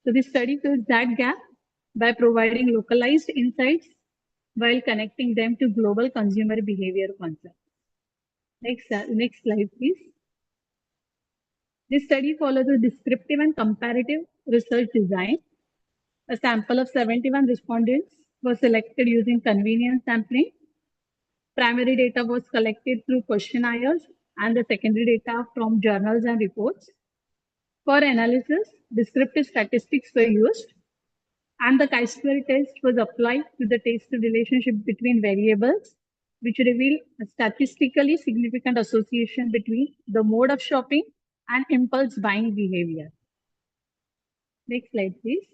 So this study fills that gap by providing localized insights while connecting them to global consumer behavior concepts. Next slide, please. This study follows a descriptive and comparative research design. A sample of 71 respondents was selected using convenience sampling. Primary data was collected through questionnaires and the secondary data from journals and reports. For analysis, descriptive statistics were used, and the chi-square test was applied to the test relationship between variables, which reveal a statistically significant association between the mode of shopping and impulse buying behavior. Next slide, please.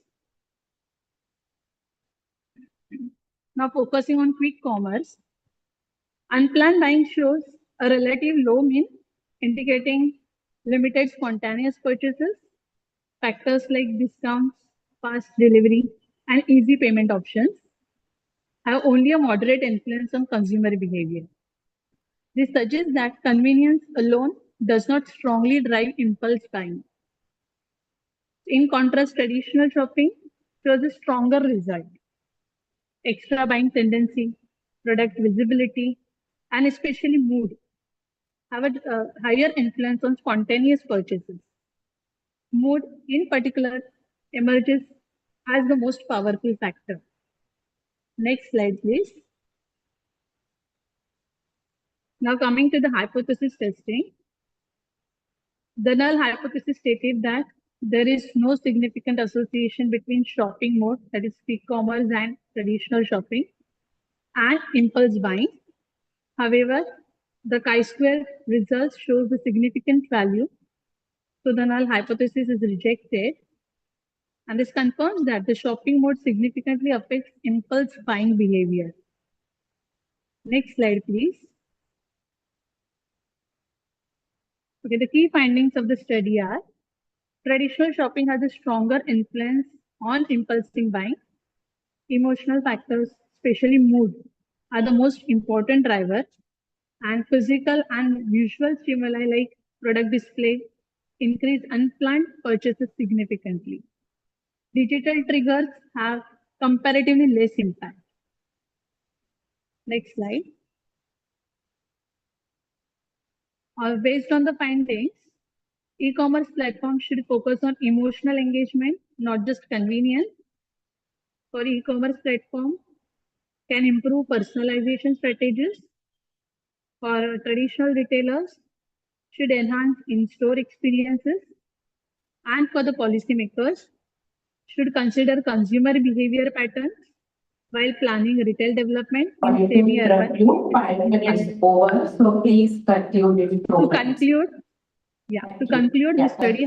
Now focusing on quick commerce, unplanned buying shows a relative low mean, indicating limited spontaneous purchases. Factors like discounts, fast delivery, and easy payment options have only a moderate influence on consumer behavior. This suggests that convenience alone does not strongly drive impulse buying. In contrast, traditional shopping shows a stronger result. Extra buying tendency, product visibility, and especially mood have a higher influence on spontaneous purchases. Mood, in particular, emerges as the most powerful factor. Next slide, please. Now coming to the hypothesis testing. The null hypothesis stated that there is no significant association between shopping mode, that is quick commerce, and traditional shopping and impulse buying. However, the chi-square results shows a significant value, so the null hypothesis is rejected. And this confirms that the shopping mode significantly affects impulse buying behavior. Next slide, please. Okay, the key findings of the study are traditional shopping has a stronger influence on impulsive buying. Emotional factors, especially mood, are the most important drivers, and physical and visual stimuli like product display increase unplanned purchases significantly. Digital triggers have comparatively less impact. Next slide. Based on the findings, e-commerce platforms should focus on emotional engagement, not just convenience. For e-commerce platform, can improve personalization strategies. For traditional retailers, should enhance in-store experiences. And for the policymakers, should consider consumer behavior patterns while planning retail development in semi-urban. 5 minutes over, so please conclude it. To conclude, the study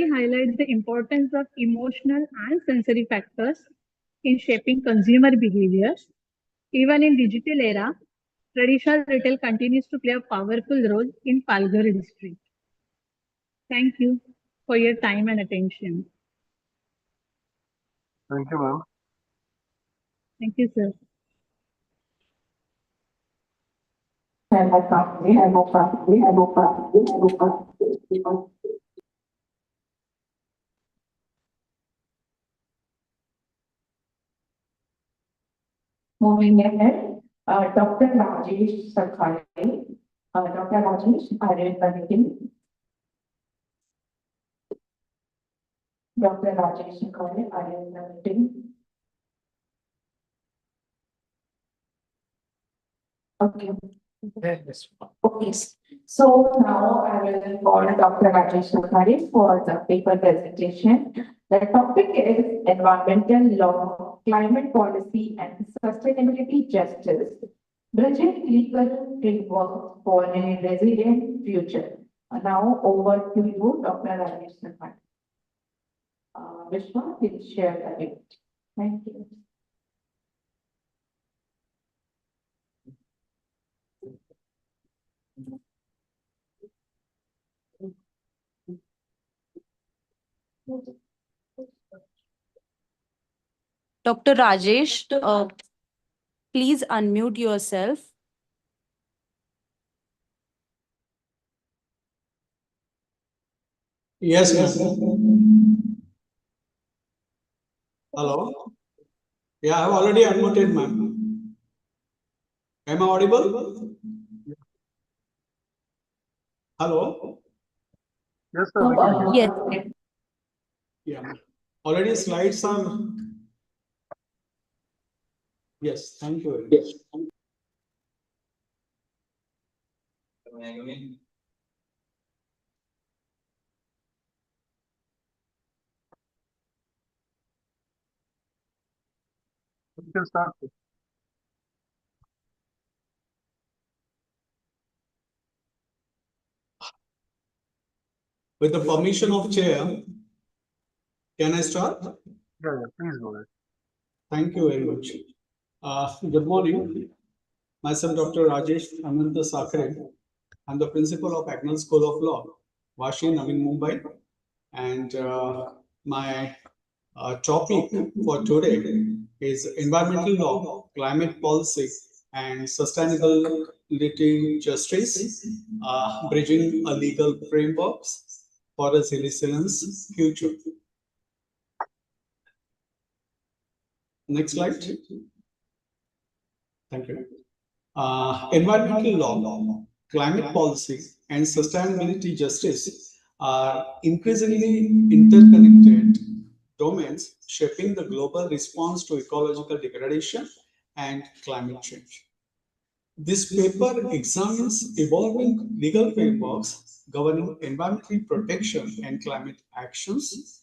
highlights the importance of emotional and sensory factors in shaping consumer behaviors. Even in digital era, traditional retail continues to play a powerful role in Palghar district. Thank you for your time and attention. Thank you, ma'am. Thank you, sir. Moving ahead, Dr. Rajesh Sakhare. Dr. Rajesh, are you permitting? Dr. Rajesh Sakhare, are you permitting? Okay. Okay. So now I will call Dr. Rajesh Sakhare for the paper presentation. The topic is environmental law, climate policy, and sustainability justice, bridging legal framework for a resilient future. Now over to you, Dr. Rajesh Sakhare. Vishwa, please share the link. Thank you. Dr. Rajesh, please unmute yourself. Yes, ma'am. Hello. Yeah, I have already unmuted, ma'am. Am I audible? Hello. Yes, sir, we can hear. Yes. Yeah. Already slides are. Yes, thank you very much. We can start. With the permission of chair, can I start? Yeah, please go ahead. Thank you very much. Good morning. Myself, Dr. Rajesh Ananta Sakre. I'm the principal of Agnel School of Law, Vashi, Navi Mumbai. And my topic for today is environmental law, climate policy, and sustainability justice, bridging a legal frameworks for a resilience future. Next slide. Thank you. Environmental law, climate policy, and sustainability justice are increasingly interconnected domains shaping the global response to ecological degradation and climate change. This paper examines evolving legal frameworks governing environmental protection and climate actions,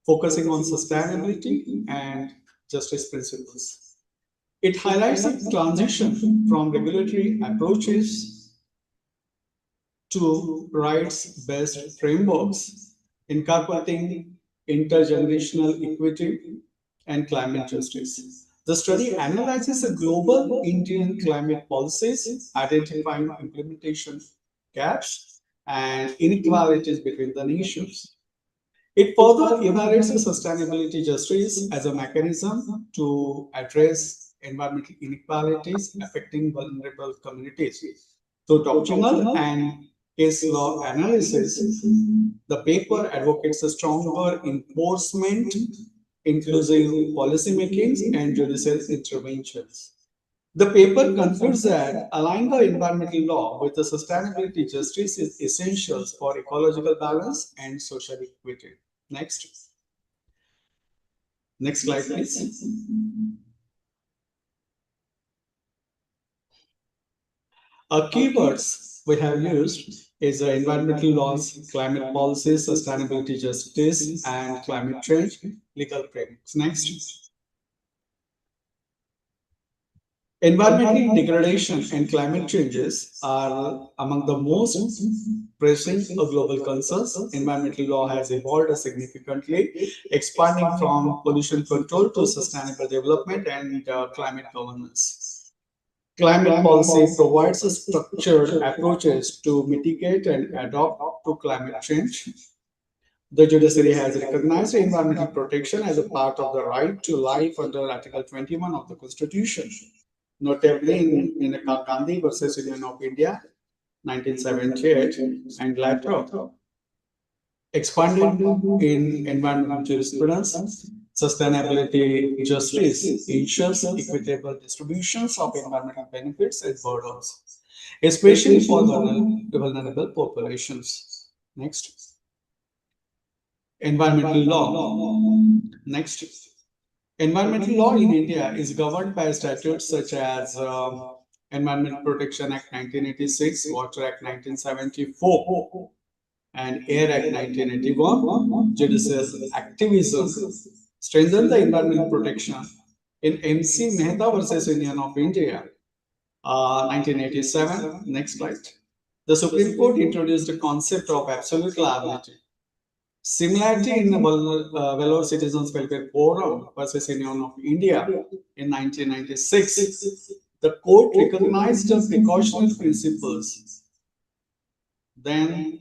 focusing on sustainability and justice principles. It highlights a transition from regulatory approaches to rights-based frameworks, incorporating intergenerational equity and climate justice. The study analyzes the global Indian climate policies, identifying implementation gaps and inequalities between the nations. It further evaluates the sustainability justice as a mechanism to address environmental inequalities affecting vulnerable communities. Through doctrinal and case law analysis, the paper advocates a stronger enforcement, inclusive policy making, and judicial interventions. The paper concludes that aligning the environmental law with the sustainability justice is essential for ecological balance and social equity. Next. Next slide, please. Keywords we have used is environmental laws, climate policies, sustainability justice, and climate change legal frameworks. Next. Environmental degradation and climate changes are among the most pressing global concerns. Environmental law has evolved significantly, expanding from pollution control to sustainable development and climate governance. Climate policy provides structured approaches to mitigate and adapt to climate change. The judiciary has recognized environmental protection as a part of the right to life under Article 21 of the Constitution. Notably in Gandhi versus Union of India, 1978, and later expanded in environmental jurisprudence. Sustainability justice ensures equitable distributions of environmental benefits and burdens, especially for vulnerable populations. Next. Environmental law. Next. Environmental law in India is governed by statutes such as Environment Protection Act 1986, Water Act 1974, and Air Act 1981. Judicial activism strengthened the environmental protection in MC Mehta versus Union of India, 1987. Next slide. The Supreme Court introduced the concept of absolute liability. Similarity in the Vellore Citizens Welfare Forum versus Union of India in 1996, the court recognized the precautionary principles, then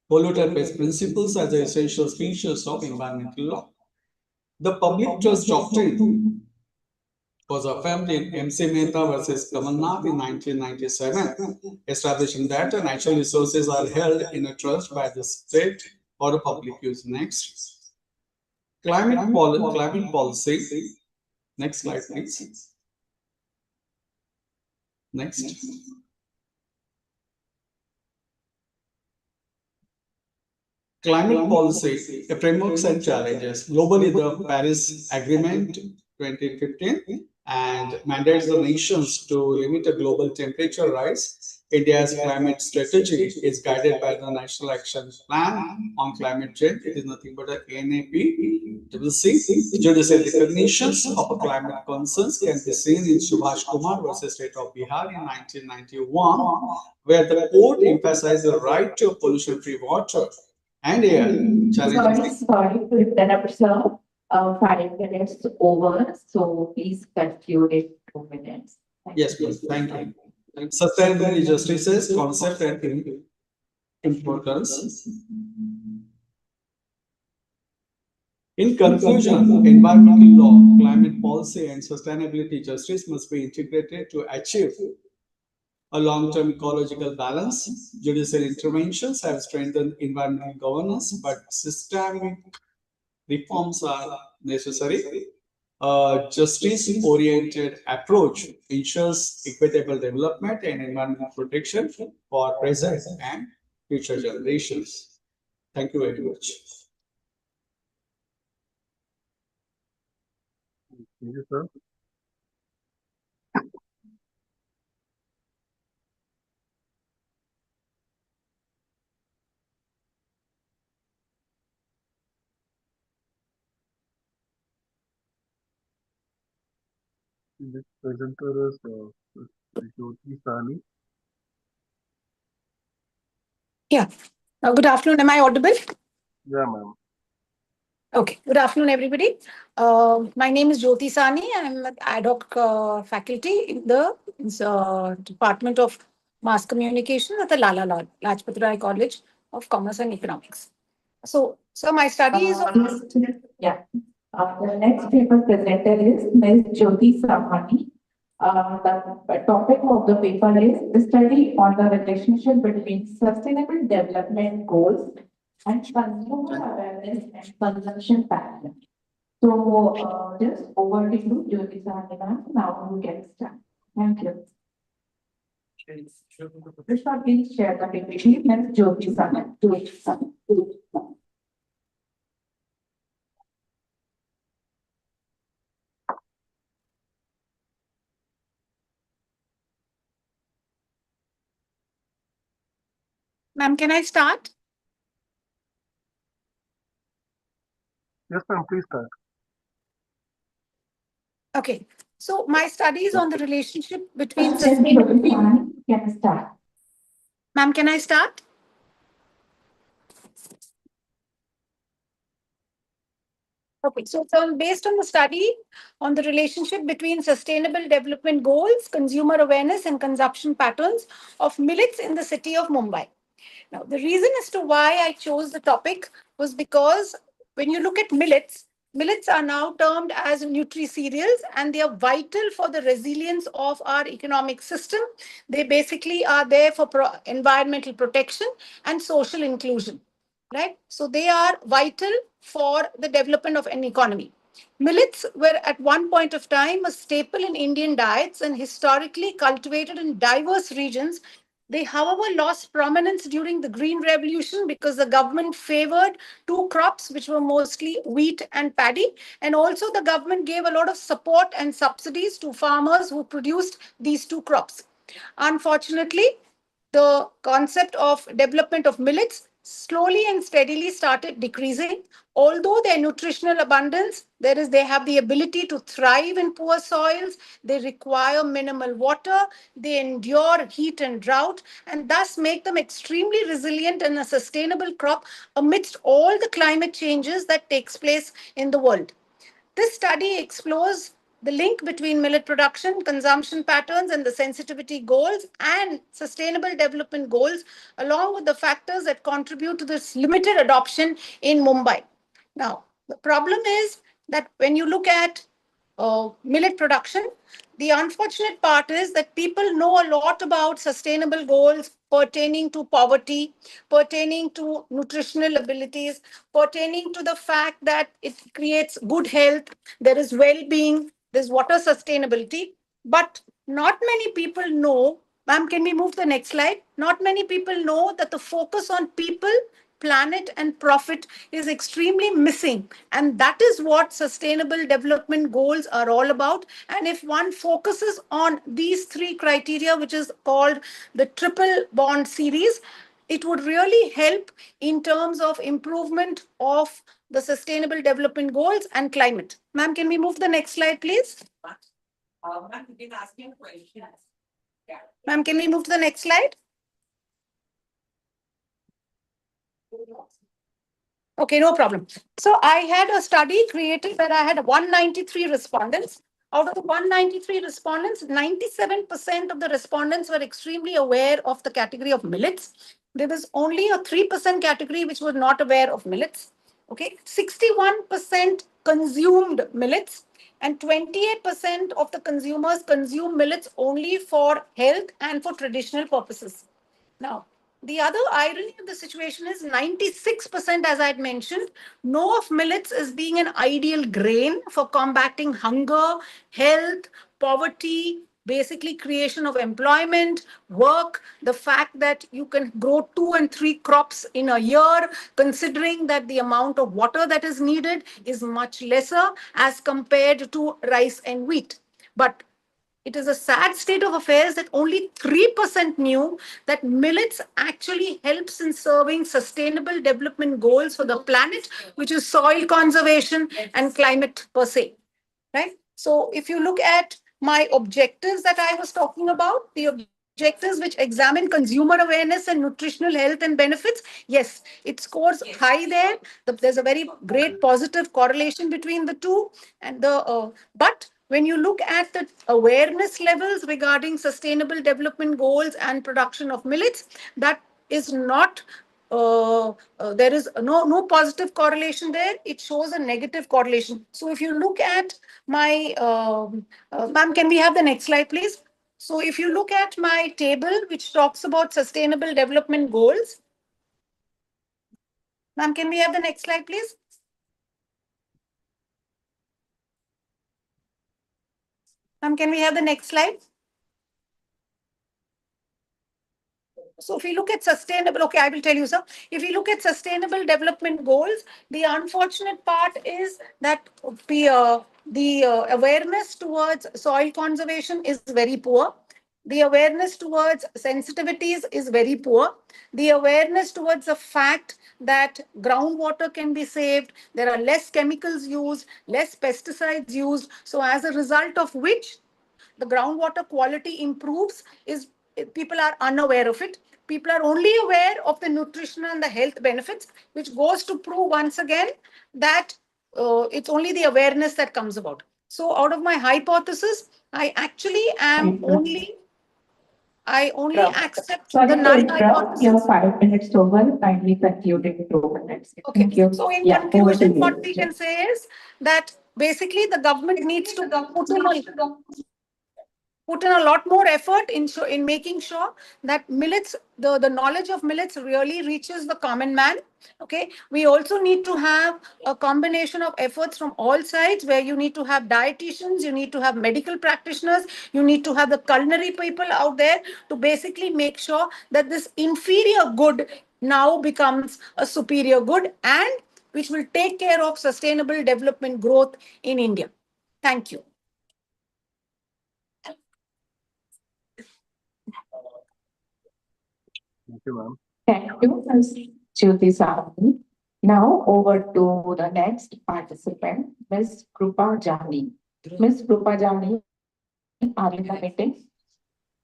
polluter-based principles as the essential features of environmental law. The public trust doctrine was affirmed in MC Mehta versus Kamalnath in 1997, establishing that natural resources are held in a trust by the state or a public use. Next. Climate policy. Next slide, please. Next. Climate policy, a frameworks and challenges. Globally, the Paris Agreement 2015 and mandates the nations to limit the global temperature rise. India's climate strategy is guided by the National Action Plan on Climate Change. It is nothing but a NAP. Judicial recognitions of climate concerns can be seen in Subhash Kumar versus State of Bihar in 1991, where the court emphasized the right to pollution-free water and air. Sorry to interrupt, sir. 5 minutes over, so please conclude in 2 minutes. Yes, please. Thank you. Sustainability justices concept and importance. In conclusion, environmental law, climate policy, and sustainability justice must be integrated to achieve a long-term ecological balance. Judicial interventions have strengthened environmental governance, but systemic reforms are necessary. A justice-oriented approach ensures equitable development and environmental protection for present and future generations. Thank you very much. Thank you, sir. This presenter is Jyoti Sani. Yeah. Good afternoon. Am I audible? Yeah, ma'am. Okay. Good afternoon, everybody. My name is Jyoti Sani. I'm an ad hoc faculty in the Department of Mass Communication at the Lajpat Rai College of Commerce and Economics. So my study is on... Yeah. The next paper presenter is Ms. Jyoti Sani. The topic of the paper is the study on the relationship between sustainable development goals and consumer awareness and consumption patterns. So just over to you, Jyoti Sani ma'am. Now you can start. Thank you. Krishna, please share the PPT. Ms. Jyoti Sani. Ma'am, can I start? Yes, ma'am, please start. Okay. So my study is on the relationship between... Can start. Ma'am, can I start? Okay, so based on the study on the relationship between sustainable development goals, consumer awareness, and consumption patterns of millets in the city of Mumbai. Now, the reason as to why I chose the topic was because when you look at millets, millets are now termed as nutri-cereals and they are vital for the resilience of our economic system. They basically are there for environmental protection and social inclusion. Right? So they are vital for the development of an economy. Millets were at one point of time a staple in Indian diets and historically cultivated in diverse regions. They, however, lost prominence during the Green Revolution because the government favored two crops, which were mostly wheat and paddy. And also the government gave a lot of support and subsidies to farmers who produced these two crops. Unfortunately, the concept of development of millets slowly and steadily started decreasing. Although their nutritional abundance, they have the ability to thrive in poor soils, they require minimal water, they endure heat and drought, and thus make them extremely resilient and a sustainable crop amidst all the climate changes that takes place in the world. This study explores the link between millet production, consumption patterns, and the sensitivity goals and sustainable development goals, along with the factors that contribute to this limited adoption in Mumbai. Now, the problem is that when you look at millet production, The unfortunate part is that people know a lot about sustainable goals pertaining to poverty, pertaining to nutritional abilities, pertaining to the fact that it creates good health, there is well-being, there's water sustainability. But not many people know, ma'am, can we move to the next slide? Not many people know that the focus on people, planet, and profit is extremely missing. And that is what sustainable development goals are all about. And if one focuses on these three criteria, which is called the triple bond series, it would really help in terms of improvement of the sustainable development goals and climate. Ma'am, can we move to the next slide, please? Ma'am, you've been asking questions. Yeah. Ma'am, can we move to the next slide? Okay, no problem. So I had a study created where I had 193 respondents. Out of the 193 respondents, 97% of the respondents were extremely aware of the category of millets. There was only a 3% category which was not aware of millets. Okay, 61% consumed millets, and 28% of the consumers consume millets only for health and for traditional purposes. Now, the other irony of the situation is 96%, as I had mentioned, know of millets as being an ideal grain for combating hunger, health, poverty, basically creation of employment, work, the fact that you can grow 2 and 3 crops in a year, considering that the amount of water that is needed is much lesser as compared to rice and wheat. But it is a sad state of affairs that only 3% knew that millets actually helps in serving sustainable development goals for the planet, which is soil conservation and climate per se. Right? So if you look at my objectives that I was talking about, the objectives which examine consumer awareness and nutritional health and benefits, yes, it scores high there. There's a very great positive correlation between the two. And but when you look at the awareness levels regarding sustainable development goals and production of millets, that is not there is no positive correlation there. It shows a negative correlation. So if you look at my, ma'am, can we have the next slide, please? So if you look at my table, which talks about sustainable development goals, ma'am, can we have the next slide, please? Ma'am, can we have the next slide? So if we look at sustainable, okay, I will tell you, sir. If we look at sustainable development goals, the unfortunate part is that the awareness towards soil conservation is very poor. The awareness towards sensitivities is very poor. The awareness towards the fact that groundwater can be saved, there are less chemicals used, less pesticides used. So as a result of which, the groundwater quality improves, is people are unaware of it. People are only aware of the nutritional and the health benefits, which goes to prove once again that it's only the awareness that comes about. So out of my hypothesis, I actually am I only accept the null hypothesis. Your 5 minutes over, kindly conclude in 2 minutes. Okay. Thank you. So in Yeah, over to conclusion, you. what we can say is that basically the government needs to put in a lot more effort in making sure that millets, the knowledge of millets really reaches the common man. Okay. We also need to have a combination of efforts from all sides, where you need to have dietitians, you need to have medical practitioners, you need to have the culinary people out there to basically make sure that this inferior good now becomes a superior good, and which will take care of sustainable development growth in India. Thank you. Thank you, ma'am. Thank you, Ms. Jyoti Sawhney. Now over to the next participant, Ms. Krupa Jani. Ms. Krupa Jani, are you in the meeting?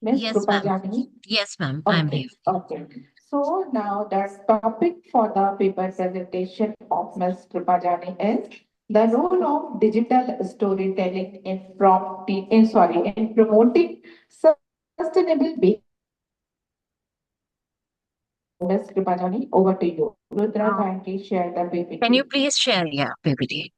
Ms. Yes, Krupa ma'am. Jani? Yes, ma'am. I'm Okay, here. okay. So now the topic for the paper presentation of Ms. Krupa Jani is the role of digital storytelling in promoting sustainable behavior. Ms. Krupa Jani, over to you. Rudra, kindly share the PPT. Can you please share? Yeah, PPT.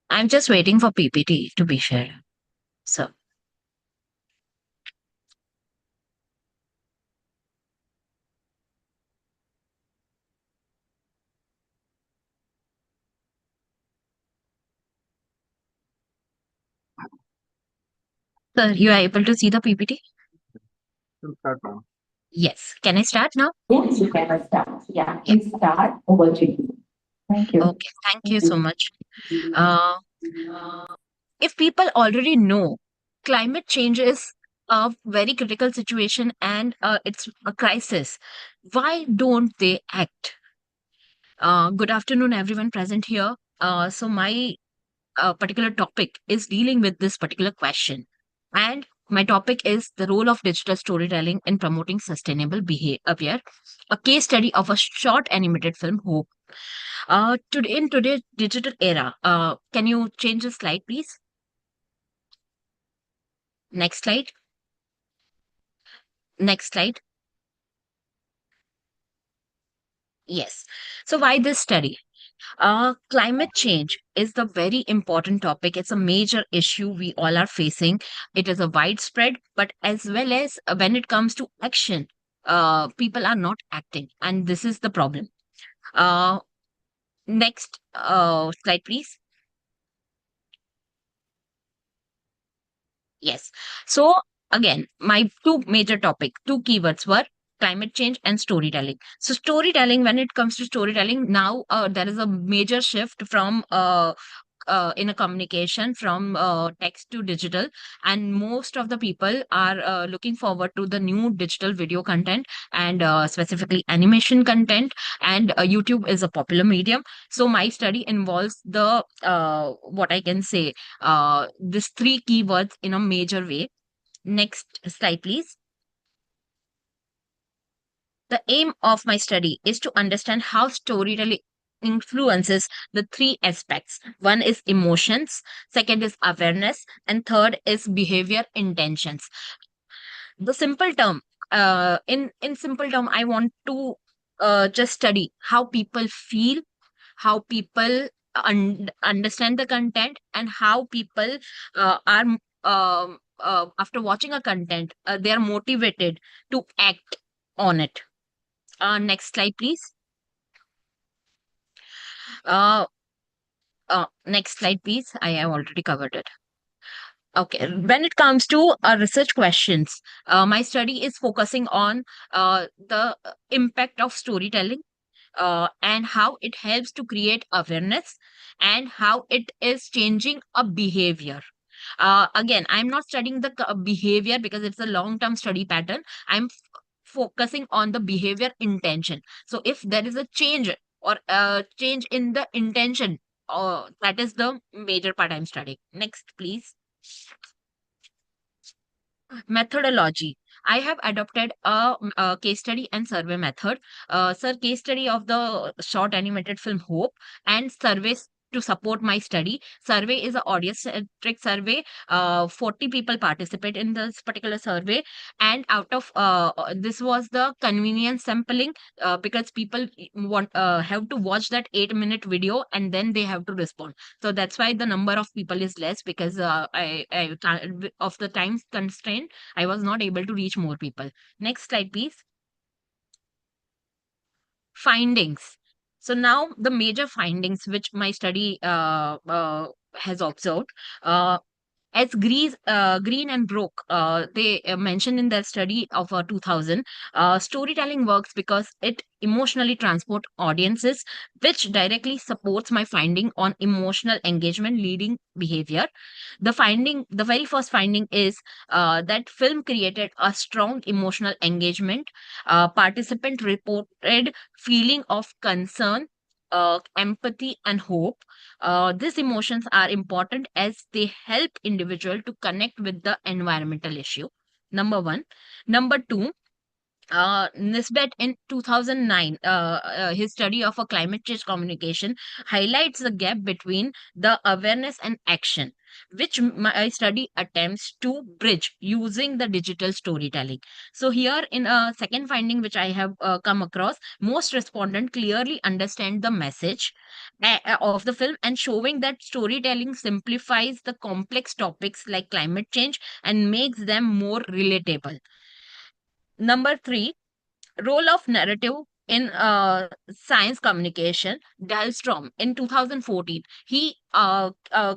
I'm just waiting for PPT to be shared. So. Sir, you are able to see the PPT? We'll start now. Yes. Can I start now? Yes, you can start. Yeah, please start. Over to you. Thank you. Okay. Thank you so much. Uh, if people already know climate change is a very critical situation and it's a crisis, why don't they act? Good afternoon, everyone present here. So my particular topic is dealing with this particular question. And my topic is the role of digital storytelling in promoting sustainable behavior, a case study of a short animated film, Hope. Today in today's digital era, can you change the slide, please? Next slide. Next slide. Yes. So why this study? Climate change is the very important topic. It's a major issue we all are facing. It is a widespread, but as well as when it comes to action, people are not acting, and this is the problem. Uh, next slide, please. Yes. So again, my two major topic, two keywords were climate change and storytelling. So storytelling, when it comes to storytelling, now there is a major shift from in a communication from text to digital, and most of the people are looking forward to the new digital video content and specifically animation content, and YouTube is a popular medium. So my study involves the what I can say, this three keywords in a major way. Next slide, please. The aim of my study is to understand how storytelling influences the three aspects. One is emotions, second is awareness, and third is behavior intentions. The simple term, in simple term, I want to just study how people feel, how people understand the content, and how people are after watching a content, they are motivated to act on it. Next slide, please. Uh, Next slide, please. I have already covered it. Okay, when it comes to research questions, my study is focusing on the impact of storytelling and how it helps to create awareness and how it is changing a behavior. Again, I'm not studying the behavior because it's a long-term study pattern. I'm focusing on the behavior intention. So if there is a change or a change in the intention, that is the major part I'm studying. Next, please. Methodology. I have adopted a case study and survey method. Sir, case study of the short animated film Hope and surveys to support my study. Survey is an audience-centric survey. 40 people participate in this particular survey. And out of this was the convenience sampling because people want have to watch that 8-minute video and then they have to respond. So that's why the number of people is less because I can't, of the time constraint, I was not able to reach more people. Next slide, please. Findings. So now the major findings which my study has observed. As Green and Brook, they mentioned in their study of 2000, storytelling works because it emotionally transport audiences, which directly supports my finding on emotional engagement leading behavior. The very first finding is that film created a strong emotional engagement. Participant reported feeling of concern, empathy, and hope. These emotions are important as they help individual to connect with the environmental issue. Number one. Number two, Nisbet in 2009, his study of a climate change communication highlights the gap between the awareness and action, which my study attempts to bridge using the digital storytelling. So here in a second finding which I have come across, most respondents clearly understand the message of the film and showing that storytelling simplifies the complex topics like climate change and makes them more relatable. Number three, role of narrative in science communication. Dahlstrom in 2014, he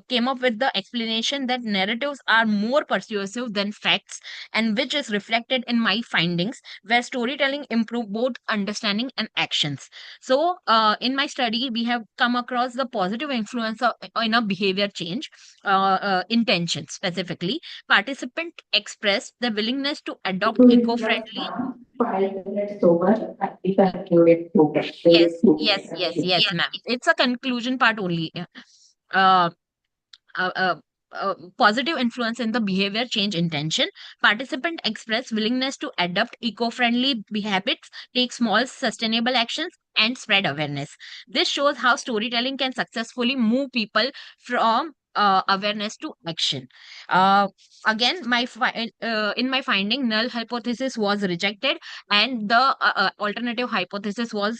came up with the explanation that narratives are more persuasive than facts, and which is reflected in my findings, where storytelling improve both understanding and actions. So in my study we have come across the positive influence in a behavior change intention. Specifically, participant expressed the willingness to adopt eco-friendly. 5 minutes over, and we concluded program. Yes, ma'am. It's a conclusion part only. Uh, uh, uh, Positive influence in the behavior change intention. Participant express willingness to adopt eco-friendly habits, take small sustainable actions, and spread awareness. This shows how storytelling can successfully move people from awareness to action. Uh, Again, in my finding, null hypothesis was rejected, and the alternative hypothesis was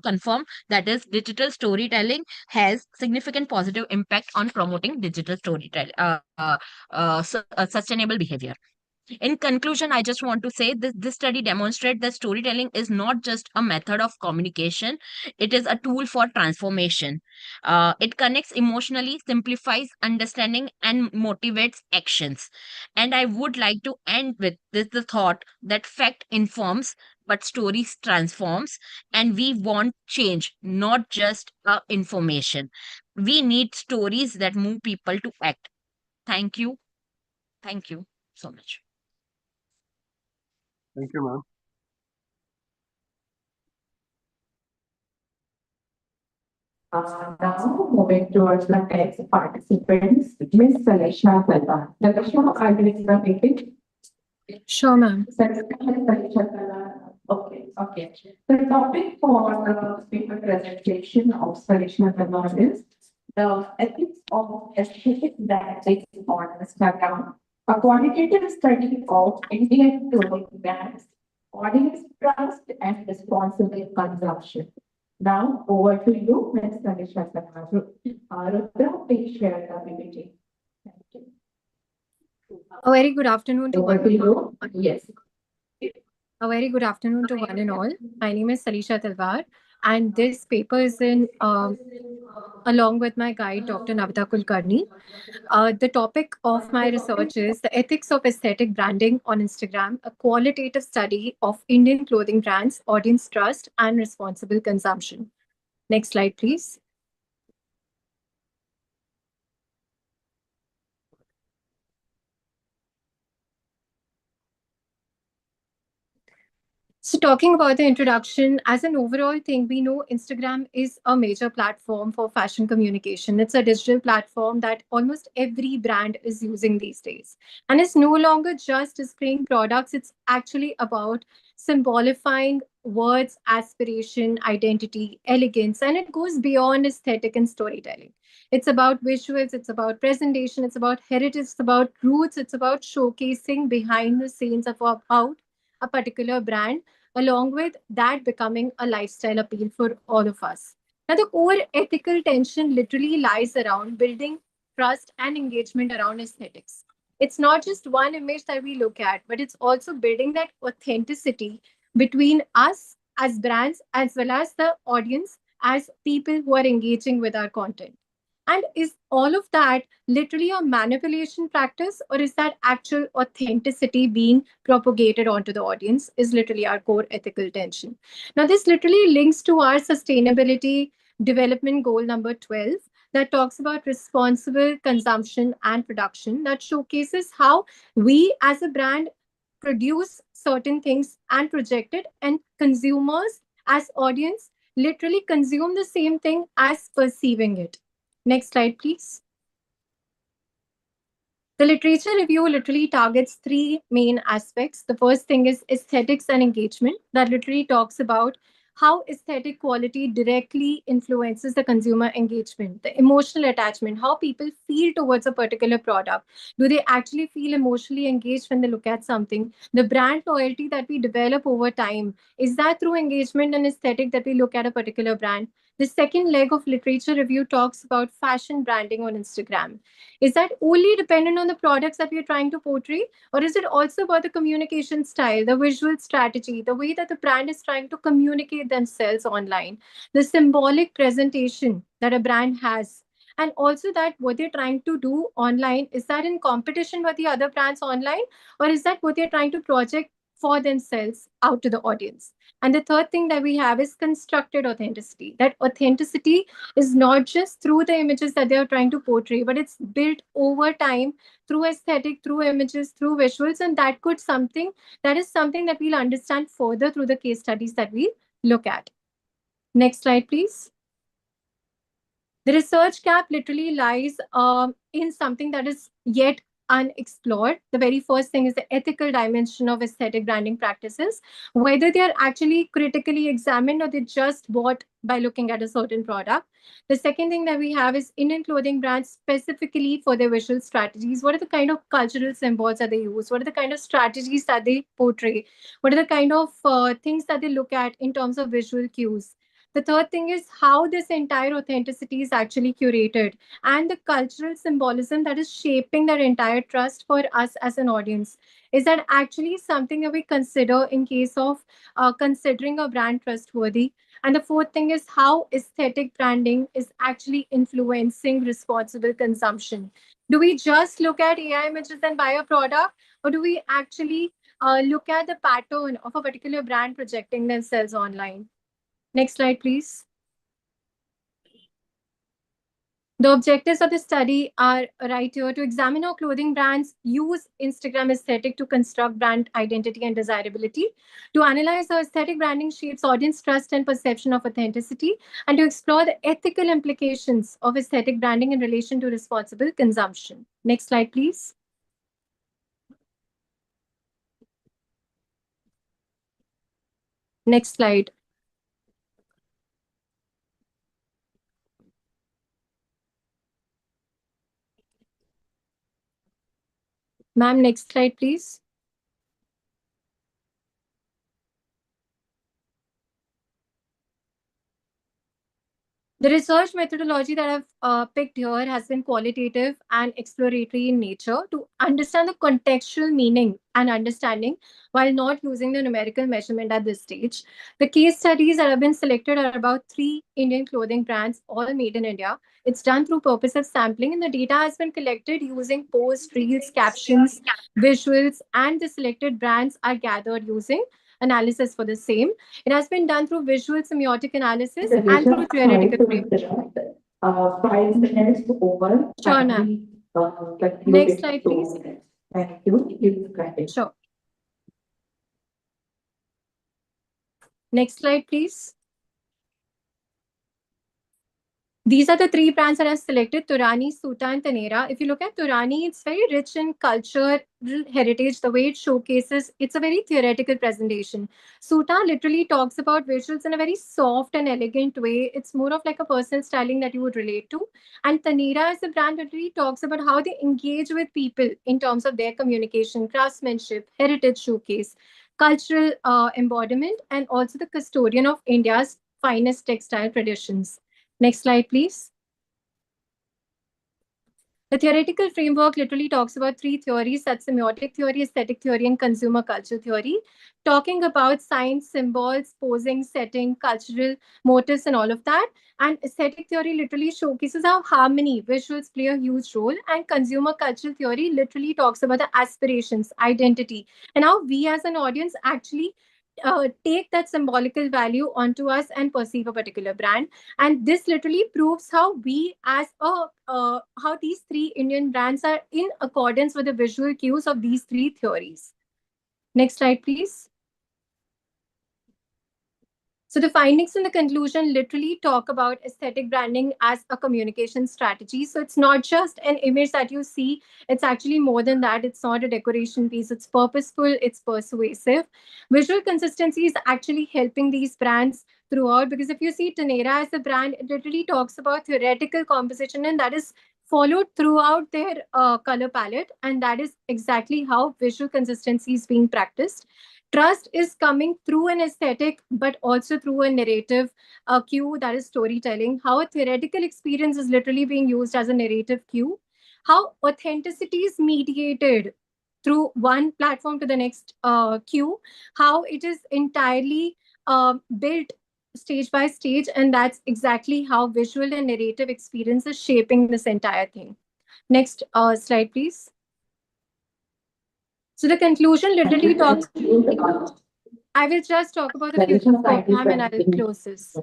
confirmed. That is, digital storytelling has significant positive impact on promoting digital storytelling, sustainable behavior. In conclusion, I just want to say this study demonstrates that storytelling is not just a method of communication, it is a tool for transformation. It connects emotionally, simplifies understanding, and motivates actions. And I would like to end with this the thought that fact informs, but stories transforms, and we want change, not just information. We need stories that move people to act. Thank you. Thank you so much. Thank you, ma'am. Now, moving towards the next participants, Ms. Salisha Pella. Salisha, are you in the meeting? Sure, ma'am. Salisha Pella. Okay. The topic for the paper presentation of Salisha Pella is the ethics of aesthetic branding on Instagram. A quantitative study of Indian clothing brands, audience trust, and responsible consumption. Now, over to you, Ms. Tanisha Saraju. Rudra, please share the PPT. Thank you. A very good afternoon to Over one to and all. you. Yes. A very good afternoon to one and all. My name is Salisha Talwar, and this paper is in along with my guide, Dr. Navita Kulkarni. The topic of my research is the ethics of aesthetic branding on Instagram, a qualitative study of Indian clothing brands, audience trust, and responsible consumption. Next slide, please. So talking about the introduction, as an overall thing, we know Instagram is a major platform for fashion communication. It's a digital platform that almost every brand is using these days. And it's no longer just displaying products, it's actually about symbolifying words, aspiration, identity, elegance, and it goes beyond aesthetic and storytelling. It's about visuals, it's about presentation, it's about heritage, it's about roots, it's about showcasing behind the scenes of about a particular brand, along with that becoming a lifestyle appeal for all of us. Now, the core ethical tension literally lies around building trust and engagement around aesthetics. It's not just one image that we look at, but it's also building that authenticity between us as brands as well as the audience as people who are engaging with our content. And is all of that literally a manipulation practice, or is that actual authenticity being propagated onto the audience? Is literally our core ethical tension. Now, this literally links to our sustainability development goal number 12 that talks about responsible consumption and production, that showcases how we as a brand produce certain things and project it, and consumers as audience literally consume the same thing as perceiving it. Next slide, please. The literature review literally targets three main aspects. The first thing is aesthetics and engagement. That literally talks about how aesthetic quality directly influences the consumer engagement, the emotional attachment, how people feel towards a particular product. Do they actually feel emotionally engaged when they look at something? The brand loyalty that we develop over time, is that through engagement and aesthetic that we look at a particular brand? The second leg of literature review talks about fashion branding on Instagram. Is that only dependent on the products that we are trying to portray? Or is it also about the communication style, the visual strategy, the way that the brand is trying to communicate themselves online, the symbolic presentation that a brand has? And also that what they're trying to do online, is that in competition with the other brands online? Or is that what they're trying to project for themselves out to the audience? And the third thing that we have is constructed authenticity. That authenticity is not just through the images that they are trying to portray, but it's built over time through aesthetic, through images, through visuals, and that is something that we'll understand further through the case studies that we look at. Next slide, please. The research gap literally lies in something that is yet unexplored. The very first thing is the ethical dimension of aesthetic branding practices, whether they are actually critically examined or they just bought by looking at a certain product. The second thing that we have is Indian clothing brands specifically for their visual strategies. What are the kind of cultural symbols that they use? What are the kind of strategies that they portray? What are the kind of things that they look at in terms of visual cues? The third thing is how this entire authenticity is actually curated and the cultural symbolism that is shaping that entire trust for us as an audience. Is that actually something that we consider in case of considering a brand trustworthy? And the fourth thing is how aesthetic branding is actually influencing responsible consumption. Do we just look at AI images and buy a product, or do we actually look at the pattern of a particular brand projecting themselves online? Next slide, please. The objectives of the study are right here: to examine how clothing brands use Instagram aesthetic to construct brand identity and desirability, to analyze how aesthetic branding shapes audience trust and perception of authenticity, and to explore the ethical implications of aesthetic branding in relation to responsible consumption. Next slide, please. Next slide. Ma'am, next slide, please. The research methodology that I've picked here has been qualitative and exploratory in nature to understand the contextual meaning and understanding while not using the numerical measurement at this stage. The case studies that have been selected are about 3 Indian clothing brands, all made in India. It's done through purposive sampling, and the data has been collected using posts, reels, captions, visuals, and the selected brands are gathered using analysis for the same. It has been done through visual semiotic analysis and through theoretical framework. 5 minutes over. Sure, ma'am. Next slide, please. Thank you. Please continue. Sure. Next slide, please. These are the 3 brands that I've selected: Turani, Suta, and Tanera. If you look at Turani, it's very rich in culture, heritage, the way it showcases. It's a very theoretical presentation. Suta literally talks about visuals in a very soft and elegant way. It's more of like a personal styling that you would relate to. And Tanera as a brand literally talks about how they engage with people in terms of their communication, craftsmanship, heritage showcase, cultural embodiment, and also the custodian of India's finest textile traditions. Next slide, please. The theoretical framework literally talks about 3 theories: that's semiotic theory, aesthetic theory, and consumer culture theory, talking about signs, symbols, posing, setting, cultural motifs, and all of that. And aesthetic theory literally showcases how harmony, visuals play a huge role. And consumer cultural theory literally talks about the aspirations, identity, and how we as an audience actually take that symbolical value onto us and perceive a particular brand. And this literally proves how we as a how these 3 Indian brands are in accordance with the visual cues of these 3 theories. Next slide, please. So the findings in the conclusion literally talk about aesthetic branding as a communication strategy. So it's not just an image that you see, it's actually more than that. It's not a decoration piece, it's purposeful, it's persuasive. Visual consistency is actually helping these brands throughout, because if you see Tanera as a brand, it literally talks about theoretical composition, and that is followed throughout their color palette, and that is exactly how visual consistency is being practiced. Trust is coming through an aesthetic, but also through a narrative cue, that is storytelling. How a theoretical experience is literally being used as a narrative cue. How authenticity is mediated through one platform to the next cue. How it is entirely built stage by stage, and that's exactly how visual and narrative experience is shaping this entire thing. Next slide, please. So the conclusion literally talks. I will just talk about the future scope, ma'am, and I'll close this.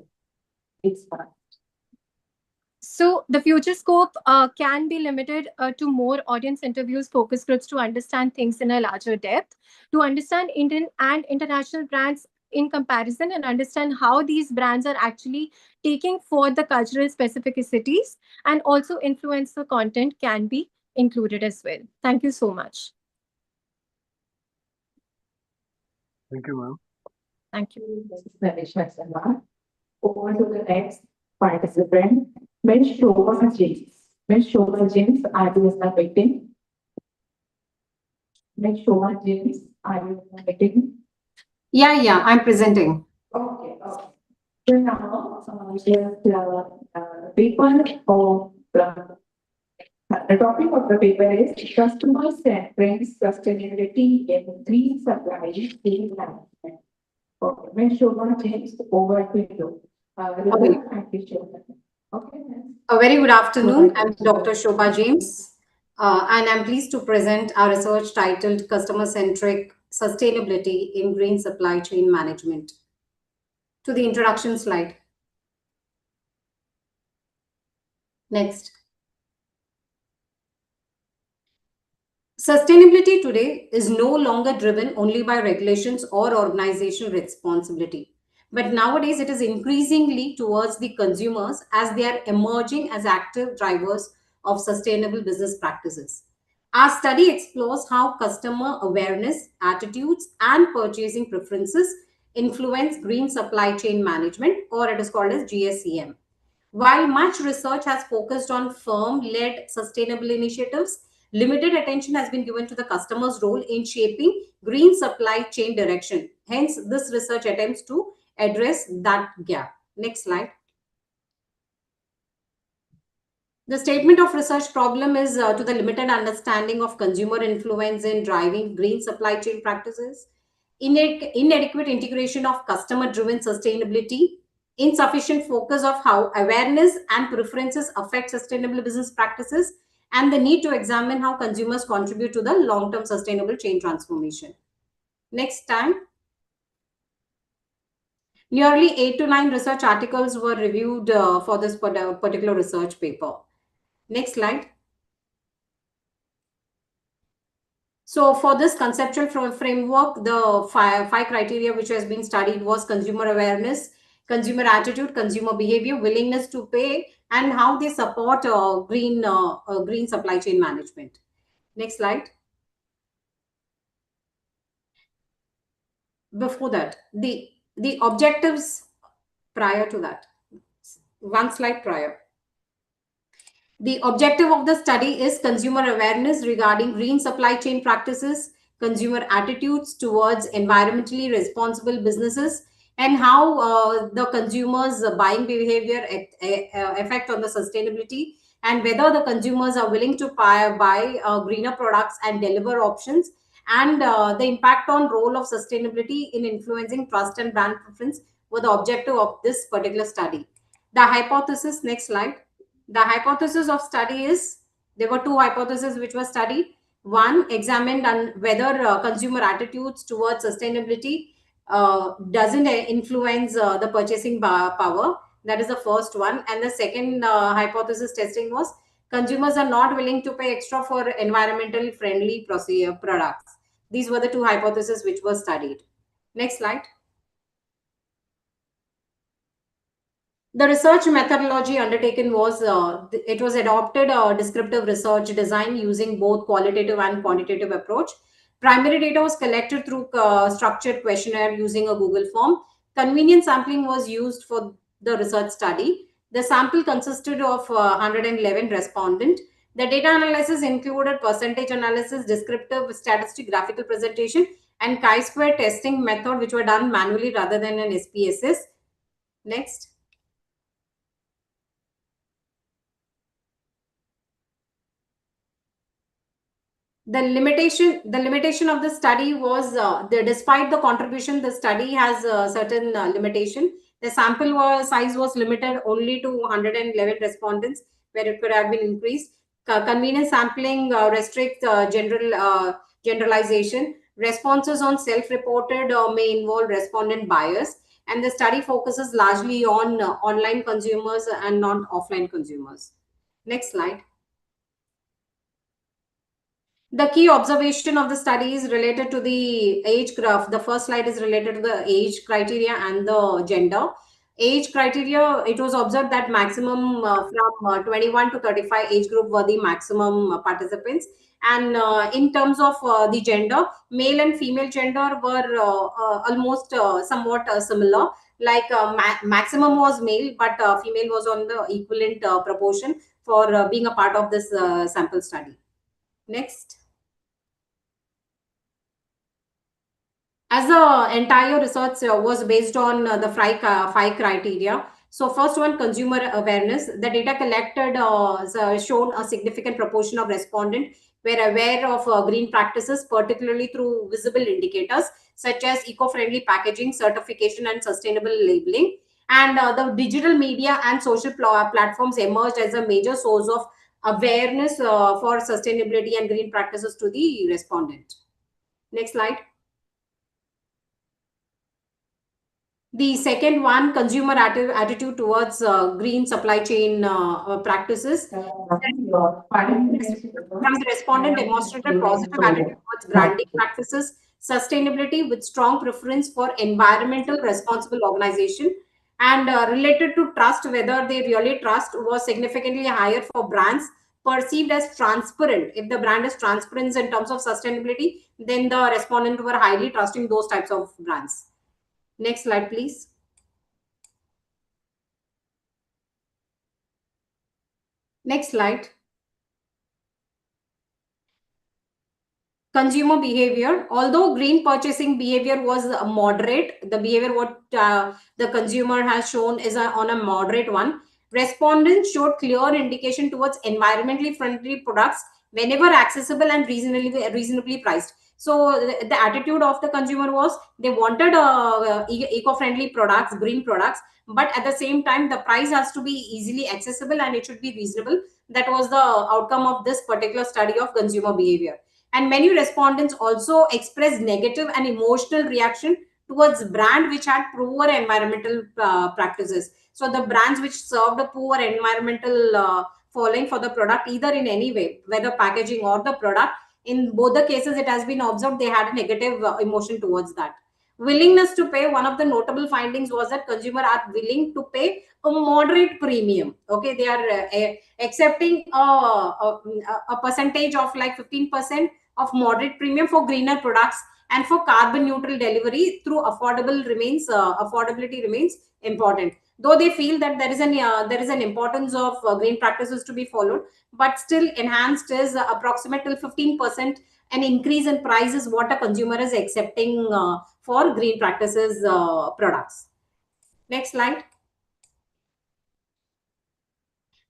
So the future scope can be limited to more audience interviews, focus groups to understand things in a larger depth, to understand Indian and international brands in comparison, and understand how these brands are actually taking forth the cultural specificities, and also influencer content can be included as well. Thank you so much. Thank you, ma'am. Thank you. Over to the next participant, Ms. Shobha James. Ms. Shobha James, are you submitting? Ms. Shobha James, are you submitting? Yeah, I'm presenting. Okay. So now, paper of the topic of the paper is customer-centric sustainability in green supply chain management. Okay, Ms. Shobha James, over to you. Okay. A very good afternoon. I'm Dr. Shobha James, and I'm pleased to present our research titled Customer-Centric Sustainability in Green Supply Chain Management. To the introduction slide. Next. Sustainability today is no longer driven only by regulations or organizational responsibility. But nowadays, it is increasingly towards the consumers as they are emerging as active drivers of sustainable business practices. Our study explores how customer awareness, attitudes, and purchasing preferences influence green supply chain management, or it is called as GSCM. While much research has focused on firm-led sustainable initiatives, limited attention has been given to the customer's role in shaping green supply chain direction. Hence, this research attempts to address that gap. Next slide. The statement of research problem is to the limited understanding of consumer influence in driving green supply chain practices, inadequate integration of customer-driven sustainability, insufficient focus of how awareness and preferences affect sustainable business practices, and the need to examine how consumers contribute to the long-term sustainable chain transformation. Next time. Nearly 8 to 9 research articles were reviewed for this particular research paper. Next slide. So for this conceptual framework, the five criteria which has been studied was consumer awareness, consumer attitude, consumer behavior, willingness to pay, and how they support green supply chain management. Next slide. Before that, the objectives prior to that. One slide prior. The objective of the study is consumer awareness regarding green supply chain practices, consumer attitudes towards environmentally responsible businesses, and how the consumers' buying behavior affect on the sustainability, and whether the consumers are willing to buy greener products and deliver options, and the impact on role of sustainability in influencing trust and brand preference were the objective of this particular study. The hypothesis, next slide. The hypothesis of study is, there were two hypotheses which were studied. One, examined on whether consumer attitudes towards sustainability doesn't influence the purchasing power. That is the first one. And the second hypothesis testing was, consumers are not willing to pay extra for environmentally friendly products. These were the two hypotheses which were studied. Next slide. The research methodology undertaken was, it was adopted a descriptive research design using both qualitative and quantitative approach. Primary data was collected through structured questionnaire using a Google form. Convenience sampling was used for the research study. The sample consisted of 111 respondents. The data analysis included percentage analysis, descriptive statistic graphical presentation, and chi-square testing method, which were done manually rather than an SPSS. Next. The limitation of the study was, despite the contribution, the study has a certain limitation. The sample size was limited only to 111 respondents, where it could have been increased. Convenience sampling restricts generalization. Responses on self-reported may involve respondent bias, and the study focuses largely on online consumers and not offline consumers. Next slide. The key observation of the study is related to the age graph. The first slide is related to the age criteria and the gender. Age criteria, it was observed that maximum from 21 to 35 age group were the maximum participants. And in terms of the gender, male and female gender were almost somewhat similar. Like maximum was male, but female was on the equivalent proportion for being a part of this sample study. Next. As the entire research was based on the five criteria. So first one, consumer awareness. The data collected shown a significant proportion of respondents were aware of green practices, particularly through visible indicators such as eco-friendly packaging, certification, and sustainable labeling. And the digital media and social platforms emerged as a major source of awareness for sustainability and green practices to the respondent. Next slide. The second one, consumer attitude towards green supply chain practices. From the respondent demonstrated positive attitude towards branding practices, sustainability with strong preference for environmental responsible organization, and related to trust, whether they really trust, was significantly higher for brands perceived as transparent. If the brand is transparent in terms of sustainability, then the respondent were highly trusting those types of brands. Next slide, please. Next slide. Consumer behavior. Although green purchasing behavior was moderate, the behavior what the consumer has shown is on a moderate one. Respondents showed clear indication towards environmentally friendly products whenever accessible and reasonably priced. So the attitude of the consumer was they wanted eco-friendly products, green products, but at the same time the price has to be easily accessible and it should be reasonable. That was the outcome of this particular study of consumer behavior. And many respondents also expressed negative and emotional reaction towards brand which had poor environmental practices. So the brands which served a poor environmental following for the product, either in any way, whether packaging or the product, in both the cases it has been observed they had a negative emotion towards that. Willingness to pay, one of the notable findings was that consumers are willing to pay a moderate premium. Okay, they are accepting a percentage of like 15% of moderate premium for greener products, and for carbon neutral delivery through affordability remains important. Though they feel that there is an importance of green practices to be followed, but still enhanced is approximate till 15%. An increase in price is what a consumer is accepting for green practices products. Next slide.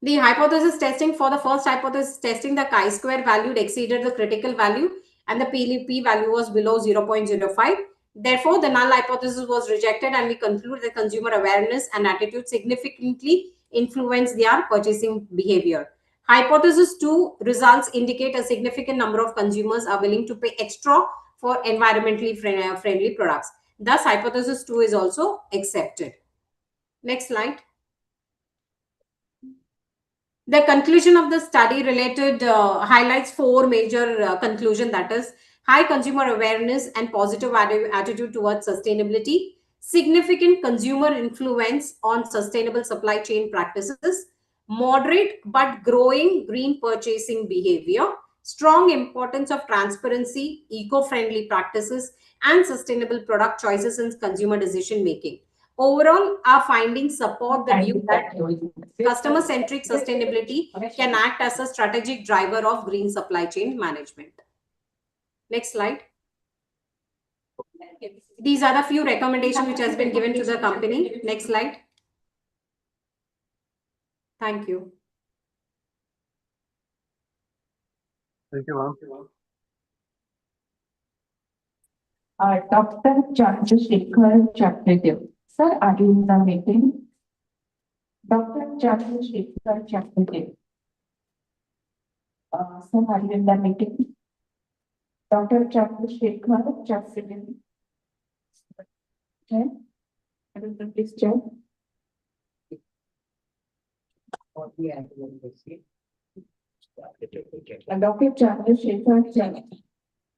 The hypothesis testing. For the first hypothesis testing, the chi-square value exceeded the critical value and the p value was below 0.05. Therefore, the null hypothesis was rejected and we conclude that consumer awareness and attitude significantly influence their purchasing behavior. Hypothesis 2 results indicate a significant number of consumers are willing to pay extra for environmentally friendly products. Thus, hypothesis 2 is also accepted. Next slide. The conclusion of the study related highlights four major conclusions, that is high consumer awareness and positive attitude towards sustainability, significant consumer influence on sustainable supply chain practices, moderate but growing green purchasing behavior, strong importance of transparency, eco-friendly practices, and sustainable product choices in consumer decision making. Overall, our findings support the view that customer-centric sustainability can act as a strategic driver of green supply chain management. Next slide. These are the few recommendations which has been given to the company. Next slide. Thank you. Thank you, ma'am. Dr. Chandrasekhar Chakradev. Sir, are you in the meeting? Dr. Chandrasekhar Chakradev. Sir, are you in the meeting? Dr. Chandrasekhar Chakradev. Okay. Please check. Dr. Chandrasekhar Chakradev.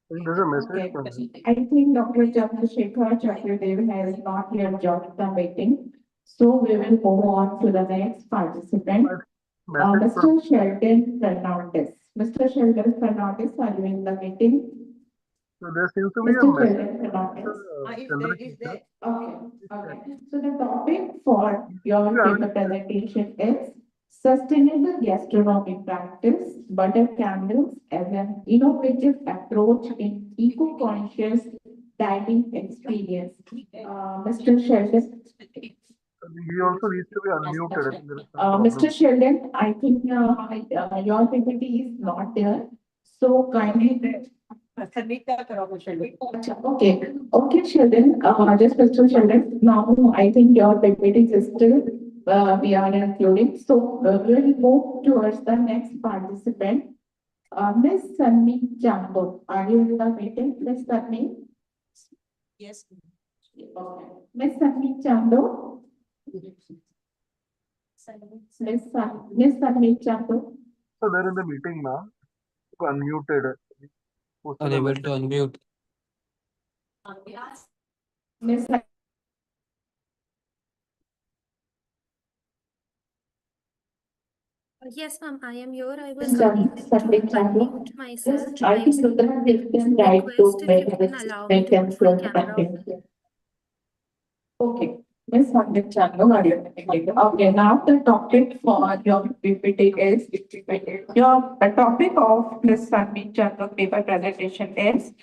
There's a message from him. I think Dr. Chandrasekhar Chakradev has not yet joined the meeting. So we will move on to the next participant. Mr. Sheldon Fernandez. Mr. Sheldon Fernandez, are you in the meeting? So there seems to be a Mr. message. Sheldon Fernandez. Chandrasekhar. Okay. So the topic for your paper presentation is sustainable gastronomy practice, butter candles as an innovative approach in eco-conscious dining experience. Mr. Sheldon. He also needs to be unmuted. I think there is some problem. Mr. Sheldon, I think your PPT is not there. So kindly. Okay, okay, Sheldon. Just Mr. Sheldon. Now I think your PPT is still we are including. So we will move towards the next participant. Miss Sunny Jambo. Are you in the meeting, Miss Sunny? Yes. Okay. Miss Sunny Jambo. Miss Sunny Jambo. So they're in the meeting now. Unmuted. Unable to unmute. Miss Yes, ma'am, I am here. I was Sunny Jambo. I think you can give them right to make a Okay. Miss Sandeep Chandra, are you in the meeting? Okay, now the topic for your PPT is the topic of Miss Sandeep Chandra paper presentation is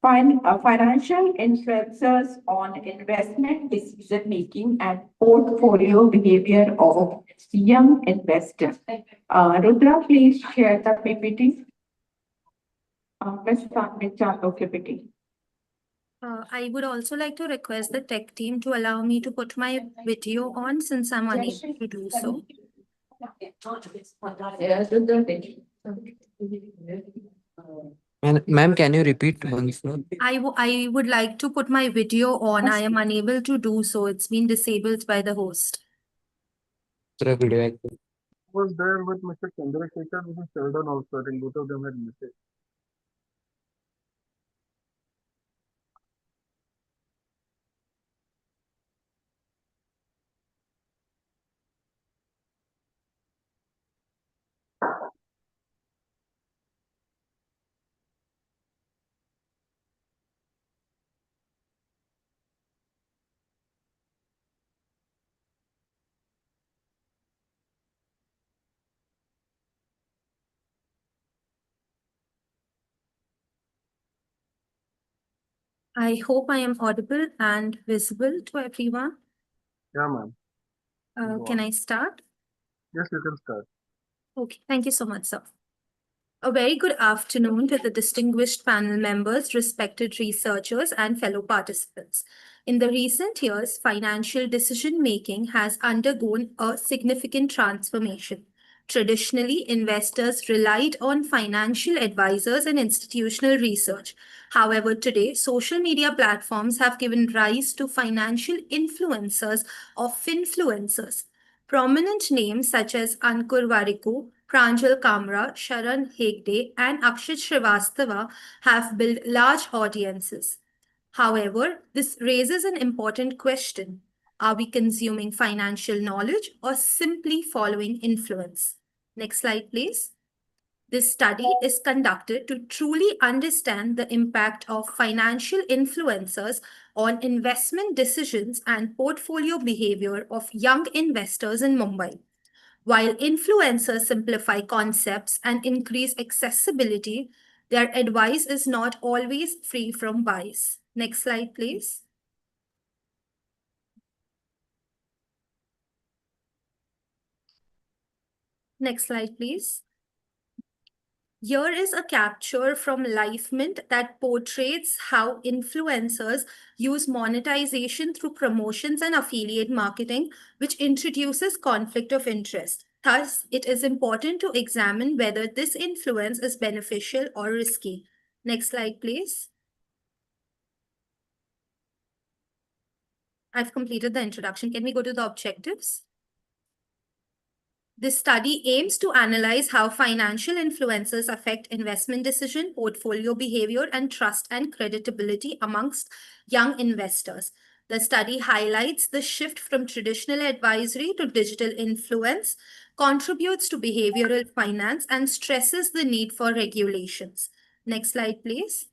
financial influences on investment decision making and portfolio behavior of young investors. Rudra, please share the PPT. Miss Sandeep Chandra PPT. I would also like to request the tech team to allow me to put my video on since I'm unable to do so. Ma'am, can you repeat once more? I would like to put my video on. I am unable to do so. It's been disabled by the host. Was there with Mr. Chandrasekhar, Mr. Sheldon also. I think both of them had message. I hope I am audible and visible to everyone. Yeah, ma'am. Can I start? Yes, you can start. Okay, thank you so much, sir. A very good afternoon to the distinguished panel members, respected researchers, and fellow participants. In the recent years, financial decision-making has undergone a significant transformation. Traditionally, investors relied on financial advisors and institutional research. However, today, social media platforms have given rise to financial influencers or finfluencers. Prominent names such as Ankur Warikoo, Pranjal Kamra, Sharan Hegde, and Akshit Srivastava have built large audiences. However, this raises an important question. Are we consuming financial knowledge or simply following influence? Next slide, please. This study is conducted to truly understand the impact of financial influencers on investment decisions and portfolio behavior of young investors in Mumbai. While influencers simplify concepts and increase accessibility, their advice is not always free from bias. Next slide, please. Next slide, please. Here is a capture from LifeMint that portrays how influencers use monetization through promotions and affiliate marketing, which introduces conflict of interest. Thus, it is important to examine whether this influence is beneficial or risky. Next slide, please. I've completed the introduction. Can we go to the objectives? This study aims to analyze how financial influences affect investment decision, portfolio behavior, and trust and creditability amongst young investors. The study highlights the shift from traditional advisory to digital influence, contributes to behavioral finance, and stresses the need for regulations. Next slide, please.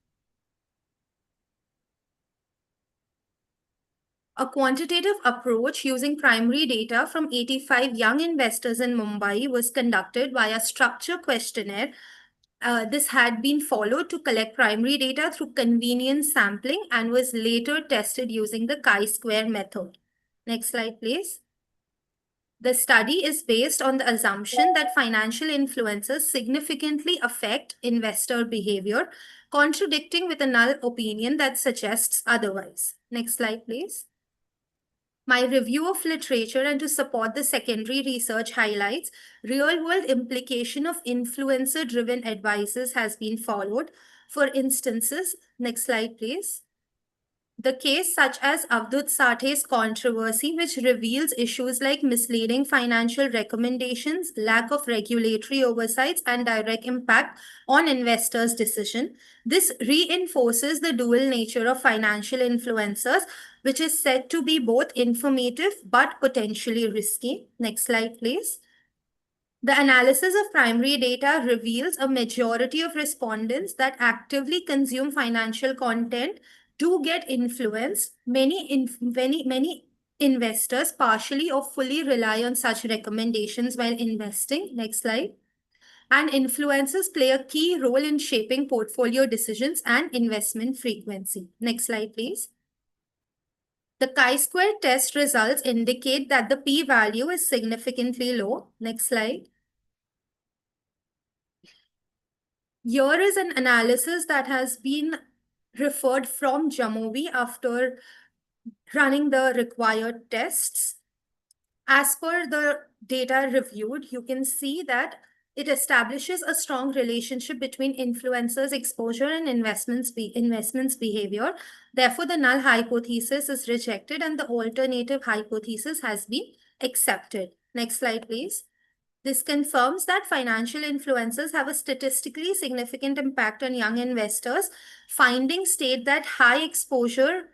A quantitative approach using primary data from 85 young investors in Mumbai was conducted via structure questionnaire. This had been followed to collect primary data through convenience sampling and was later tested using the chi-square method. Next slide, please. The study is based on the assumption that financial influences significantly affect investor behavior, contradicting with a null opinion that suggests otherwise. Next slide, please. My review of literature and to support the secondary research highlights real-world implication of influencer-driven advices has been followed. For instances, next slide, please. The case such as Avdut Sathe's controversy, which reveals issues like misleading financial recommendations, lack of regulatory oversights, and direct impact on investors' decision. This reinforces the dual nature of financial influencers, which is said to be both informative but potentially risky. Next slide, please. The analysis of primary data reveals a majority of respondents that actively consume financial content do get influenced. Many investors partially or fully rely on such recommendations while investing. Next slide. And influencers play a key role in shaping portfolio decisions and investment frequency. Next slide, please. The chi-square test results indicate that the p-value is significantly low. Next slide. Here is an analysis that has been referred from Jamovi after running the required tests. As per the data reviewed, you can see that it establishes a strong relationship between influencers' exposure and investments behavior. Therefore, the null hypothesis is rejected and the alternative hypothesis has been accepted. Next slide, please. This confirms that financial influencers have a statistically significant impact on young investors. Findings state that high exposure,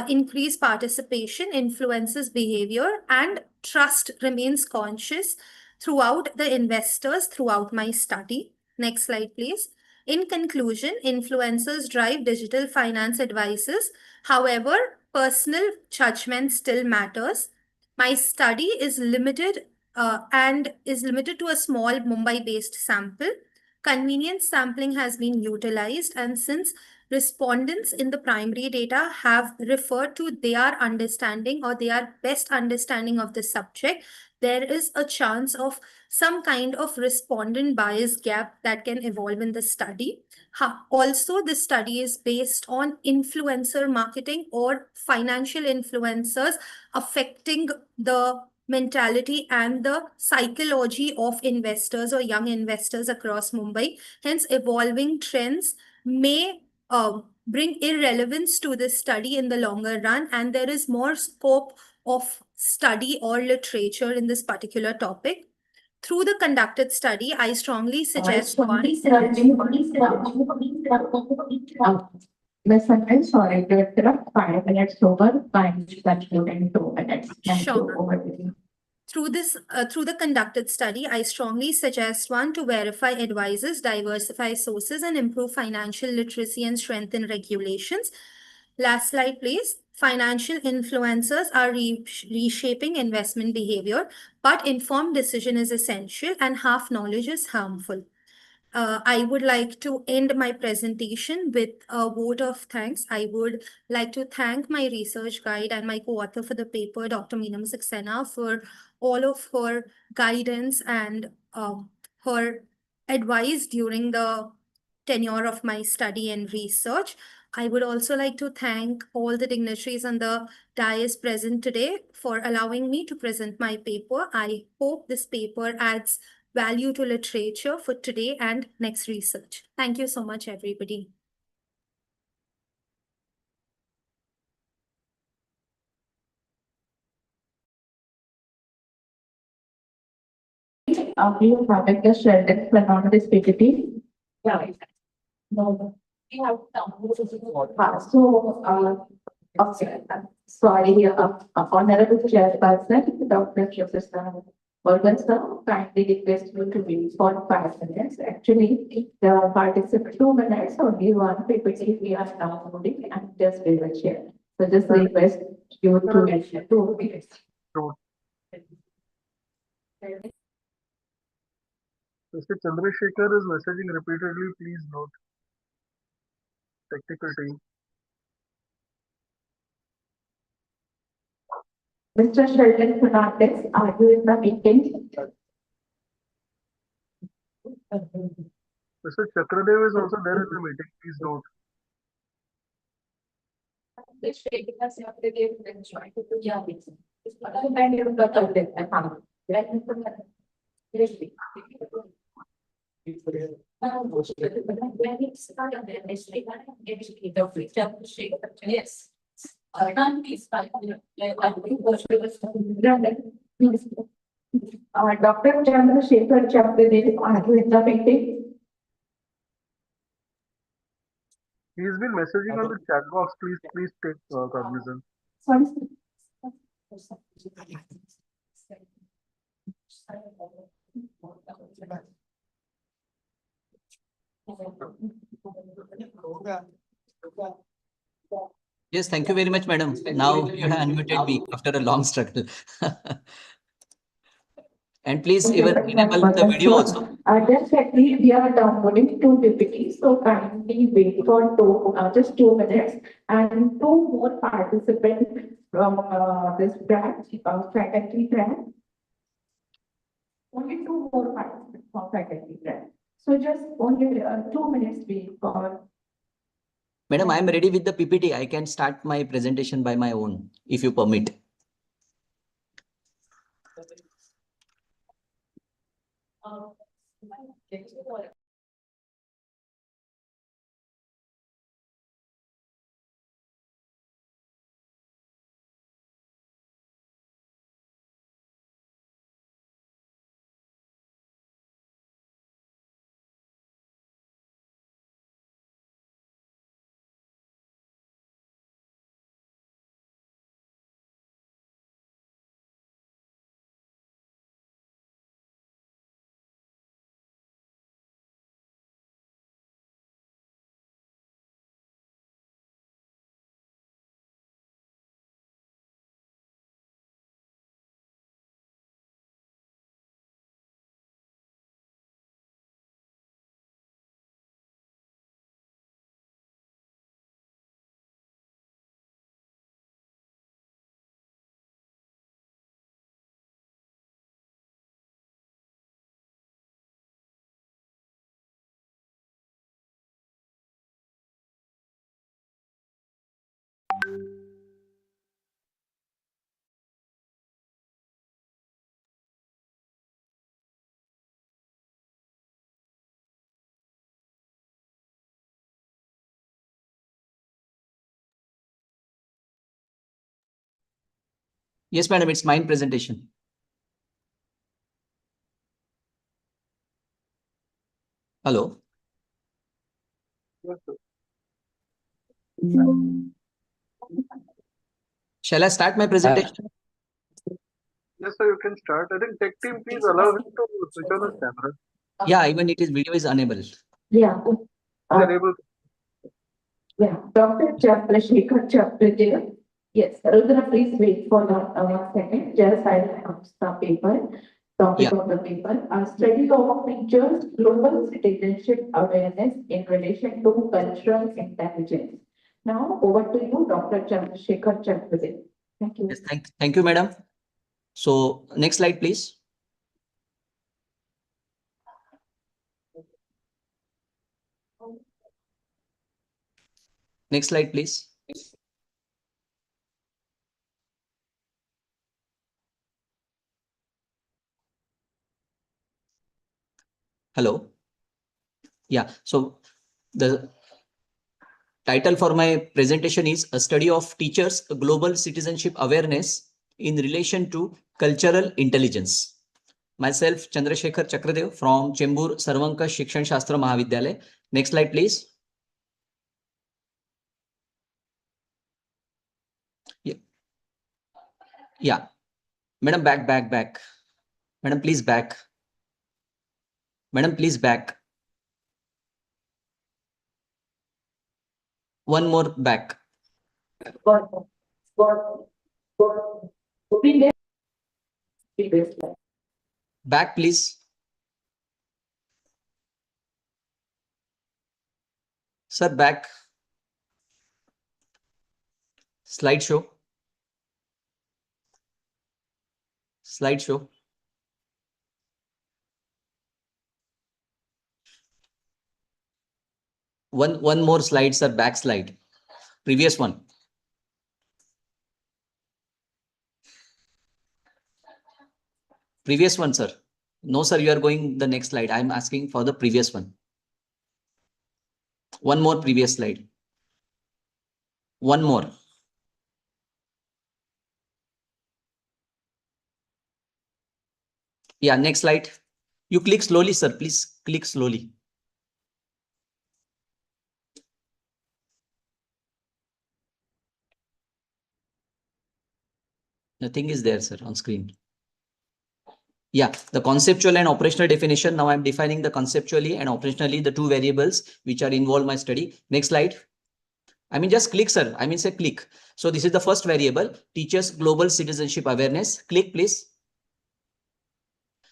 increased participation influences behavior, and trust remains conscious throughout the investors throughout my study. Next slide, please. In conclusion, influencers drive digital finance advices. However, personal judgment still matters. My study is limited to a small Mumbai-based sample. Convenience sampling has been utilized, and since respondents in the primary data have referred to their understanding or their best understanding of the subject, there is a chance of some kind of respondent bias gap that can evolve in the study. Also, this study is based on influencer marketing or financial influencers affecting the mentality and the psychology of investors or young investors across Mumbai. Hence, evolving trends may bring irrelevance to this study in the longer run, and there is more scope of study or literature in this particular topic. Through the conducted study, I strongly suggest Ms. sorry to interrupt, 5 minutes over, time is concluded in 2 minutes. Thank you. Sure. Over to you. Through the conducted study, I strongly suggest one to verify advices, diversify sources, and improve financial literacy and strengthen regulations. Last slide, please. Financial influencers are reshaping investment behavior, but informed decision is essential and half knowledge is harmful. I would like to end my presentation with a vote of thanks. I would like to thank my research guide and my co-author for the paper, Dr. Meenam Saxena, for all of her guidance and her advice during the tenure of my study and research. I would also like to thank all the dignitaries on the dais present today for allowing me to present my paper. I hope this paper adds value to literature for today and next research. Thank you so much, everybody. Do you have a shared on this PPT? Yeah. No. We have okay. Sorry, Honorable Chairperson, Dr. Shivprasad Murugan sir, kindly request you to be for 5 minutes. Actually, the participant 2 minutes, only one PPT we are downloading and just we will share. So just request you to mention 2 minutes. Mr. Chandrasekhar is messaging repeatedly. Please note. Technical team. Mr. Sheldon Fernandez, are you in the meeting? Mr. Chakradev is also there in the meeting. Please note. Yes. Dr. Chandrasekhar Chakradev, are you in the meeting? He's been messaging on the chat box. Please take cognizance. Sorry. Yes, thank you very much, madam. Now you have unmuted me after a long struggle. And please even enable the video also. Just actually we are downloading 2 PPTs, so kindly wait for just 2 minutes and 2 more participants from this branch, faculty branch. Only 2 more participants from faculty branch. So just only 2 minutes wait for. Madam, I am ready with the PPT. I can start my presentation by my own, if you permit. Yes, madam, it's mine presentation. Hello. Yes, sir. Shall I start my presentation? Yes, sir, you can start. I think tech team, please allow him to switch on his camera. Yeah, even it is video is unable. Yeah. Enable. Yeah, Dr. Chandrasekhar Chakradev. Yes, Rudra, please wait for a second. Just I have the paper, topic of the paper. A study of features global citizenship awareness in relation to cultural intelligence. Now over to you, Dr. Chandrasekhar Chakradev. Thank you. Yes, thank you, madam. So next slide, please. Next slide, please. Hello. Yeah, so the title for my presentation is A Study of Teachers' Global Citizenship Awareness in Relation to Cultural Intelligence. Myself, Chandrasekhar Chakradev from Chembur Sarvanka Shikshan Shastra Mahavidyalaya. Next slide, please. Yeah. Madam, back. Madam, please back. Madam, please back. One more back. Back, please. Sir, back. Slideshow. Slideshow. One more slide, sir. Back slide. Previous one. Previous one, sir. No, sir, you are going the next slide. I'm asking for the previous one. One more previous slide. One more. Yeah, next slide. You click slowly, sir. Please click slowly. Nothing is there, sir, on screen. Yeah, the conceptual and operational definition. Now I'm defining the conceptually and operationally the two variables which are involved in my study. Next slide. I mean, just click, sir. I mean, say click. So this is the first variable, teachers' global citizenship awareness. Click, please.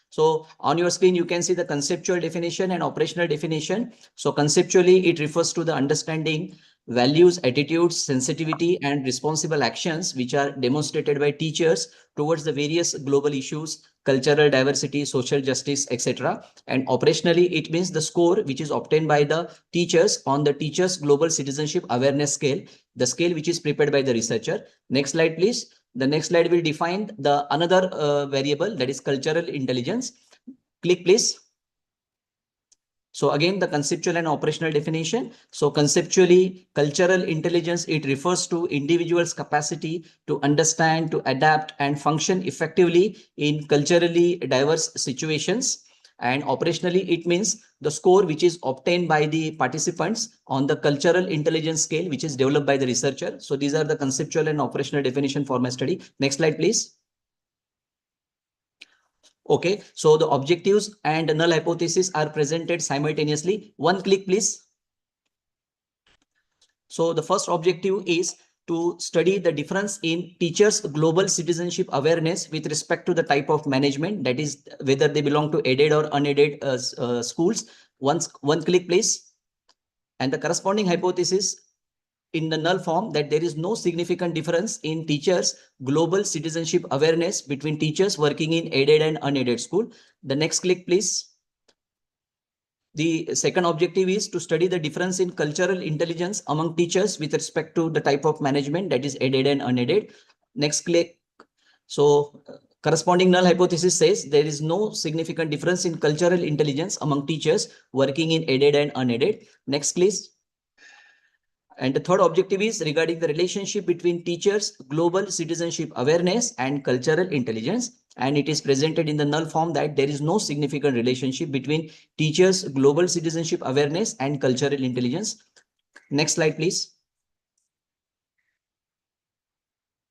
So on your screen, you can see the conceptual definition and operational definition. So conceptually, it refers to the understanding, values, attitudes, sensitivity, and responsible actions which are demonstrated by teachers towards the various global issues, cultural diversity, social justice, etc. And operationally, it means the score which is obtained by the teachers on the teachers' global citizenship awareness scale, the scale which is prepared by the researcher. Next slide, please. The next slide will define the another variable, that is cultural intelligence. Click, please. So again, the conceptual and operational definition. So conceptually, cultural intelligence, it refers to individuals' capacity to understand, to adapt, and function effectively in culturally diverse situations. And operationally, it means the score which is obtained by the participants on the cultural intelligence scale, which is developed by the researcher. So these are the conceptual and operational definition for my study. Next slide, please. Okay, so the objectives and null hypothesis are presented simultaneously. One click, please. So the first objective is to study the difference in teachers' global citizenship awareness with respect to the type of management, that is whether they belong to aided or unaided schools. One click, please. And the corresponding hypothesis in the null form, that there is no significant difference in teachers' global citizenship awareness between teachers working in aided and unaided school. The next click, please. The second objective is to study the difference in cultural intelligence among teachers with respect to the type of management, that is aided and unaided. Next click. So corresponding null hypothesis says there is no significant difference in cultural intelligence among teachers working in aided and unaided. Next, please. And the third objective is regarding the relationship between teachers' global citizenship awareness and cultural intelligence. And it is presented in the null form that there is no significant relationship between teachers' global citizenship awareness and cultural intelligence. Next slide, please.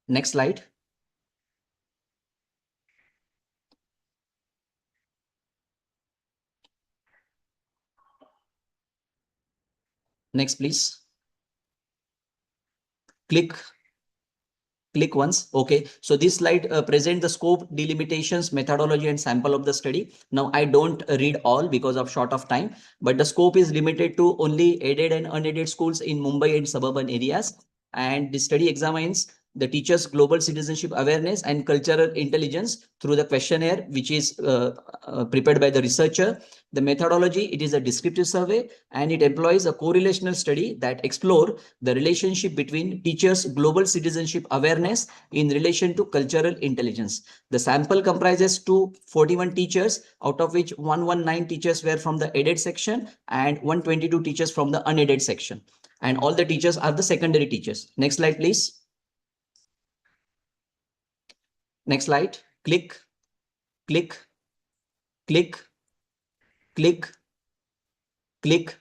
Next slide. Next, please. Click once. Okay, so this slide present the scope, delimitations, methodology, and sample of the study. Now, I don't read all because of short of time, but the scope is limited to only aided and unaided schools in Mumbai and suburban areas. And the study examines the teachers' global citizenship awareness and cultural intelligence through the questionnaire, which is prepared by the researcher. The methodology, it is a descriptive survey, and it employs a correlational study that explore the relationship between teachers' global citizenship awareness in relation to cultural intelligence. The sample comprises 241 teachers, out of which 119 teachers were from the aided section and 122 teachers from the unaided section. And all the teachers are the secondary teachers. Next slide, please. Next slide. Click, click, click, click, click,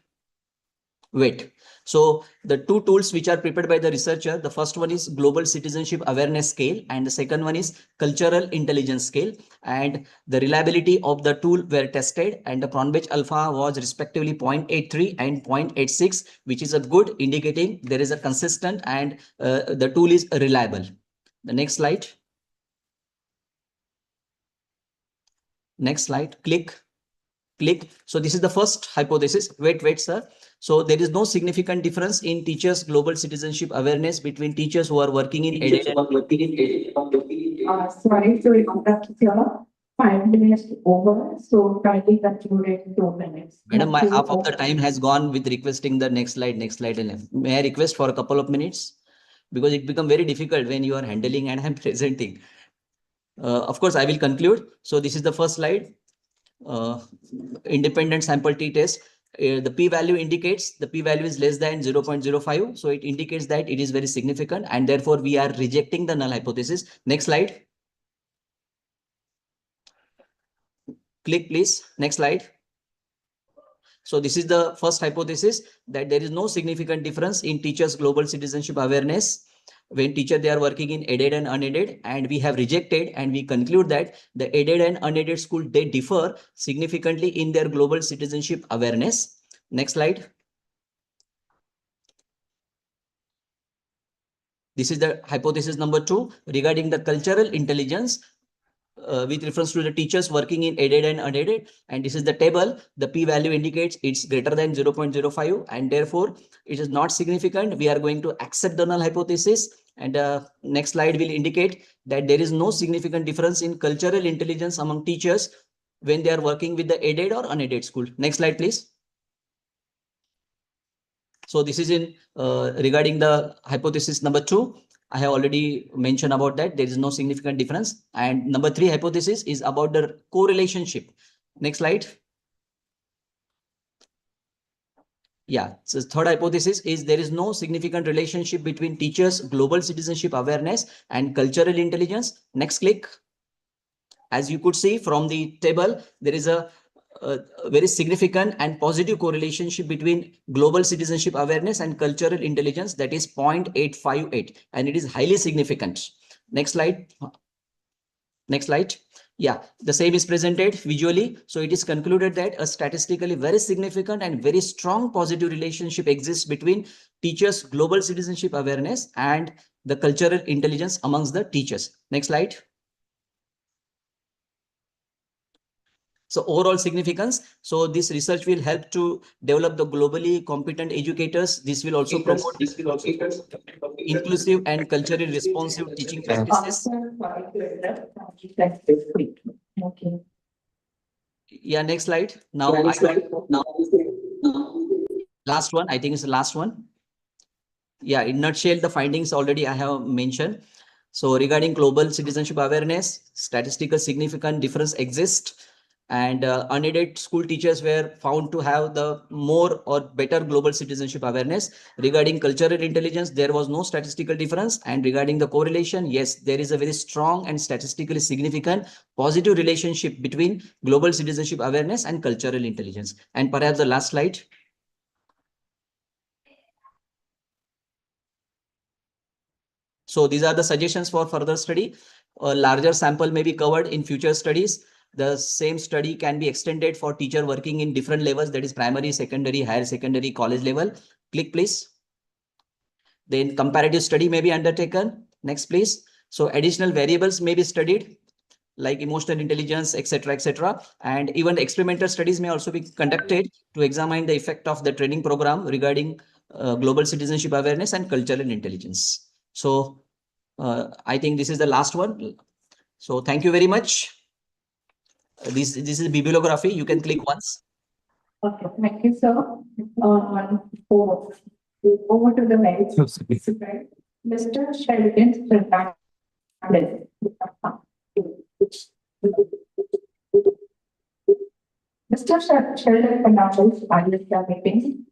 wait. So the two tools which are prepared by the researcher, the first one is Global Citizenship Awareness Scale, and the second one is Cultural Intelligence Scale. And the reliability of the tool were tested, and the Cronbach alpha was respectively 0.83 and 0.86, which is a good indicating there is a consistent and the tool is reliable. The next slide. Next slide. Click. So this is the first hypothesis. Wait, sir. So there is no significant difference in teachers' global citizenship awareness between teachers who are working in aided. Sorry to interrupt you. 5 minutes over, so kindly conclude in 2 minutes. Madam, my half of the time has gone with requesting the next slide, and may I request for a couple of minutes? Because it becomes very difficult when you are handling and I'm presenting. Of course, I will conclude. So this is the first slide. Independent sample t-test. The p-value indicates the p-value is less than 0.05. So it indicates that it is very significant, and therefore we are rejecting the null hypothesis. Next slide. Click, please. Next slide. So this is the first hypothesis, that there is no significant difference in teachers' global citizenship awareness when they are working in aided and unaided, and we have rejected, and we conclude that the aided and unaided school, they differ significantly in their global citizenship awareness. Next slide. This is the hypothesis number 2 regarding the cultural intelligence with reference to the teachers working in aided and unaided. And this is the table. The p-value indicates it's greater than 0.05, and therefore it is not significant. We are going to accept the null hypothesis. And next slide will indicate that there is no significant difference in cultural intelligence among teachers when they are working with the aided or unaided school. Next slide, please. So this is in regarding the hypothesis number 2. I have already mentioned about that. There is no significant difference. And number 3 hypothesis is about the correlationship. Next slide. Yeah, so third hypothesis is there is no significant relationship between teachers' global citizenship awareness and cultural intelligence. Next click. As you could see from the table, there is a very significant and positive correlation between global citizenship awareness and cultural intelligence, that is 0.858, and it is highly significant. Next slide. Next slide. Yeah, the same is presented visually. So it is concluded that a statistically very significant and very strong positive relationship exists between teachers' global citizenship awareness and the cultural intelligence amongst the teachers. Next slide. So overall significance. So this research will help to develop the globally competent educators. This will also promote inclusive and culturally responsive teaching practices. Okay. Yeah, next slide. Now, last one, I think it's the last one. Yeah, in nutshell, the findings already I have mentioned. So regarding global citizenship awareness, statistical significant difference exists, and unaided school teachers were found to have the more or better global citizenship awareness. Regarding cultural intelligence, there was no statistical difference. And regarding the correlation, yes, there is a very strong and statistically significant positive relationship between global citizenship awareness and cultural intelligence. And perhaps the last slide. So these are the suggestions for further study. A larger sample may be covered in future studies. The same study can be extended for teacher working in different levels, that is primary, secondary, higher secondary, college level. Click, please. Then comparative study may be undertaken. Next, please. So additional variables may be studied, like emotional intelligence, etc., etc. And even experimental studies may also be conducted to examine the effect of the training program regarding global citizenship awareness and cultural intelligence. So I think this is the last one. So thank you very much. This is bibliography. You can click once. Okay, thank you, sir. Over to the next participant, Mr. Sheldon Fernandez. Mr. Sheldon Fernandez, I will start meeting.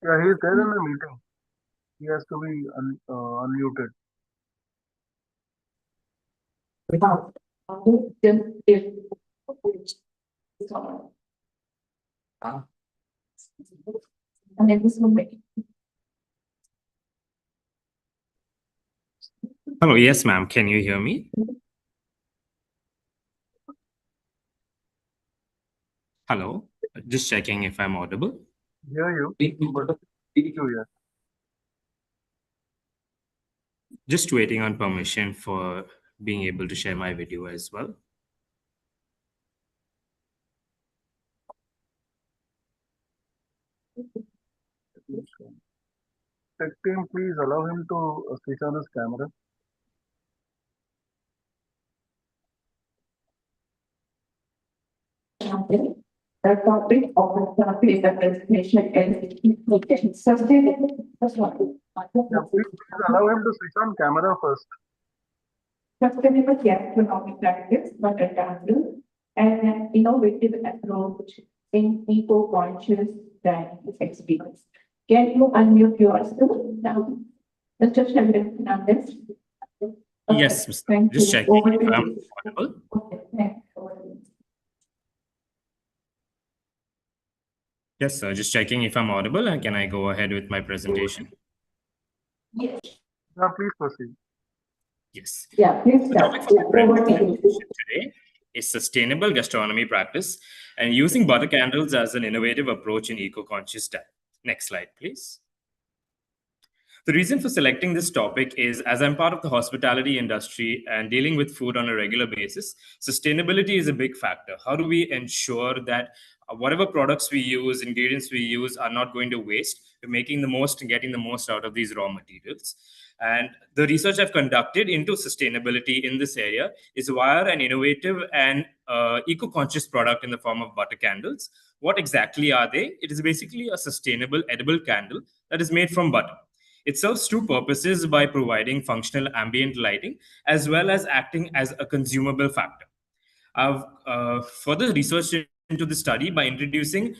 Yeah, he's there in the meeting. He has to be unmuted. Hello, yes, ma'am. Can you hear me? Hello, just checking if I'm audible. Hear you. Yes. Just waiting on permission for being able to share my video as well. Tech team, please allow him to switch on his camera. The topic of the presentation is sustainable. Yeah, please allow him to switch on camera first. Sustainable economic practice, but a handle and an innovative approach in eco-conscious dining experience. Can you unmute yourself now? Mr. Sheldon Fernandez. Yes, Mr. Thank Just you. checking Over if to I'm you. audible. Okay, thank you. Yes, sir. Just checking if I'm audible, and can I go ahead with my presentation? Yes. Yeah, please proceed. Yes. Yeah, please The start. topic for my Over to you. presentation today is sustainable gastronomy practice and using butter candles as an innovative approach in eco-conscious diet. Next slide, please. The reason for selecting this topic is, as I'm part of the hospitality industry and dealing with food on a regular basis, sustainability is a big factor. How do we ensure that whatever products we use, ingredients we use are not going to waste? We're making the most and getting the most out of these raw materials. And the research I've conducted into sustainability in this area is via an innovative and eco-conscious product in the form of butter candles. What exactly are they? It is basically a sustainable edible candle that is made from butter. It serves two purposes by providing functional ambient lighting as well as acting as a consumable factor. I've further researched into the study by introducing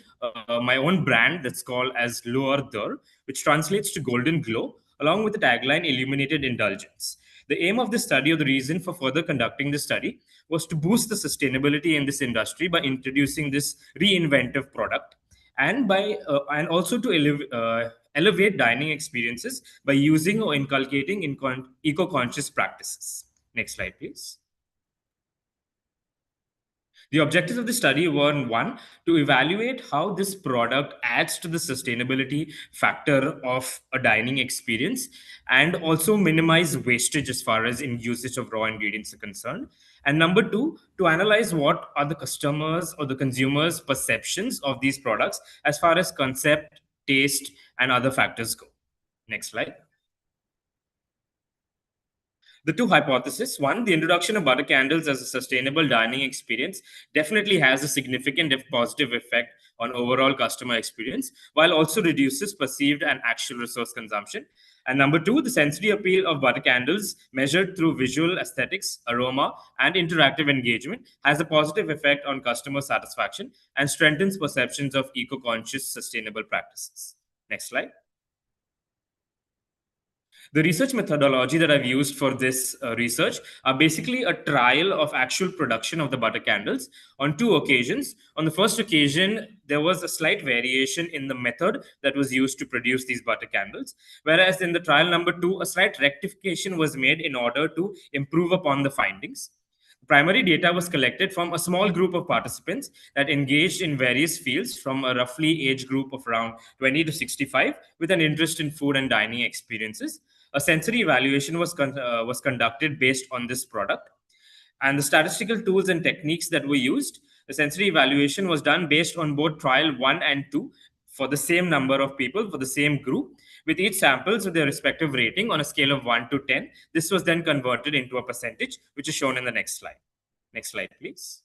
my own brand that's called as Loar Dur, which translates to golden glow, along with the tagline Illuminated Indulgence. The aim of this study, or the reason for further conducting this study, was to boost the sustainability in this industry by introducing this reinventive product, and and also to elevate dining experiences by using or inculcating eco-conscious practices. Next slide, please. The objectives of the study were, one, to evaluate how this product adds to the sustainability factor of a dining experience and also minimize wastage as far as in usage of raw ingredients are concerned. And number two, to analyze what are the customers or the consumers' perceptions of these products as far as concept, taste, and other factors go. Next slide. The two hypotheses. One, the introduction of butter candles as a sustainable dining experience definitely has a significant positive effect on overall customer experience, while also reduces perceived and actual resource consumption. And number two, the sensory appeal of butter candles measured through visual aesthetics, aroma, and interactive engagement has a positive effect on customer satisfaction and strengthens perceptions of eco-conscious sustainable practices. Next slide. The research methodology that I've used for this research are basically a trial of actual production of the butter candles on 2 occasions. On the first occasion, there was a slight variation in the method that was used to produce these butter candles, whereas in the trial number 2, a slight rectification was made in order to improve upon the findings. Primary data was collected from a small group of participants that engaged in various fields from a roughly age group of around 20 to 65 with an interest in food and dining experiences. A sensory evaluation was conducted based on this product. And the statistical tools and techniques that were used, the sensory evaluation was done based on both trial 1 and 2 for the same number of people for the same group, with each samples with their respective rating on a scale of 1 to 10. This was then converted into a percentage, which is shown in the next slide. Next slide, please.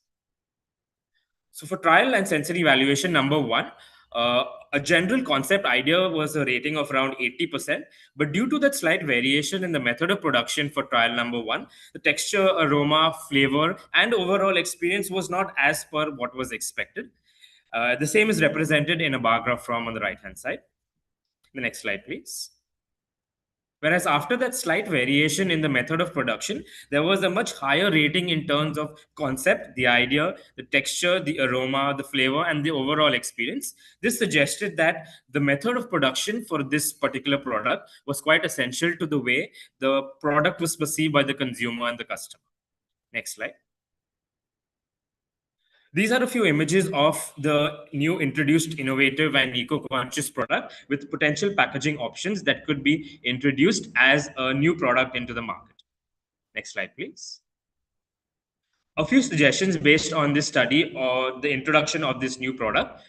So for trial and sensory evaluation number 1, a general concept idea was a rating of around 80%, but due to that slight variation in the method of production for trial number 1, the texture, aroma, flavor, and overall experience was not as per what was expected. The same is represented in a bar graph from on the right-hand side. The next slide, please. Whereas after that slight variation in the method of production, there was a much higher rating in terms of concept, the idea, the texture, the aroma, the flavor, and the overall experience. This suggested that the method of production for this particular product was quite essential to the way the product was perceived by the consumer and the customer. Next slide. These are a few images of the new introduced innovative and eco-conscious product with potential packaging options that could be introduced as a new product into the market. Next slide, please. A few suggestions based on this study or the introduction of this new product.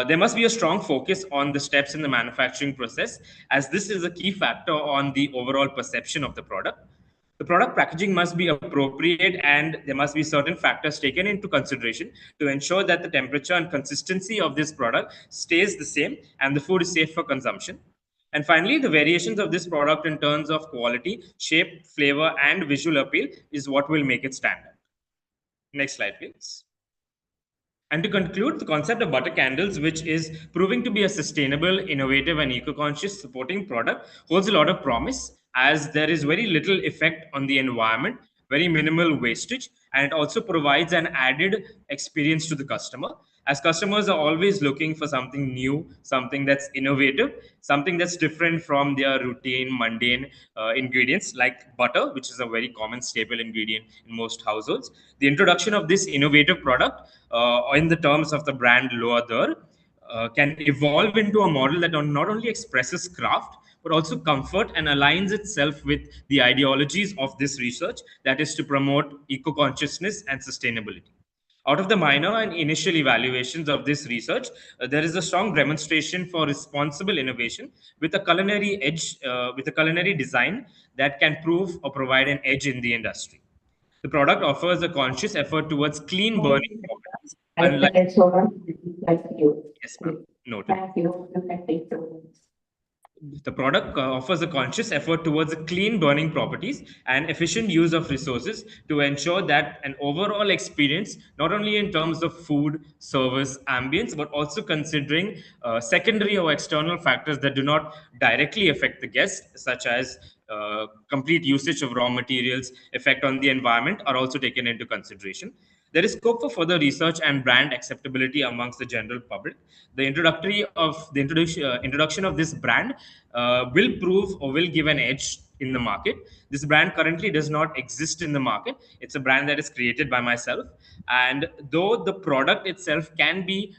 There must be a strong focus on the steps in the manufacturing process, as this is a key factor on the overall perception of the product. The product packaging must be appropriate, and there must be certain factors taken into consideration to ensure that the temperature and consistency of this product stays the same and the food is safe for consumption. And finally, the variations of this product in terms of quality, shape, flavor, and visual appeal is what will make it stand out. Next slide, please. And to conclude, the concept of butter candles, which is proving to be a sustainable, innovative, and eco-conscious supporting product, holds a lot of promise, as there is very little effect on the environment, very minimal wastage, and it also provides an added experience to the customer, as customers are always looking for something new, something that's innovative, something that's different from their routine, mundane ingredients like butter, which is a very common staple ingredient in most households. The introduction of this innovative product, in the terms of the brand Loa Dar, can evolve into a model that not only expresses craft, but also comfort and aligns itself with the ideologies of this research, that is to promote eco-consciousness and sustainability. Out of the minor and initial evaluations of this research, there is a strong demonstration for responsible innovation with a culinary edge, with a culinary design that can prove or provide an edge in the industry. The product offers a conscious effort towards clean burning properties. Unlike... Yes, ma'am. Noted. Thank you. You can take the words. The product offers a conscious effort towards clean burning properties and efficient use of resources to ensure that an overall experience, not only in terms of food, service, ambience, but also considering secondary or external factors that do not directly affect the guest, such as complete usage of raw materials, effect on the environment, are also taken into consideration. There is scope for further research and brand acceptability amongst the general public. The introduction of this brand will prove or will give an edge in the market. This brand currently does not exist in the market. It's a brand that is created by myself. And though the product itself can be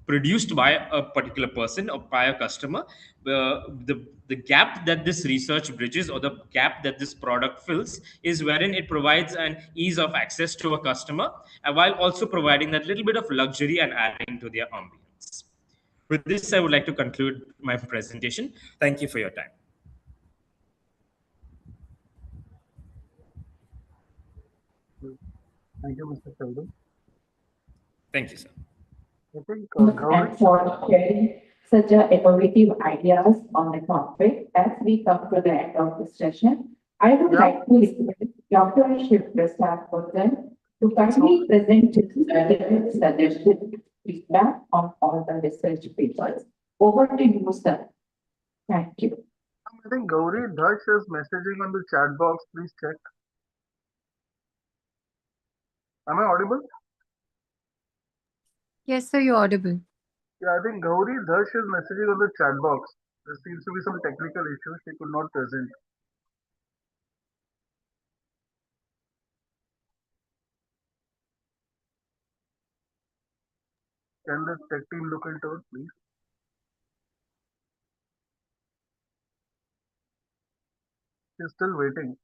produced by a particular person or by a customer, the gap that this research bridges, or the gap that this product fills, is wherein it provides an ease of access to a customer, while also providing that little bit of luxury and adding to their ambience. With this, I would like to conclude my presentation. Thank you for your time. Thank you, Mr. Sheldon. Thank you, sir. I think And for sharing such innovative ideas on the topic. As we come to the end of this session, I would like to request Dr. Shiv Prasad to kindly present his suggested feedback on all the research papers. Over to you, sir. Thank you. I think Gauri Dhash is messaging on the chat box. Please check. Am I audible? Yes, sir, you're audible. Yeah, I think Gauri Dhash is messaging on the chat box. There seems to be some technical issues. She could not present. Can the tech team look into it, please? She's still waiting.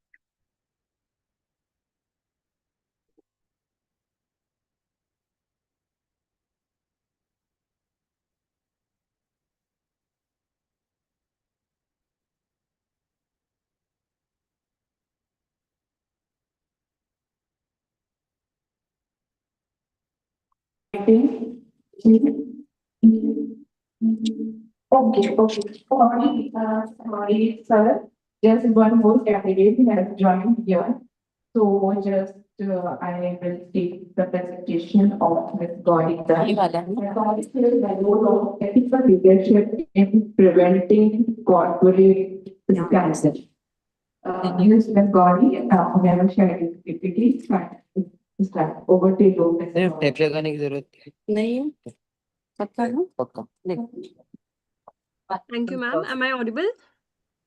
Okay, sorry, sir. Just one more candidate has joined here. So just, I will take the presentation of Ms. Gauri Dhawan. The role of ethical leadership in preventing corporate scandals. Ms. Gauri, never shared it. It is fine. Start. Over to you, Ms. Gauri. नहीं पक्का ना पक्का Thank you, ma'am. Am I audible?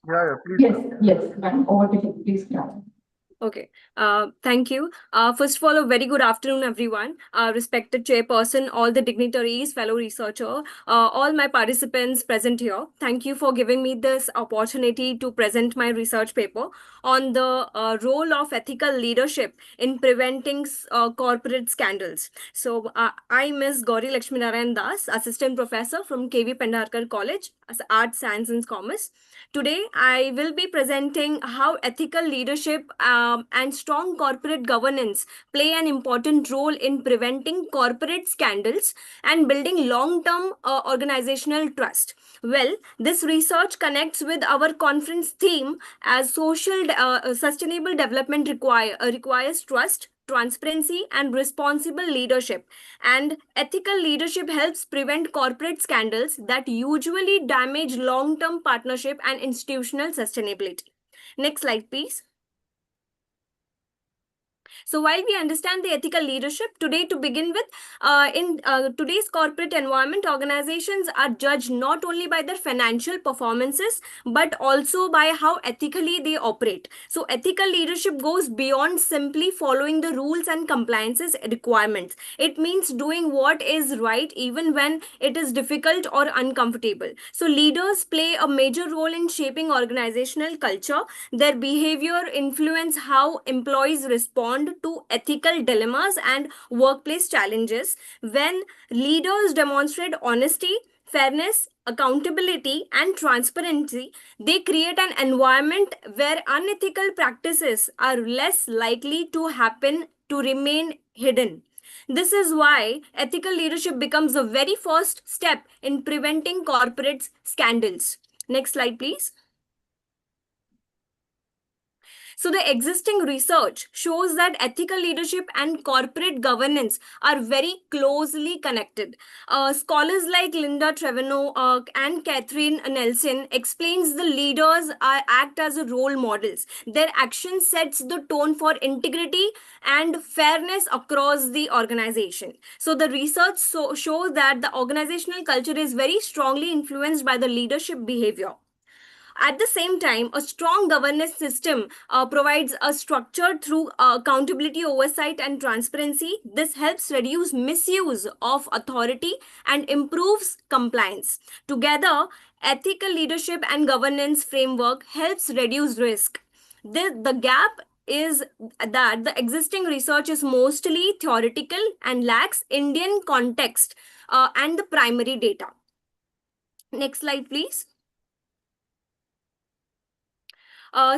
Yeah, please. Yes, ma'am. Over to you. Please start. Okay. Thank you. First of all, a very good afternoon, everyone. Respected chairperson, all the dignitaries, fellow researcher, all my participants present here. Thank you for giving me this opportunity to present my research paper on the role of ethical leadership in preventing corporate scandals. So, I'm Ms. Gauri Lakshminarayan Das, assistant professor from KV Pendarkar College, as Arts, Science and Commerce. Today, I will be presenting how ethical leadership and strong corporate governance play an important role in preventing corporate scandals and building long-term organizational trust. Well, this research connects with our conference theme as sustainable development requires trust, transparency, and responsible leadership. And ethical leadership helps prevent corporate scandals that usually damage long-term partnership and institutional sustainability. Next slide, please. So while we understand the ethical leadership, today to begin with, in today's corporate environment, organizations are judged not only by their financial performances, but also by how ethically they operate. So ethical leadership goes beyond simply following the rules and compliances requirements. It means doing what is right even when it is difficult or uncomfortable. So leaders play a major role in shaping organizational culture. Their behavior influence how employees respond to ethical dilemmas and workplace challenges. When leaders demonstrate honesty, fairness, accountability, and transparency, they create an environment where unethical practices are less likely to happen to remain hidden. This is why ethical leadership becomes the very first step in preventing corporate scandals. Next slide, please. So the existing research shows that ethical leadership and corporate governance are very closely connected. Scholars like Linda Trevino and Catherine Nelson explains the leaders act as role models. Their action sets the tone for integrity and fairness across the organization. So the research shows that the organizational culture is very strongly influenced by the leadership behavior. At the same time, a strong governance system provides a structure through accountability, oversight, and transparency. This helps reduce misuse of authority and improves compliance. Together, ethical leadership and governance framework helps reduce risk. The gap is that the existing research is mostly theoretical and lacks Indian context and the primary data. Next slide, please.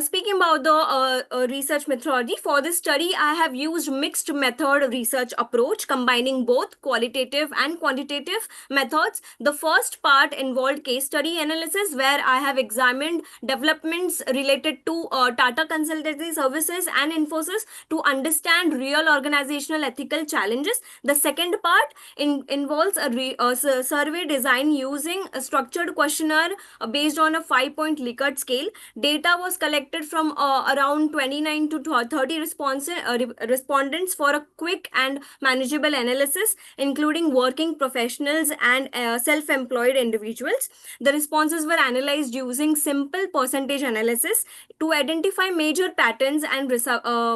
Speaking about the research methodology, for this study, I have used mixed method research approach, combining both qualitative and quantitative methods. The first part involved case study analysis, where I have examined developments related to Tata Consultancy Services and Infosys to understand real organizational ethical challenges. The second part involves a survey design using a structured questionnaire based on a 5-point Likert scale. Data was collected from around 29 to 30 respondents for a quick and manageable analysis, including working professionals and self-employed individuals. The responses were analyzed using simple percentage analysis to identify major patterns and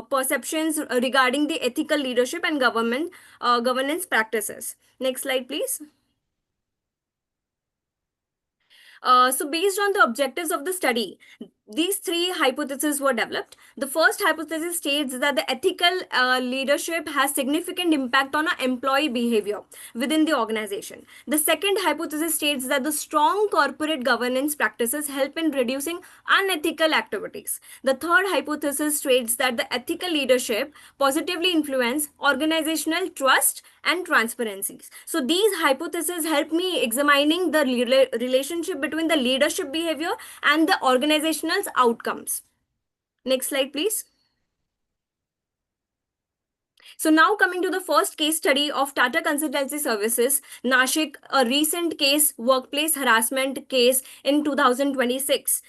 perceptions regarding the ethical leadership and governance practices. Next slide, please. So based on the objectives of the study, these three hypotheses were developed. The first hypothesis states that the ethical leadership has significant impact on our employee behavior within the organization. The second hypothesis states that the strong corporate governance practices help in reducing unethical activities. The third hypothesis states that the ethical leadership positively influence organizational trust and transparencies. So these hypotheses help me examining the relationship between the leadership behavior and the organizational outcomes. Next slide, please. So now coming to the first case study of Tata Consultancy Services, Nashik, a recent case, workplace harassment case in 2026.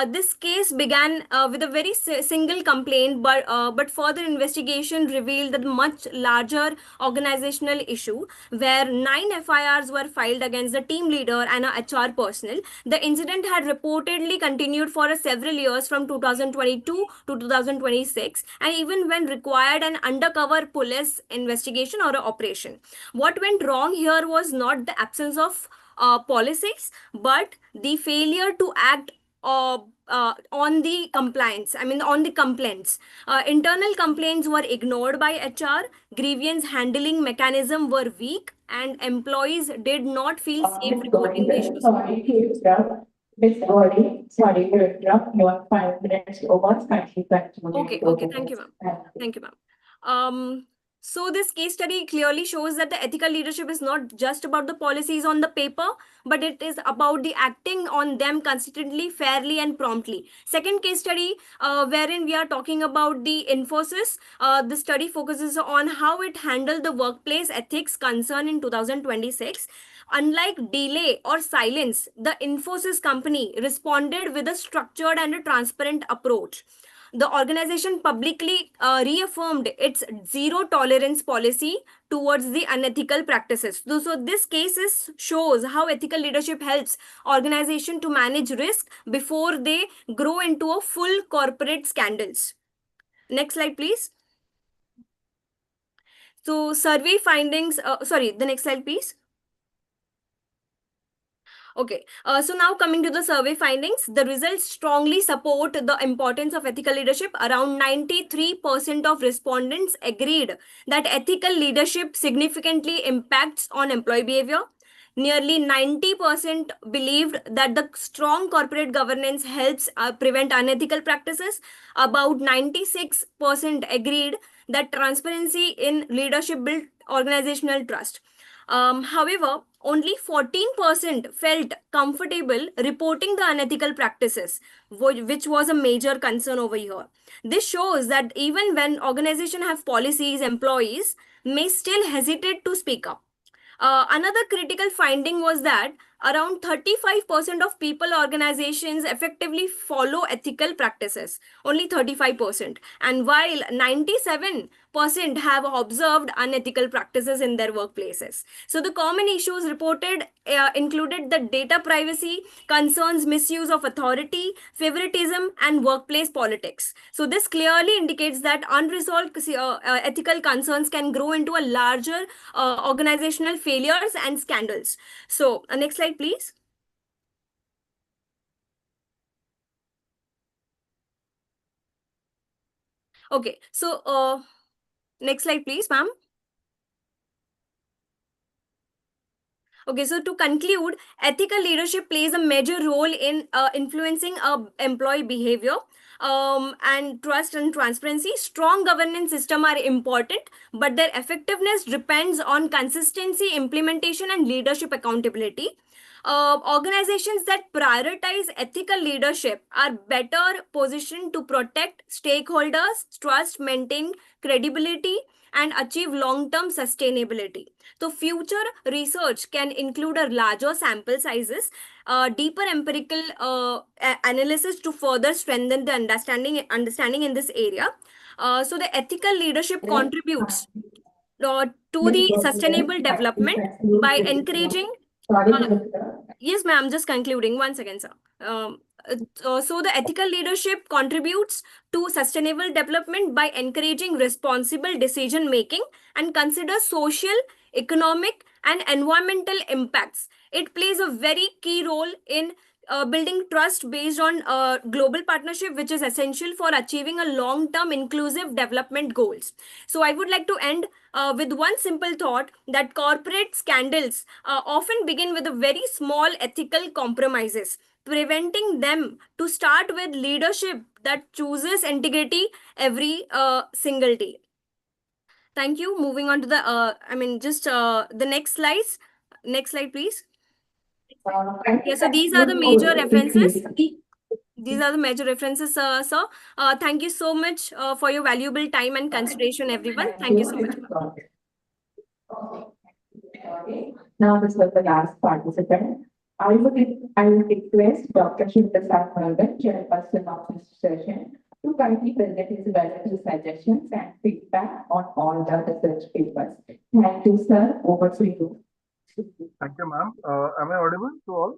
This case began with a very single complaint, but further investigation revealed that much larger organizational issue where 9 FIRs were filed against the team leader and a HR personnel. The incident had reportedly continued for several years from 2022 to 2026, and even when required an undercover police investigation or an operation. What went wrong here was not the absence of policies, but the failure to act on the compliance, on the complaints. Internal complaints were ignored by HR, grievance handling mechanism were weak, and employees did not feel safe reporting the issues. Sorry to interrupt. Miss Gauri, sorry to interrupt. You are 5 minutes over. Kindly continue. Okay, thank you, ma'am. Thank you, ma'am. So this case study clearly shows that the ethical leadership is not just about the policies on the paper, but it is about the acting on them consistently, fairly, and promptly. Second case study, wherein we are talking about the Infosys. The study focuses on how it handled the workplace ethics concern in 2026. Unlike delay or silence, the Infosys company responded with a structured and a transparent approach. The organization publicly reaffirmed its zero tolerance policy towards the unethical practices. So this case shows how ethical leadership helps organization to manage risk before they grow into a full corporate scandals. Next slide, please. So survey findings, the next slide, please. Okay, so now coming to the survey findings, the results strongly support the importance of ethical leadership. Around 93% of respondents agreed that ethical leadership significantly impacts on employee behavior. Nearly 90% believed that the strong corporate governance helps prevent unethical practices. About 96% agreed that transparency in leadership built organizational trust. However, only 14% felt comfortable reporting the unethical practices, which was a major concern over here. This shows that even when organizations have policies, employees may still hesitate to speak up. Another critical finding was that around 35% of people organizations effectively follow ethical practices, only 35%. And while 97% have observed unethical practices in their workplaces. So the common issues reported included the data privacy, concerns misuse of authority, favoritism, and workplace politics. So this clearly indicates that unresolved ethical concerns can grow into a larger organizational failures and scandals. So next slide, please. Okay, so next slide, please, ma'am. Okay, so to conclude, ethical leadership plays a major role in influencing employee behavior. And trust and transparency, strong governance system are important, but their effectiveness depends on consistency, implementation, and leadership accountability. Organizations that prioritize ethical leadership are better positioned to protect stakeholders, trust, maintain credibility, and achieve long-term sustainability. So, future research can include a larger sample sizes, deeper empirical analysis to further strengthen the understanding in this area. So, the ethical leadership contributes to the sustainable development by encouraging. uh, yes, ma'am. Just concluding. One second, sir. So the ethical leadership contributes to sustainable development by encouraging responsible decision making and consider social, economic, and environmental impacts. It plays a very key role in building trust based on global partnership, which is essential for achieving a long-term inclusive development goals. So I would like to end with one simple thought that corporate scandals often begin with a very small ethical compromises, preventing them to start with leadership that chooses integrity every single day. Thank you. Moving on to the, just the next slides. Next slide, please. Yeah, so these are the major references. These are the major references, sir. Thank you so much for your valuable time and consideration, everyone. Thank you so much. Now this was the last participant. I would request Dr. Shivprasad Murugan, chairperson of this session, to kindly present his valuable suggestions and feedback on all the research papers. Thank you, sir. Over to you. Thank you, ma'am. Am I audible to all?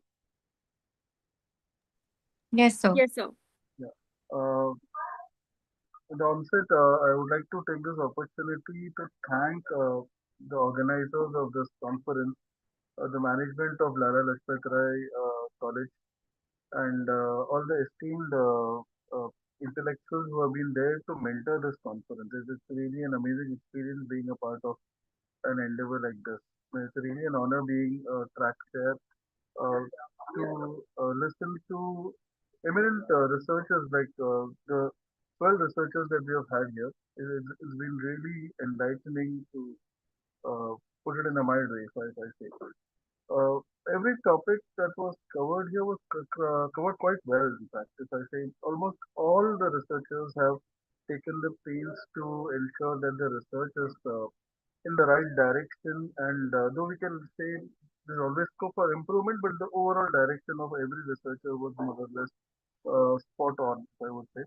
Yes, sir. Yes, sir. Yeah. At the onset, I would like to take this opportunity to thank the organizers of this conference, the management of Lala Lajpat Rai College, and all the esteemed intellectuals who have been there to mentor this conference. It's really an amazing experience being a part of an endeavor like this. It's really an honor being a track chair to listen to eminent researchers like the 12 researchers that we have had here. It's been really enlightening to put it in a mild way, if I say. Uh, every topic that was covered here was covered quite well, in fact. If I say, almost all the researchers have taken the pains to ensure that the research is in the right direction. And though we can say there's always scope for improvement, but the overall direction of every researcher was more or less spot on, I would say.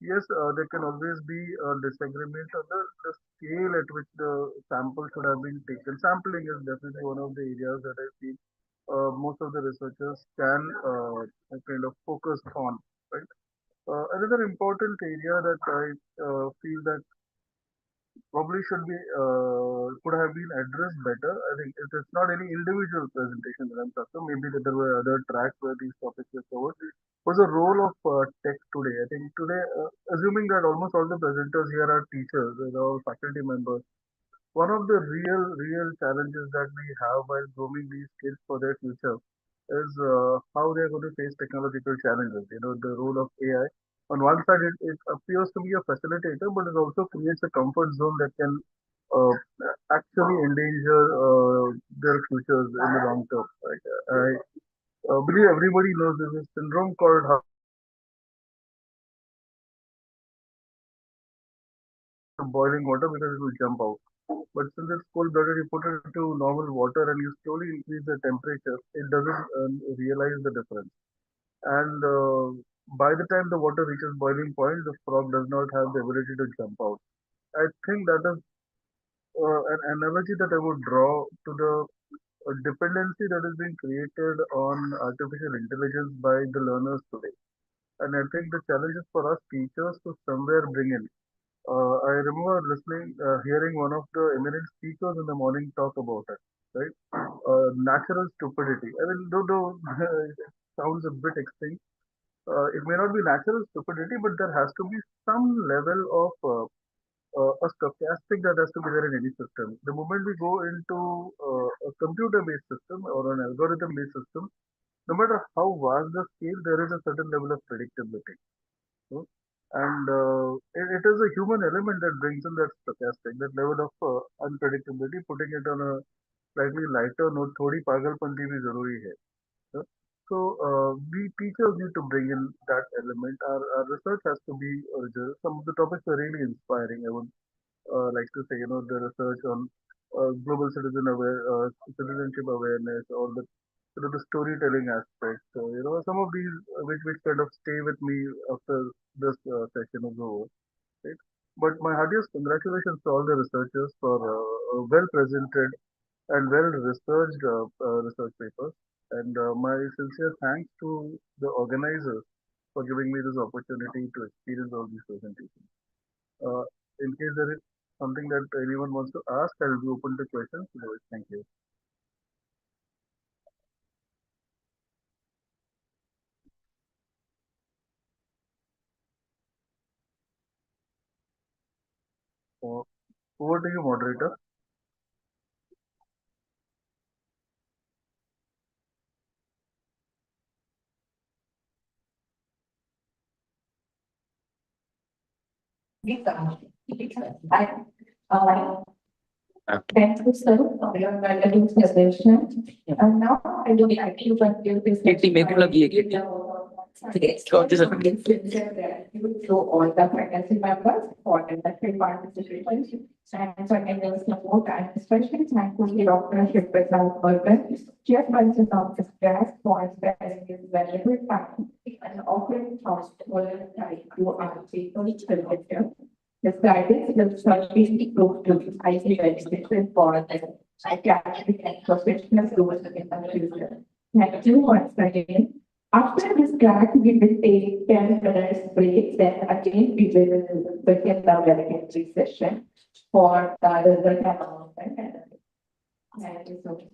Yes, there can always be a disagreement on the scale at which the sample should have been taken. Sampling is definitely one of the areas that I feel most of the researchers can kind of focus on, right? Another important area that I feel that probably should be could have been addressed better. I think it's not any individual presentation that I'm talking. Maybe that there were other tracks where these topics were covered. Was the role of tech today? I think today, assuming that almost all the presenters here are teachers, all faculty members, one of the real challenges that we have while grooming these kids for their future is how they're going to face technological challenges. The role of AI. On one side, it appears to be a facilitator, but it also creates a comfort zone that can uh, actually endanger their futures in the long term. Right? I believe everybody knows there's a syndrome called boiling water because it will jump out. But since it's cold-blooded, you put it into normal water and you slowly increase the temperature, it doesn't realize the difference. And by the time the water reaches boiling point, the frog does not have the ability to jump out. I think that is an analogy that I would draw to the dependency that is being created on artificial intelligence by the learners today. And I think the challenge is for us teachers to somewhere bring in. I remember hearing one of the eminent speakers in the morning talk about it, right? Natural stupidity. I mean, though it sounds a bit extreme, it may not be natural stupidity, but there has to be some level of a stochastic that has to be there in any system. The moment we go into a a computer-based system or an algorithm-based system, no matter how vast the scale, there is a certain level of predictability. So, and it is a human element that brings in that stochastic, that level of unpredictability, putting it on a slightly lighter note. थोड़ी पागलपंती भी जरूरी है. So, we teachers need to bring in that element. Our research has to be original. Some of the topics are really inspiring. I would like to say, the research on global citizenship awareness, or the storytelling aspect. So, some of these which kind of stay with me after this session is over, right? But my heartiest congratulations to all the researchers for well presented and well researched research papers. And my sincere thanks to the organizers for giving me this opportunity to experience all these presentations. Uh, in case there is something that anyone wants to ask, I will be open to questions. Otherwise, thank you. Over to you, moderator. Thank you, sir, for your valuable presentation. And now I would like to conclude this. Gratitude to all the faculty members for the participation and for giving support, and especially thankful to Dr. Shiprasad Burger, Chairperson of this class, for sparing his valuable time and offering thoughtful insight to our people collective. This guidance will certainly prove to be highly beneficial for the academic and professional growth in the future. Thank you once again. After this class, we will take 10 minutes break. Then again, we will begin the valedictory session for the result announcement. Thank you so much.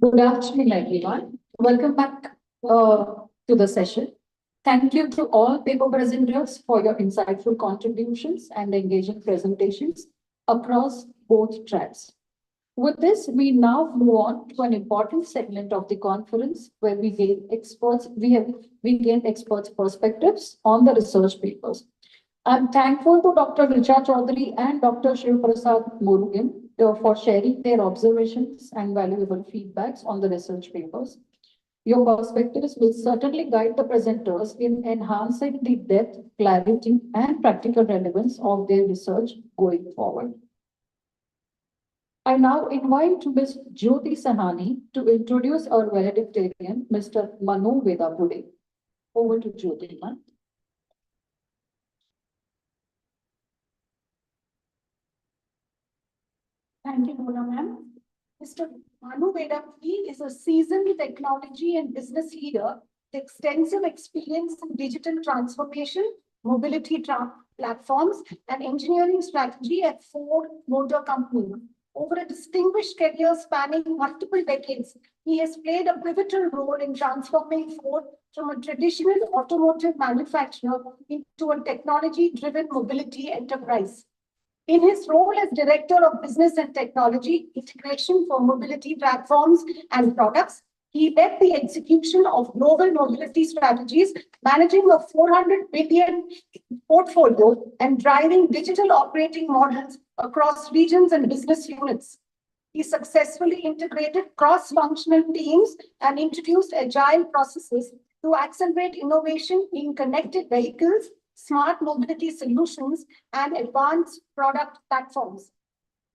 Good afternoon, everyone. Welcome back to the session. Thank you to all paper presenters for your insightful contributions and engaging presentations across both tracks. With this, we now move on to an important segment of the conference where we gain experts' perspectives on the research papers. I'm thankful to Dr. Richa Chaudhary and Dr. Shiv Prasad Murugan for sharing their observations and valuable feedbacks on the research papers. Your perspectives will certainly guide the presenters in enhancing the depth, clarity, and practical relevance of their research going forward. I now invite Ms. Jyoti Sahani to introduce our valedictorian, Mr. Manu Vedapude. Over to Jyoti, ma'am. Thank you, Mona ma'am. Mr. Manu Vedapude is a seasoned technology and business leader with extensive experience in digital transformation, mobility platforms, and engineering strategy at Ford Motor Company. Over a distinguished career spanning multiple decades, he has played a pivotal role in transforming Ford from a traditional automotive manufacturer into a technology-driven mobility enterprise. In his role as Director of Business and Technology Integration for Mobility Platforms and Products, he led the execution of global mobility strategies, managing a 400 billion portfolio and driving digital operating models across regions and business units. He successfully integrated cross-functional teams and introduced agile processes to accelerate innovation in connected vehicles, smart mobility solutions, and advanced product platforms.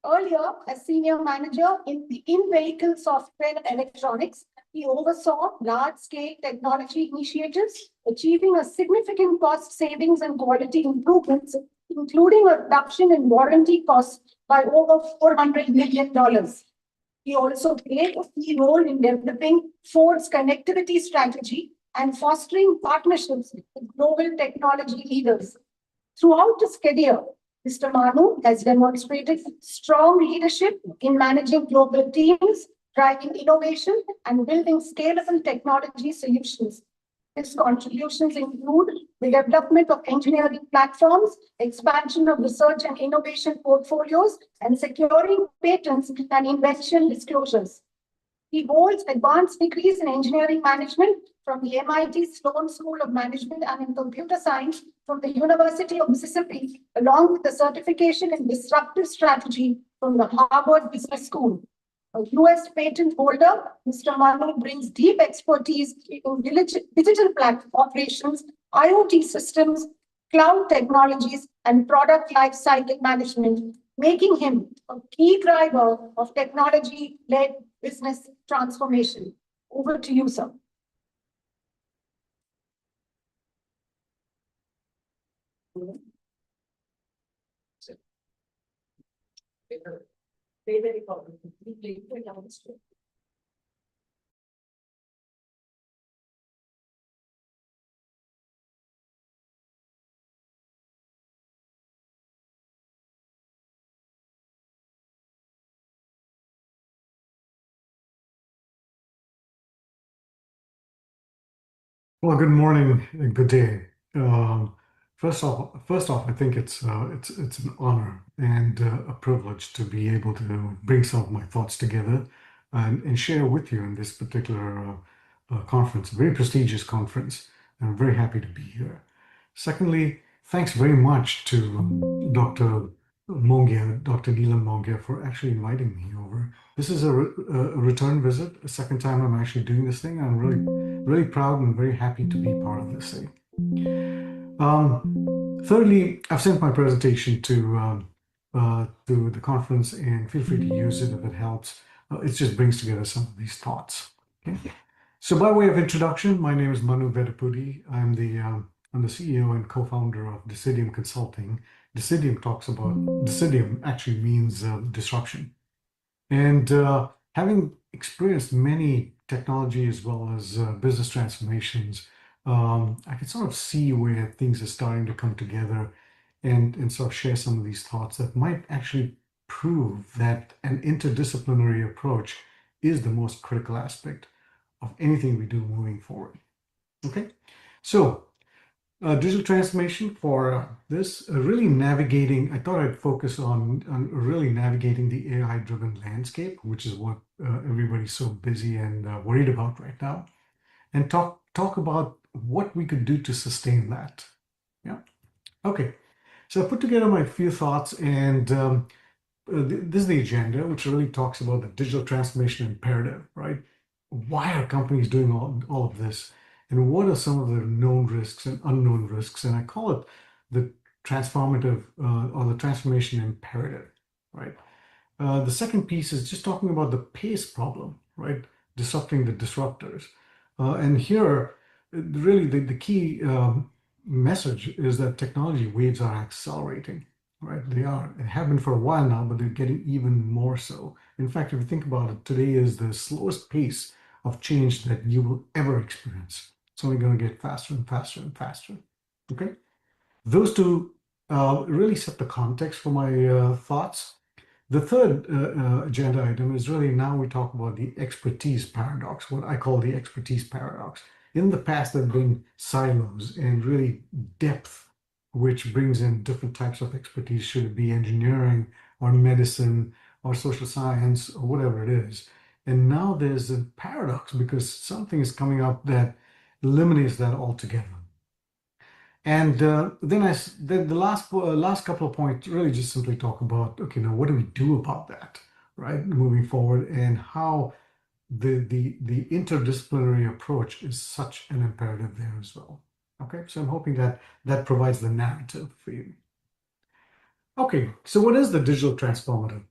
Earlier, as senior manager in the in-vehicle software and electronics, he oversaw large-scale technology initiatives, achieving a significant cost savings and quality improvements, including a reduction in warranty costs by over $400 million. He also played a key role in developing Ford's connectivity strategy and fostering partnerships with global technology leaders. Throughout his career, Mr. Manu has demonstrated strong leadership in managing global teams, driving innovation, and building scalable technology solutions. His contributions include the development of engineering platforms, expansion of research and innovation portfolios, and securing patents and invention disclosures. He holds advanced degrees in engineering management from the MIT Sloan School of Management and in computer science from the University of Mississippi, along with a certification in disruptive strategy from the Harvard Business School. A US patent holder, Mr. Manu brings deep expertise in digital platform operations, IoT systems, cloud technologies, and product lifecycle management, making him a key driver of technology-led business transformation. Over to you, sir. Well, good morning and good day. First off, I think it's an honor and a privilege to be able to bring some of my thoughts together and share with you in this particular conference, a very prestigious conference. I'm very happy to be here. Secondly, thanks very much to Dr. Mongia, Dr. Neelam Mongia, for actually inviting me over. This is a return visit, a second time I'm actually doing this thing. I'm really proud and very happy to be part of this thing. Thirdly, I've sent my presentation to the conference, and feel free to use it if it helps. It just brings together some of these thoughts. Okay. So by way of introduction, my name is Manu Vedapude. I'm the CEO and co-founder of Decidium Consulting. Decidium actually means disruption. And having experienced many technology as well as business transformations, I can sort of see where things are starting to come together and sort of share some of these thoughts that might actually prove that an interdisciplinary approach is the most critical aspect of anything we do moving forward. Okay, so digital transformation for this, really navigating, I thought I'd focus on really navigating the AI-driven landscape, which is what everybody's so busy and worried about right now, and talk about what we could do to sustain that. Yeah. Okay. So I put together my few thoughts, and this is the agenda, which really talks about the digital transformation imperative, right? Why are companies doing all of this? And what are some of the known risks and unknown risks? And I call it the transformative or the transformation imperative, right? The second piece is just talking about the pace problem, right? Disrupting the disruptors. And here, really, the key message is that technology waves are accelerating, right? They have been for a while now, but they're getting even more so. In fact, if you think about it, today is the slowest pace of change that you will ever experience. It's only going to get faster and faster and faster. Okay? Those two really set the context for my thoughts. The third agenda item is really now we talk about the expertise paradox, what I call the expertise paradox. In the past, there have been silos and really depth, which brings in different types of expertise, should it be engineering or medicine or social science or whatever it is. And now there's a paradox because something is coming up that eliminates that altogether. And then the last couple of points really just simply talk about, okay, now what do we do about that, right, moving forward, and how the interdisciplinary approach is such an imperative there as well. Okay, so I'm hoping that that provides the narrative for you. Okay, so what is the digital transformative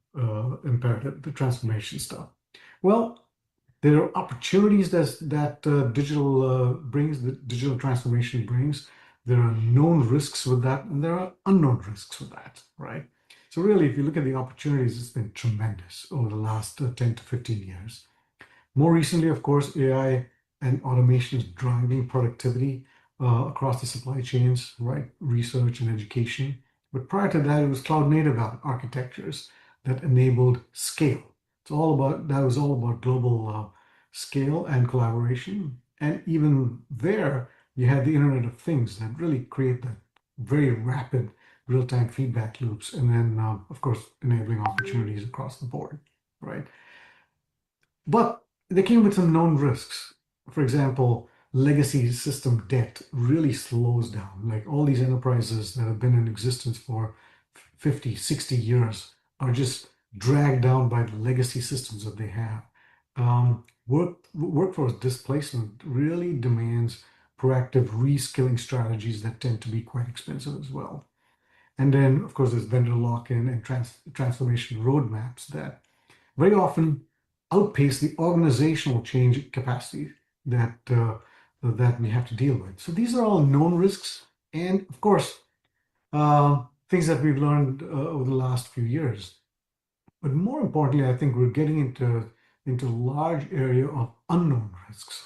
imperative, the transformation stuff? Well, there are opportunities that digital brings, the digital transformation brings. There are known risks with that, and there are unknown risks with that, right? So really, if you look at the opportunities, it's been tremendous over the last 10 to 15 years. More recently, of course, AI and automation is driving productivity across the supply chains, right? Research and education. But prior to that, it was cloud native architectures that enabled scale. That was all about global scale and collaboration. And even there, you had the Internet of Things that really create that very rapid real-time feedback loops. And then, of course, enabling opportunities across the board, right? But they came with some known risks. For example, legacy system debt really slows down. Like all these enterprises that have been in existence for 50, 60 years are just dragged down by the legacy systems that they have. Workforce displacement really demands proactive reskilling strategies that tend to be quite expensive as well. And then, of course, there's vendor lock-in and transformation roadmaps that very often outpace the organizational change capacity that we have to deal with. So these are all known risks, and of course, things that we've learned over the last few years. But more importantly, I think we're getting into a large area of unknown risks.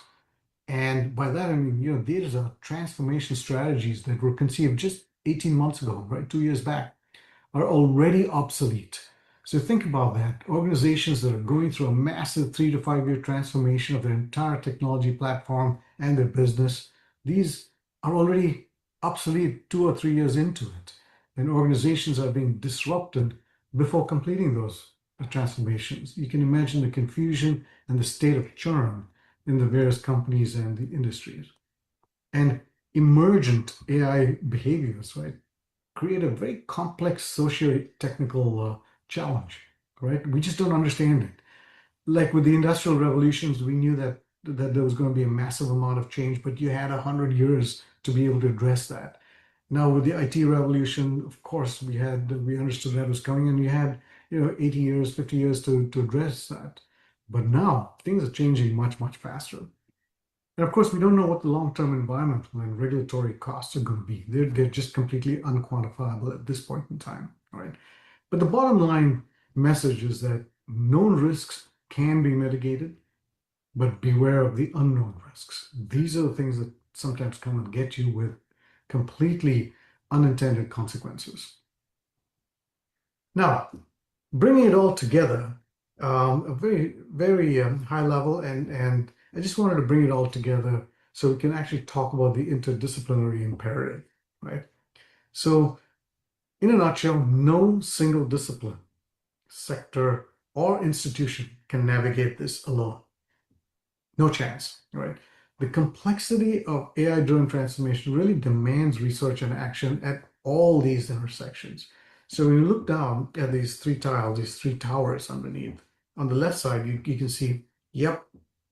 And by that, I mean, these are transformation strategies that were conceived just 18 months ago, right? 2 years back, are already obsolete. So think about that. Organizations that are going through a massive 3 to 5 year transformation of their entire technology platform and their business, these are already obsolete 2 or 3 years into it. And organizations are being disrupted before completing those transformations. You can imagine the confusion and the state of churn in the various companies and the industries. And emergent AI behaviors, right, create a very complex socio-technical challenge, right? We just don't understand it. Like with the industrial revolutions, we knew that there was going to be a massive amount of change, but you had 100 years to be able to address that. Now with the IT revolution, of course, we understood that was coming, and you had 80 years, 50 years to address that. But now things are changing much, much faster. And of course, we don't know what the long-term environmental and regulatory costs are going to be. They're just completely unquantifiable at this point in time, right? But the bottom line message is that known risks can be mitigated, but beware of the unknown risks. These are the things that sometimes come and get you with completely unintended consequences. Now, bringing it all together, a very high level, and I just wanted to bring it all together so we can actually talk about the interdisciplinary imperative, right? So, in a nutshell, no single discipline, sector, or institution can navigate this alone. No chance, right? The complexity of AI-driven transformation really demands research and action at all these intersections. So when you look down at these three tiles, these three towers underneath, on the left side, you can see, yep,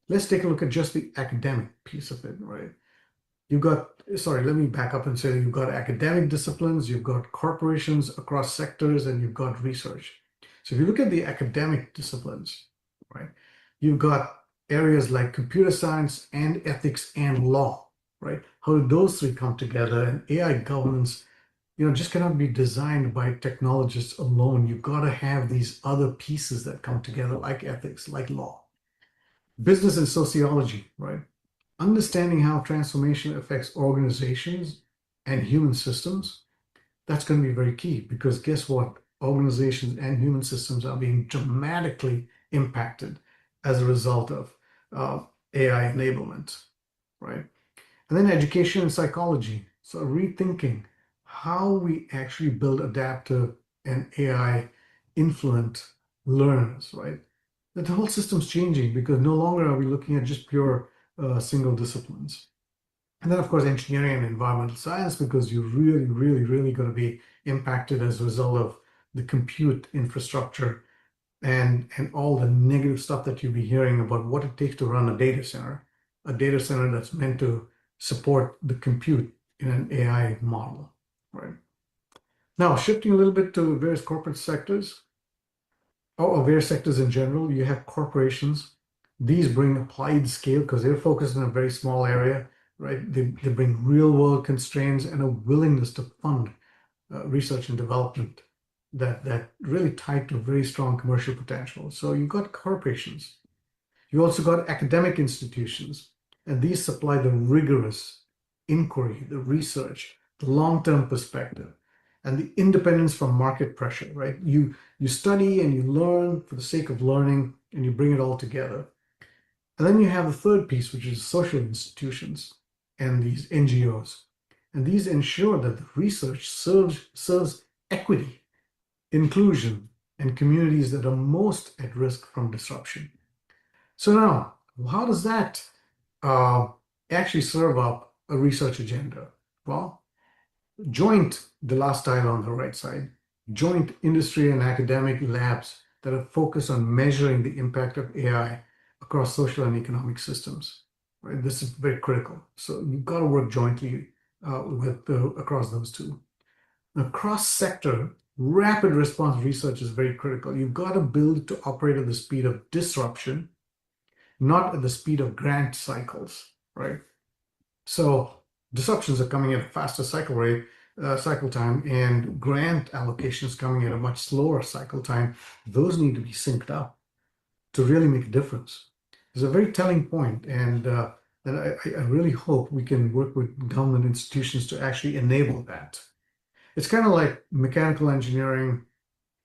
let's take a look at just the academic piece of it, right? You've got, sorry, let me back up and say you've got academic disciplines, you've got corporations across sectors, and you've got research. So if you look at the academic disciplines, right, you've got areas like computer science and ethics and law, right? How do those three come together? And AI governance, just cannot be designed by technologists alone. You've got to have these other pieces that come together, like ethics, like law. Business and sociology, right? Understanding how transformation affects organizations and human systems, that's going to be very key, because guess what? Organizations and human systems are being dramatically impacted as a result of AI enablement, right? And then education and psychology. So rethinking how we actually build adaptive and AI influent learners, right? That the whole system's changing, because no longer are we looking at just pure single disciplines. And then, of course, engineering and environmental science, because you're really going to be impacted as a result of the compute infrastructure and all the negative stuff that you'll be hearing about what it takes to run a data center that's meant to support the compute in an AI model, right? Now, shifting a little bit to various corporate sectors, or various sectors in general, you have corporations. These bring applied scale because they're focused in a very small area, right? They bring real world constraints and a willingness to fund research and development that really tied to very strong commercial potential. So you've got corporations. You also got academic institutions, and these supply the rigorous inquiry, the research, the long-term perspective, and the independence from market pressure, right? You study and you learn for the sake of learning, and you bring it all together. And then you have the third piece, which is social institutions and these NGOs. And these ensure that the research serves equity, inclusion, and communities that are most at risk from disruption. So now, how does that actually serve up a research agenda? Well, the last tile on the right side, joint industry and academic labs that are focused on measuring the impact of AI across social and economic systems. Right? This is very critical. So you've got to work jointly across those two. Now, cross-sector rapid response research is very critical. You've got to build to operate at the speed of disruption, not at the speed of grant cycles, right? So disruptions are coming at a faster cycle time, and grant allocations coming at a much slower cycle time. Those need to be synced up to really make a difference. It's a very telling point, and I really hope we can work with government institutions to actually enable that. It's kind of like mechanical engineering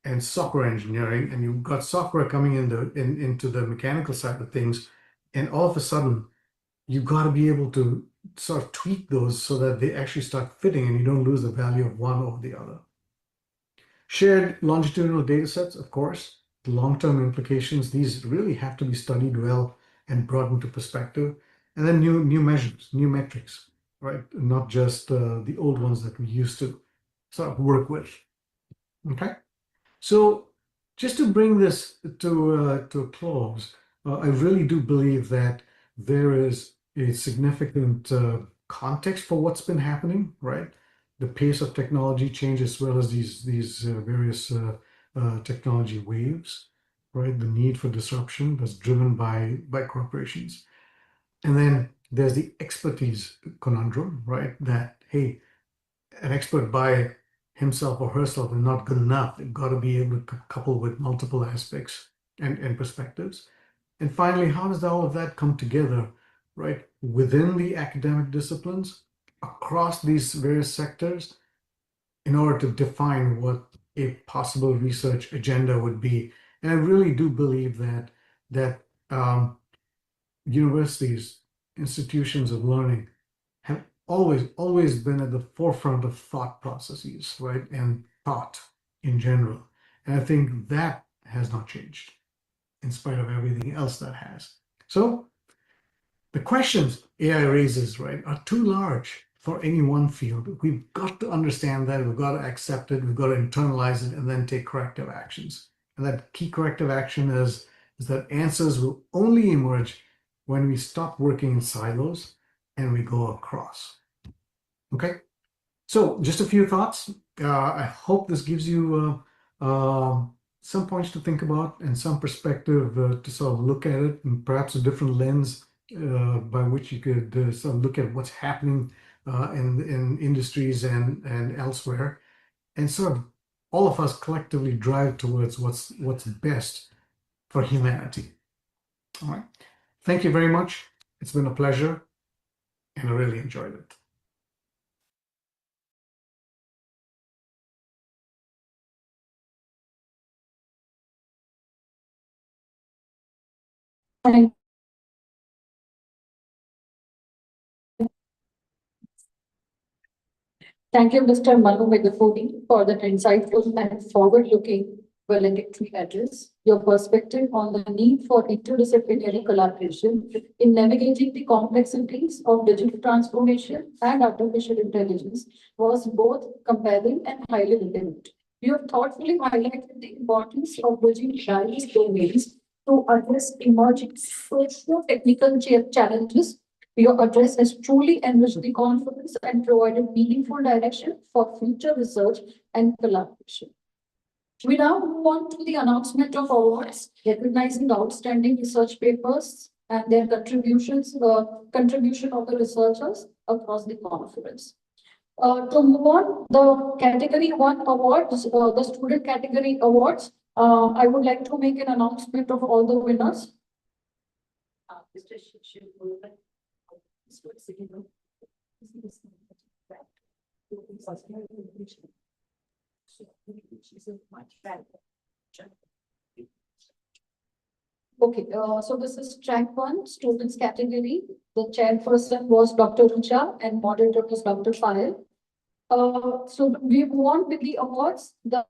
and software engineering, and you've got software coming into the mechanical side of things, and all of a sudden, you've got to be able to sort of tweak those so that they actually start fitting and you don't lose the value of one over the other. Shared longitudinal data sets, of course, the long-term implications, these really have to be studied well and brought into perspective. And then new measures, new metrics, right? Not just the old ones that we used to sort of work with. Okay? So just to bring this to a close, I really do believe that there is a significant context for what's been happening, right? The pace of technology change, as well as these various technology waves, right? The need for disruption that's driven by corporations. And then there's the expertise conundrum, right? That, hey, an expert by himself or herself is not good enough. They've got to be able to couple with multiple aspects and perspectives. And finally, how does all of that come together, right? Within the academic disciplines, across these various sectors, in order to define what a possible research agenda would be And I really do believe that universities, institutions of learning have always been at the forefront of thought processes, right? And thought in general. And I think that has not changed in spite of everything else that has. So the questions AI raises, right, are too large for any one field. We've got to understand that, we've got to accept it, we've got to internalize it, and then take corrective actions. And that key corrective action is that answers will only emerge when we stop working in silos and we go across. Okay, so just a few thoughts. I hope this gives you some points to think about and some perspective to sort of look at it, and perhaps a different lens by which you could sort of look at what's happening in industries and elsewhere, and sort of all of us collectively drive towards what's best for humanity. All right. Thank you very much. It's been a pleasure, and I really enjoyed it. Thank Thank you, Mr. Manu Megafoni, for that insightful and forward-looking valedictory address. Your perspective on the need for interdisciplinary collaboration in navigating the complexities of digital transformation and artificial intelligence was both compelling and highly relevant. You have thoughtfully highlighted the importance of bridging various domains to address emerging socio-technical challenges. Your address has truly enriched the conference and provided meaningful direction for future research and collaboration. We now move on to the announcement of awards recognizing the outstanding research papers and their contribution of the researchers across the conference. To move on, the category 1 awards, the student category awards, I would like to make an announcement of all the winners. Mr. Okay, so this is track 1, students category. The chairperson was Dr. Rucha and moderator was Dr. Fayal. So we move on with the awards. The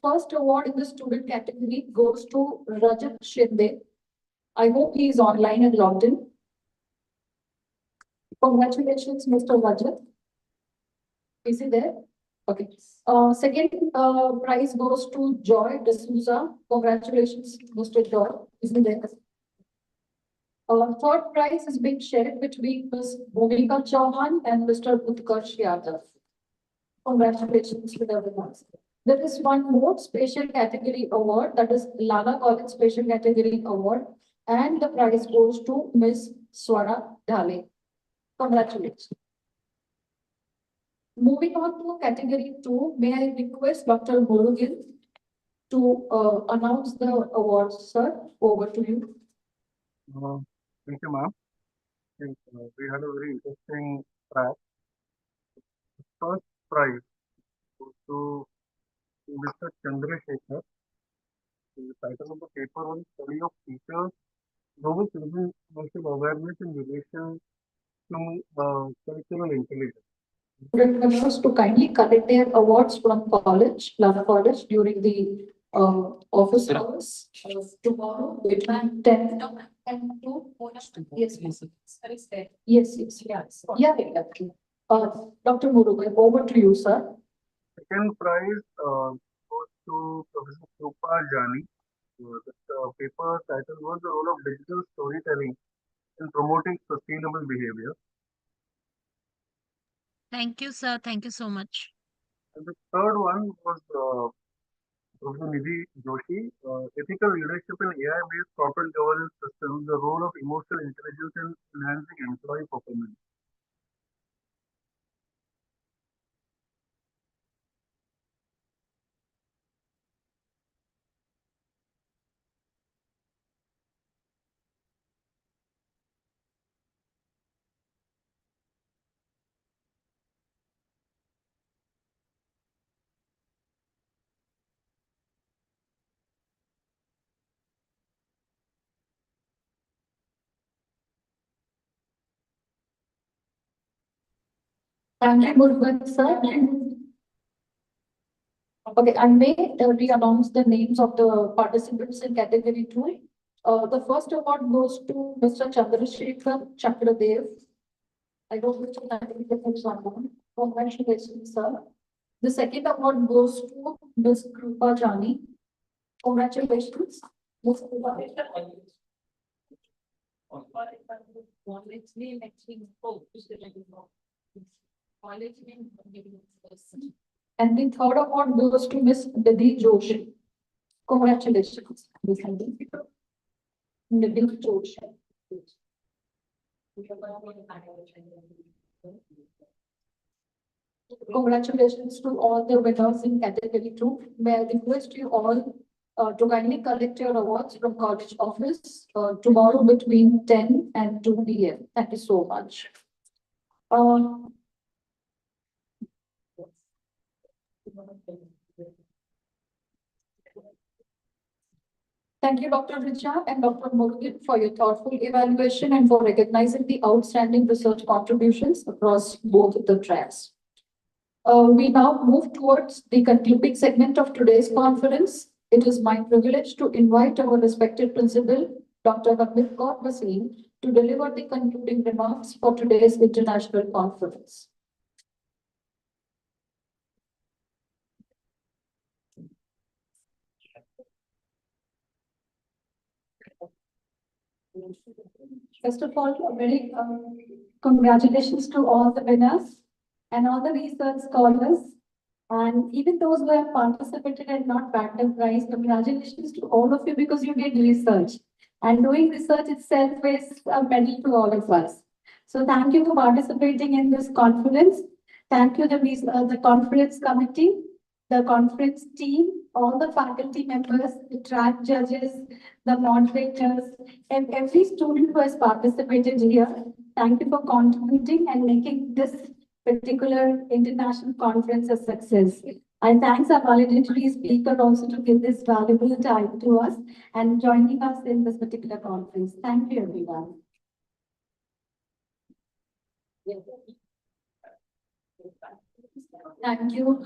first award in the student category goes to Rajat Shinde. I hope he is online and logged in. Congratulations, Mr. Rajat. Is he there? Okay. Second prize goes to Joy D'Souza. Congratulations, Mr. Joy. Is he there? Third prize is being shared between Ms. Bhumika Chauhan and Mr. Utkarsh Yadav. Congratulations to everyone. There is one more special category award, that is Lana College Special Category Award, and the prize goes to Ms. Swara Dhale. Congratulations. Moving on to category 2, may I request Dr. Murugan to announce the awards, sir. Over to you. Thank you, ma'am. We had a very interesting track. The first prize goes to Mr. Chandrasekhar. The title of the paper was Study of Teachers, Global Citizenship Awareness in Relation to Cultural Intelligence. Student members to kindly collect their awards from college, Lana College, during the office hours tomorrow between 10 and 2. Yes, yes. Yes, yes, yes. Yeah, yeah. Dr. Murugan, over to you, sir. Second prize goes to Professor Krupa Jani. The paper title was The Role of Digital Storytelling in Promoting Sustainable Behavior. Thank you, sir. Thank you so much. And the third one was Professor Nidhi Joshi, Ethical Leadership in AI-based Corporate Governance Systems, the Role of Emotional Intelligence in Enhancing Employee Performance. Thank you, Murugan sir. Okay, I may re-announce the names of the participants in category 2. The first award goes to Mr. Chandrasekhar Chakradev. I hope Mr. Chandrasekhar is on. Congratulations, sir. The second award goes to Ms. Krupa Jani. Congratulations. Ms. Krupa. And the third award goes to Ms. Didi Joshi. Congratulations. Didi Joshi. Congratulations to all the winners in category 2. May I request you all to kindly collect your awards from college office tomorrow between 10 and 2 p.m. Thank you so much. Thank you, Dr. Richa and Dr. Murugan, for your thoughtful evaluation and for recognizing the outstanding research contributions across both the tracks. We now move towards the concluding segment of today's conference. It is my privilege to invite our respected principal, Dr. Harmeet Kaur Bhasin, to deliver the concluding remarks for today's international conference. First of all, a very congratulations to all the winners and all the research scholars, and even those who have participated and not bagged the prize. Congratulations to all of you because you did research, and doing research itself is a medal to all of us. So thank you for participating in this conference. Thank you the conference committee, the conference team, all the faculty members, the track judges, the moderators, and every student who has participated here. Thank you for contributing and making this particular international conference a success. I thank our valedictory speaker also to give this valuable time to us and joining us in this particular conference. Thank you, everyone. Thank you.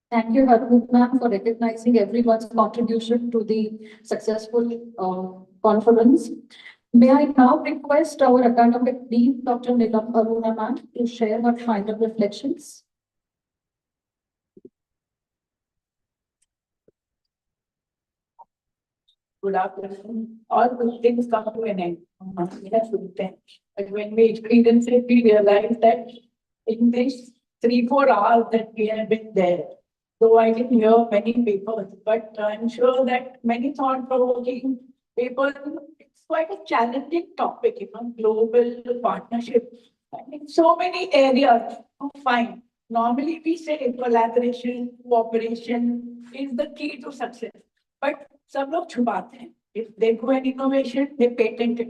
Thank you, Harmeet ma'am, for recognizing everyone's contribution to the successful conference. May I now request our academic dean, Dr. Neelam Aruna ma'am, to share her final reflections. Good afternoon. All good things come to an end. Yes, but when we experienced it, we realized that in this 3-4 hours that we have been there, though I didn't hear many papers, but I'm sure that many thought-provoking papers. It's quite a challenging topic, global partnership. I mean, so many areas to find. Normally, we say collaboration, cooperation is the key to success. But some log छुपाते हैं. If they do an innovation, they patent it.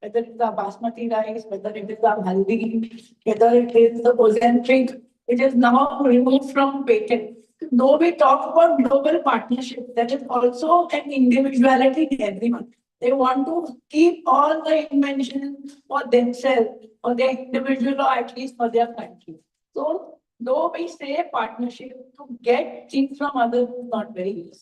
Whether it's the basmati rice, whether it is the haldi, whether it is the Ozempic, it is now removed from patent. Though we talk about global partnership, there is also an individuality in everyone. They want to keep all the inventions for themselves, for their individual, or at least for their country. So, though we say partnership, to get things from others is not very easy.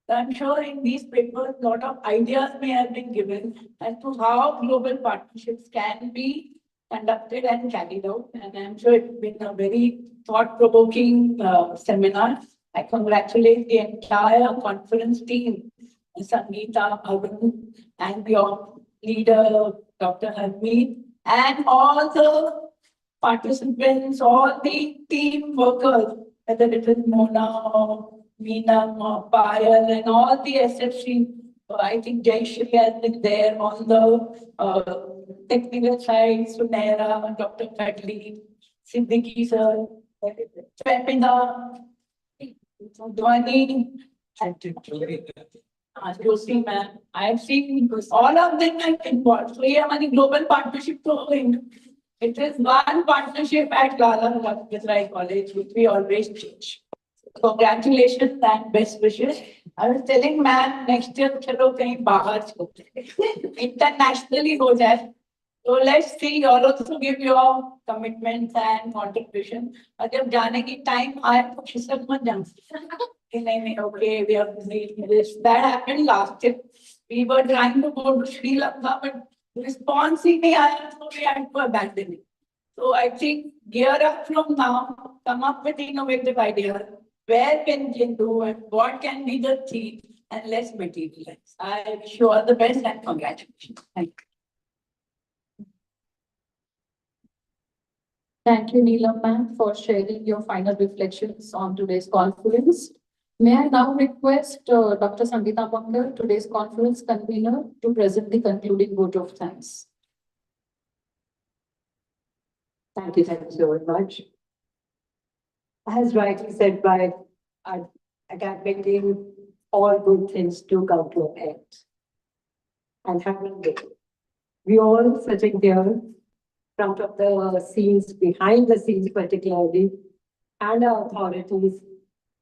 So I'm sure in these papers, a lot of ideas may have been given as to how global partnerships can be conducted and carried out. And I'm sure it's been a very thought-provoking seminar. I congratulate the entire conference team, Sangeeta, Arun, and your leader, Dr. Harmeet, and all the participants, all the team workers, whether it is Mona or Meena or Payal and all the SFC. I think Jayashri has been there on the technical side, Sunera, Dr. Padley, Siddiqui sir, Swepinda, Dhwani, Josie ma'am. I have seen all of them have involved. So yeah, many global partnership to it is one partnership at Lala Lakshmi College, which we always change. Congratulations and best wishes. I was telling ma'am next year चलो कहीं बाहर internationally हो जाए So let's see, you also give your commitments and contribution. But जब जाने की time आए तो खिसक मत जाना कि नहीं okay we are doing this. That happened last year. We were trying to go to Sri Lanka but response ही नहीं आया so we had to abandon it. So I think gear up from now, come up with innovative ideas. Where can we do and what can be the theme, and let's materialize. I wish you all the best and congratulations. Thank you. Thank you, Neelam ma'am, for sharing your final reflections on today's conference. May I now request Dr. Sangeeta Bangal, today's conference convener, to present the concluding vote of thanks. Thank you so very much. As rightly said by our academic team, all good things do come to an end. And having it, we all sitting here, front of the scenes, behind the scenes particularly, and our authorities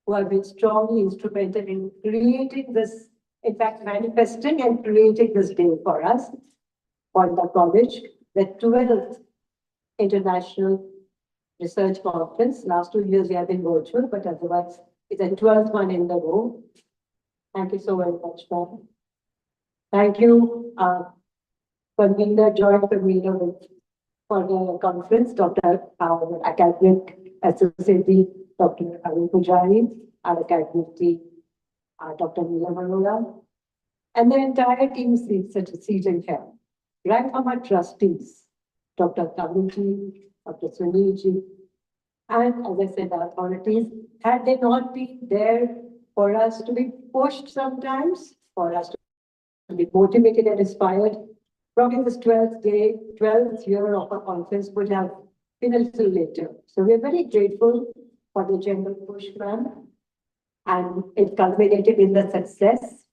who have been strongly instrumental in creating this, in fact, manifesting and creating this day for us, for the college, the 12th International Research Conference. Last 2 years we have been virtual, but otherwise it's the 12th one in the row. Thank you so very much, ma'am. Thank you, convener, joint convener for the conference, Dr. Academic Associate Dr. Arun Pujari, our academic team, Dr. Neelam Arora, and the entire team seated here. Right from our trustees, Dr. Kavinji, Dr. Sunilji, and as I said, the authorities, had they not been there for us to be pushed sometimes, for us to be motivated and inspired, probably this 12th day, 12th year of our conference would have been a little later. So we're very grateful for the general push, ma'am, and it culminated in the success.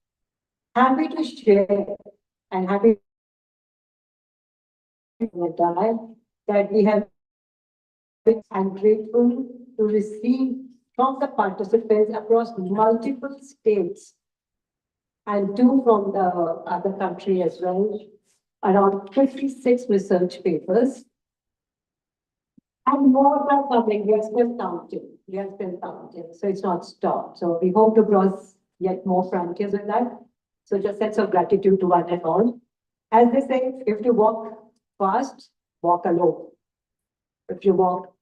Happy to share and happy that we have been and grateful to receive from the participants across multiple states and 2 from the other country as well, around 56 research papers. And more are coming. We are still counting. We are still counting. So it's not stopped. So we hope to cross yet more frontiers with that. So just sense of gratitude to one and all. As they say, if you walk fast, walk alone. If you walk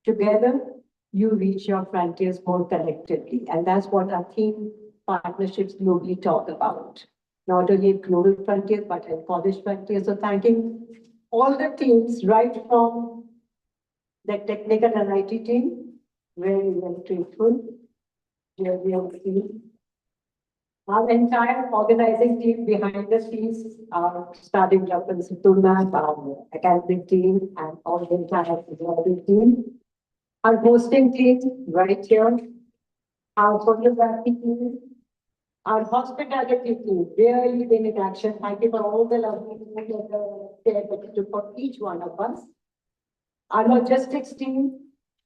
together, you reach your frontiers more collectively. And that's what our theme partnerships globally talk about. Not only global frontiers, but in college frontiers. So thanking all the teams right from the technical and IT team, very, very grateful. Our entire organizing team behind the scenes, starting from Situna, our academic team, and all the entire development team. Our hosting team right here, our photography team, our hospitality team, really been in action. Thank you for all the lovely that for each one of us. Our logistics team,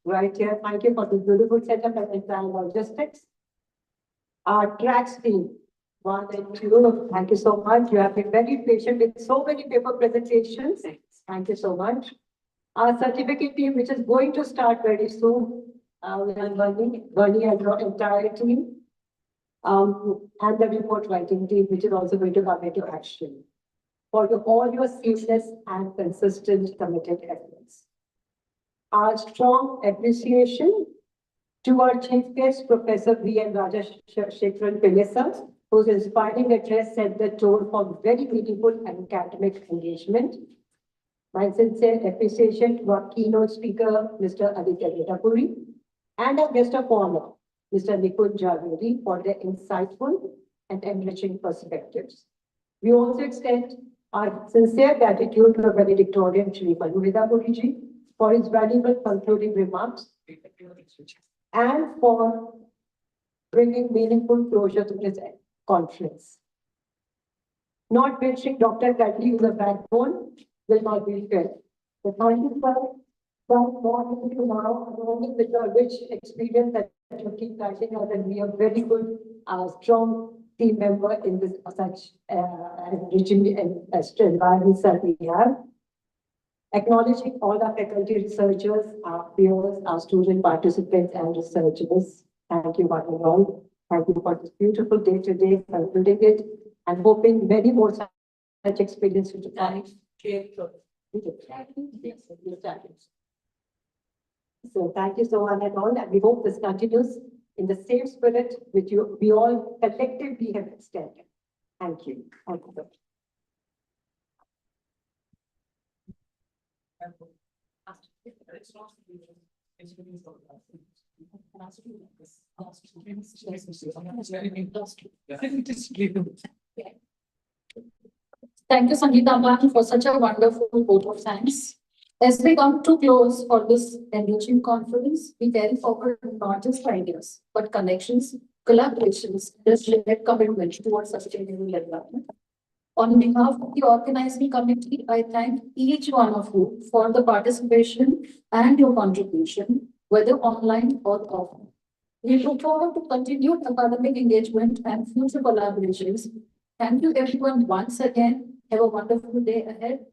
right here, thank you for the beautiful setup and entire logistics. Our tracks team, 1 and 2, thank you so much. You have been very patient with so many paper presentations. Thank you so much. Our certificate team, which is going to start very soon, we have Bernie and your entire team. And the report writing team, which is also going to come into action for all your seamless and consistent committed efforts. Our strong appreciation to our chief guest, Professor V.N. Rajashekharan Pillai, whose inspiring address set the tone for very meaningful academic engagement. My sincere appreciation to our keynote speaker, Mr. Aditya Vedapuri, and our guest of honor, Mr. Nikunj Javeri, for their insightful and enriching perspectives. We also extend our sincere gratitude to the valedictorian Shri Manu Vedapuri for his valuable concluding remarks and for bringing meaningful closure to this conference. Not mentioning Dr. Kadli, who is a backbone, will not be fair. The thank you for more into now, only with the rich experience that you keep guiding us, and we are very good, strong team member in this such enriching and environments that we have. Acknowledging all our faculty researchers, our peers, our student participants and researchers. Thank you one and all. Thank you for this beautiful day today, for building it, and hoping many more such experiences to come. So thank you so much and all, and we hope this continues in the same spirit which we all collectively have extended. Thank you. Thank you. Thank you, Sangeeta ma'am, for such a wonderful vote of thanks. As we come to close for this enriching conference, we carry forward not just ideas, but connections, collaborations, and shared commitment towards sustainable development. On behalf of the organizing committee, I thank each one of you for the participation and your contribution, whether online or offline. We look forward to continued academic engagement and future collaborations. Thank you everyone once again. Have a wonderful day ahead.